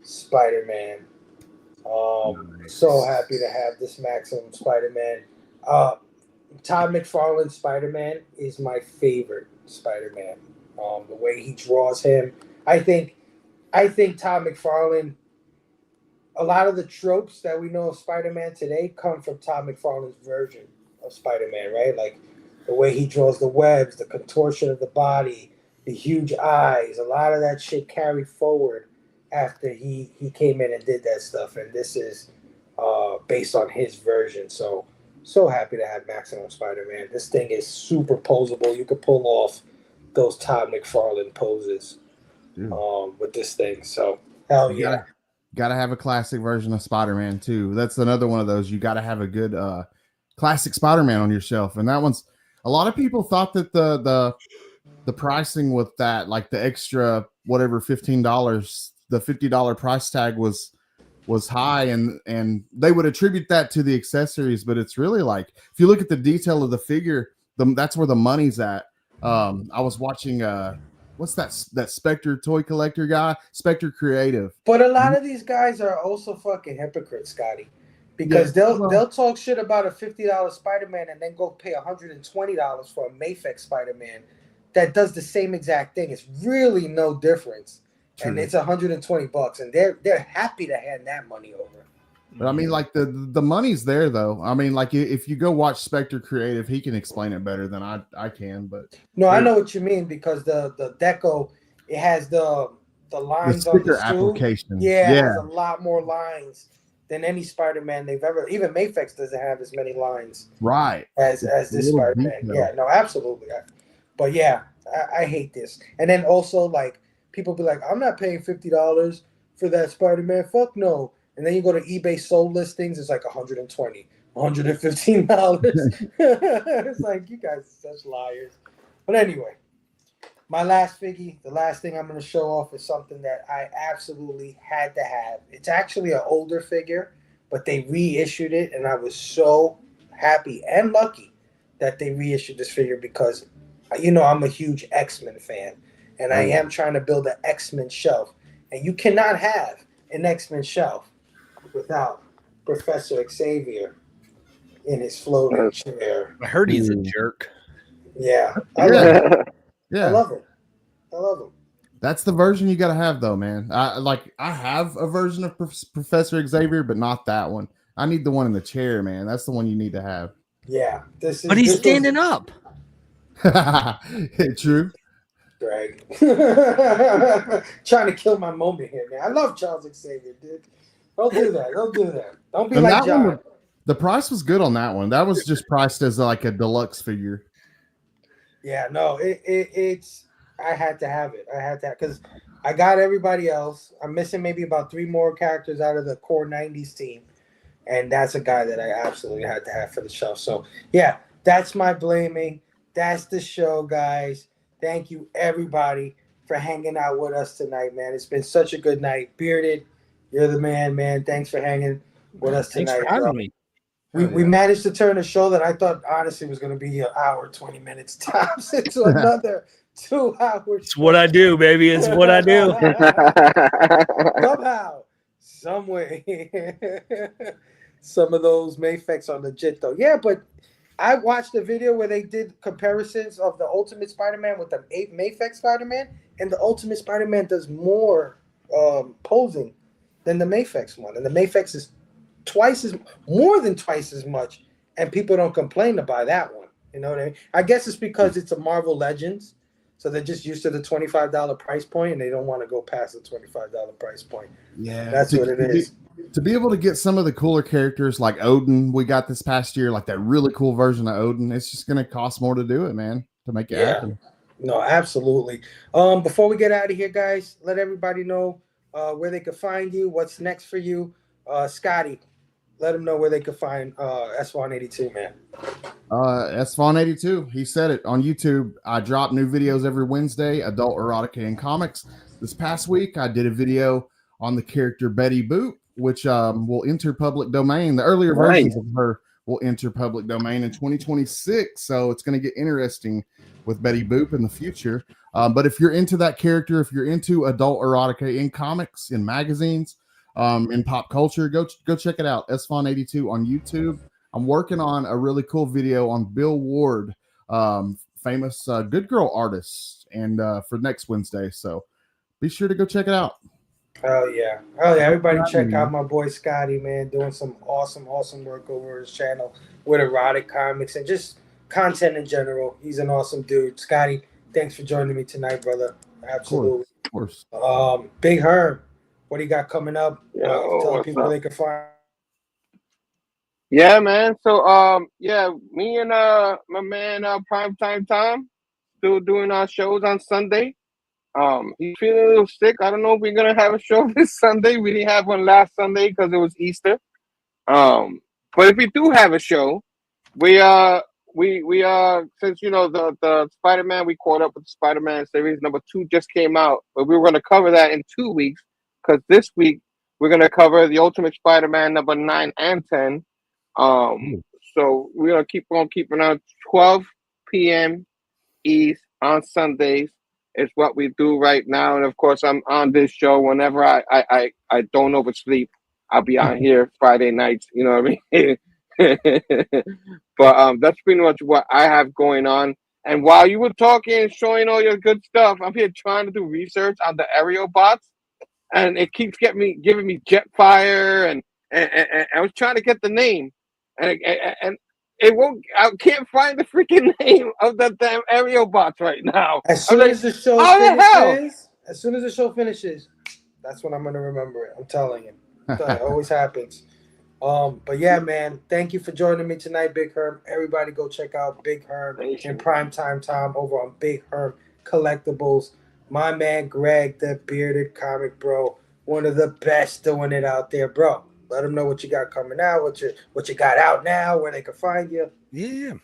Spider-Man. Nice. So happy to have this Maximum Spider-Man. Todd McFarlane's Spider-Man is my favorite Spider-Man. The way he draws him, I think Todd McFarlane. A lot of the tropes that we know of Spider-Man today come from Todd McFarlane's version of Spider-Man, right? Like the way he draws the webs, the contortion of the body, the huge eyes. A lot of that shit carried forward after he came in and did that stuff, and this is based on his version. So happy to have Maximum Spider-Man. This thing is super posable. You could pull off those Todd McFarlane poses with this thing. So hell yeah. Gotta have a classic version of Spider-Man too. That's another one of those. You gotta have a good classic Spider-Man on your shelf. And that one's, a lot of people thought that the pricing with that, like the extra whatever $15, the $50 price tag was high, and they would attribute that to the accessories, but it's really like, if you look at the detail of the figure, that's where the money's at. I was watching what's that Spectre toy collector guy, Spectre Creative. But a lot of these guys are also fucking hypocrites, Scotty, because they'll talk shit about a $50 Spider-Man and then go pay $120 for a Mayfix Spider-Man that does the same exact thing. It's really no difference. True. And it's $120, and they're happy to hand that money over. But I mean, like the money's there though. I mean, like if you go watch Spectre Creative, he can explain it better than I can. But no, I know what you mean, because the deco, it has the lines the on the sticker application. Yeah, it has a lot more lines than any Spider-Man they've ever. Even Mafex doesn't have as many lines Right. as It's a this little Spider-Man. detail. Yeah, no, absolutely. But yeah, I hate this. And then also like people be like, I'm not paying $50 for that Spider-Man. Fuck no. And then you go to eBay sold listings, it's like $120, $115. It's like, you guys are such liars. But anyway, my last figgy, the last thing I'm going to show off is something that I absolutely had to have. It's actually an older figure, but they reissued it, and I was so happy and lucky that they reissued this figure because, I'm a huge X-Men fan, and I am trying to build an X-Men shelf. And you cannot have an X-Men shelf without Professor Xavier in his floating chair. I heard he's a jerk. Yeah, I love it. I Yeah. love it. I love him. That's the version you got to have, though, man. I have a version of Professor Xavier, but not that one. I need the one in the chair, man. That's the one you need to have. Yeah, but he's standing up. True. Greg. Trying to kill my moment here, man. I love Charles Xavier, dude. Don't do that. Don't do that. Don't be And like that John. one, the price was good on that one. That was just priced as like a deluxe figure. Yeah, no, it's. I had to have it. I had to because I got everybody else. I'm missing maybe about 3 more characters out of the core 90s team. And that's a guy that I absolutely had to have for the show. So, yeah, that's my blaming. That's the show, guys. Thank you, everybody, for hanging out with us tonight, man. It's been such a good night. Bearded, you're the man. Thanks for hanging with us tonight. Thanks for having me. We managed to turn a show that I thought, honestly, was going to be an hour, 20 minutes tops into another 2 hours. It's what I do, baby. It's what I do. Somehow, some way. Some of those Mafex are legit, though. Yeah, but I watched the video where they did comparisons of the Ultimate Spider-Man with the Mafex Spider-Man, and the Ultimate Spider-Man does more posing than the Mafex one. And the Mafex is more than twice as much, and people don't complain to buy that one. You know what I mean? I guess it's because it's a Marvel Legends, so they're just used to the $25 price point, and they don't want to go past the $25 price point. Yeah, that's what it is. To be able to get some of the cooler characters like Odin, we got this past year, like that really cool version of Odin, it's just going to cost more to do it, man, to make it happen. No, absolutely. Before we get out of here, guys, let everybody know where they can find you, what's next for you. Scotty, let them know where they can find S182, man. S182, he said it on YouTube. I drop new videos every Wednesday, adult erotica and comics. This past week, I did a video on the character Betty Boop, which will enter public domain. The earlier versions of her will enter public domain in 2026. So it's going to get interesting with Betty Boop in the future. But if you're into that character, if you're into adult erotica in comics, in magazines, in pop culture, go check it out. S182 on YouTube. I'm working on a really cool video on Bill Ward, famous Good Girl artist, and for next Wednesday. So be sure to go check it out. Oh yeah. Everybody check out my boy Scotty, man, doing some awesome work over his channel with erotic comics and just content in general. He's an awesome dude. Scotty, thanks for joining me tonight, brother. Absolutely. Of course. Big Herm, what do you got coming up? Tell people up? they can find. Yeah, man. So me and my man Primetime Tom still doing our shows on Sunday. He's feeling a little sick. I don't know if we're gonna have a show this Sunday. We didn't have one last Sunday because it was Easter. But if we do have a show, we since the Spider-Man, we caught up with the Spider-Man series number 2 just came out, but we were gonna cover that in 2 weeks because this week we're gonna cover the Ultimate Spider-Man number 9 and 10. So we're gonna keep on keeping on 12 p.m. East on Sundays. It's what we do right now, and of course, I'm on this show whenever I don't oversleep. I'll be on here Friday nights. You know what I mean? But that's pretty much what I have going on. And while you were talking and showing all your good stuff, I'm here trying to do research on the aerial bots, and it keeps giving me Jetfire, and I was trying to get the name, and it won't. I can't find the freaking name of the damn aerial bots right now. As soon as the show finishes, that's when I'm gonna remember it. I'm telling you. It always happens. But yeah, man, thank you for joining me tonight, Big Herm. Everybody go check out Big Herm in Primetime Time over on Big Herm Collectibles. My man Greg, the bearded comic bro, one of the best doing it out there, bro. Let them know what you got coming out, what you got out now, where they can find you. Yeah.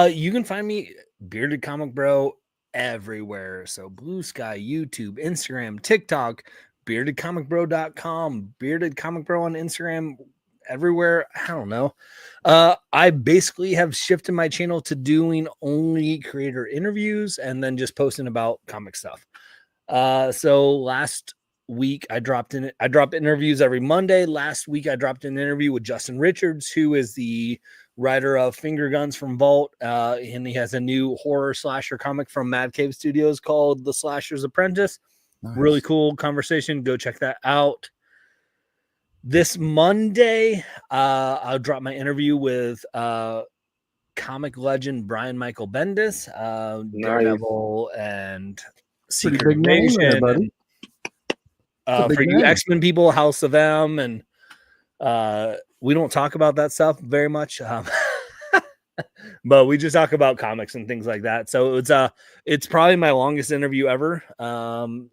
You can find me, Bearded Comic Bro, everywhere. So Blue Sky, YouTube, Instagram, TikTok, beardedcomicbro.com, Bearded Comic Bro on Instagram, everywhere. I don't know. I basically have shifted my channel to doing only creator interviews and then just posting about comic stuff. So last week I drop interviews every Monday. Last week I dropped an interview with Justin Richards, who is the writer of Finger Guns from Vault, and he has a new horror slasher comic from Mad Cave Studios called The Slasher's Apprentice. Nice. Really cool conversation. Go check that out. This Monday, I'll drop my interview with comic legend Brian Michael Bendis, Daredevil, and Secret Invasion. There, for you X-Men people, House of M, and we don't talk about that stuff very much, but we just talk about comics and things like that. So it's probably my longest interview ever.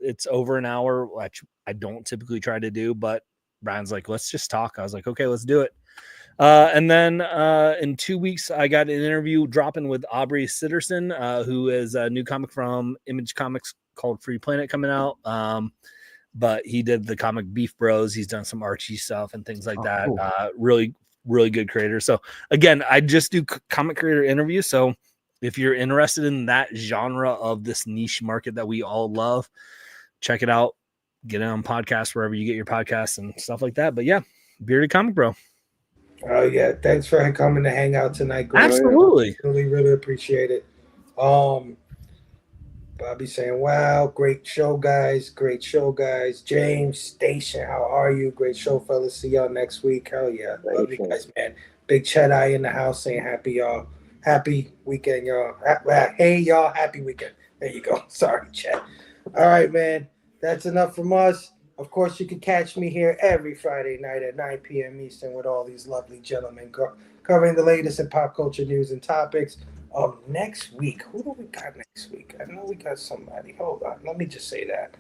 It's over an hour, which I don't typically try to do, but Brian's like, let's just talk. I was like, okay, let's do it. And then in 2 weeks, I got an interview dropping with Aubrey Sitterson, who is a new comic from Image Comics called Free Planet coming out. But he did the comic Beef Bros. He's done some Archie stuff and things like that. Cool. Really, really good creator. So again, I just do comic creator interviews. So if you're interested in that genre of this niche market that we all love, check it out. Get it on podcasts, wherever you get your podcasts and stuff like that. But yeah, Bearded Comic Bro. Oh yeah, thanks for coming to hang out tonight, Greg. Absolutely. Really, really appreciate it. Bobby saying, wow, great show, guys. Great show, guys. James Station, how are you? Great show, fellas. See y'all next week. Hell yeah. Love you guys, man. Big Chet-Eye in the house saying happy weekend, y'all. Hey, y'all, happy weekend. There you go. Sorry, Chet. All right, man. That's enough from us. Of course, you can catch me here every Friday night at 9 p.m. Eastern with all these lovely gentlemen covering the latest in pop culture news and topics. Next week, who do we got next week? I know we got somebody. Hold on, let me just say that.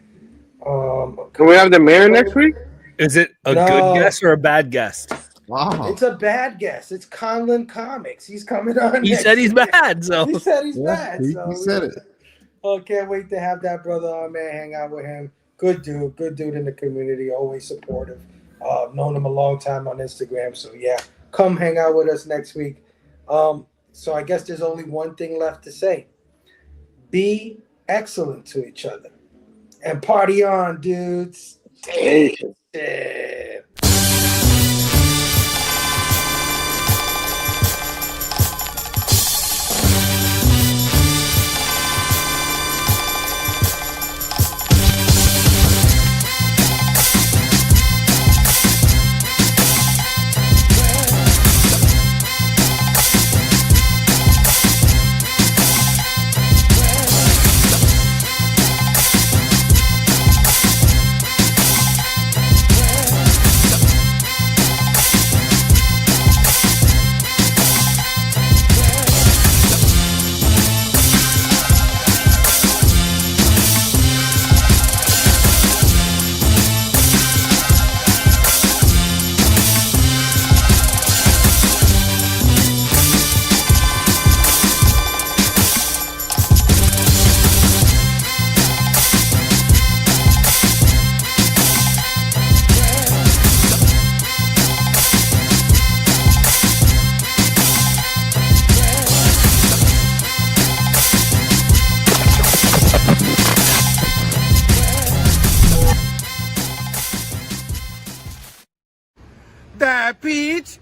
Can we have the mayor next week? Is it a good guest or a bad guest? Wow, it's a bad guest. It's Conlon Comics. He's coming on. He said he's bad. So he said he's bad. He said it. Oh, can't wait to have that brother on, man. Hang out with him. Good dude in the community. Always supportive. Known him a long time on Instagram. So yeah, come hang out with us next week. So I guess there's only one thing left to say. Be excellent to each other. And party on, dudes. Damn. That peach.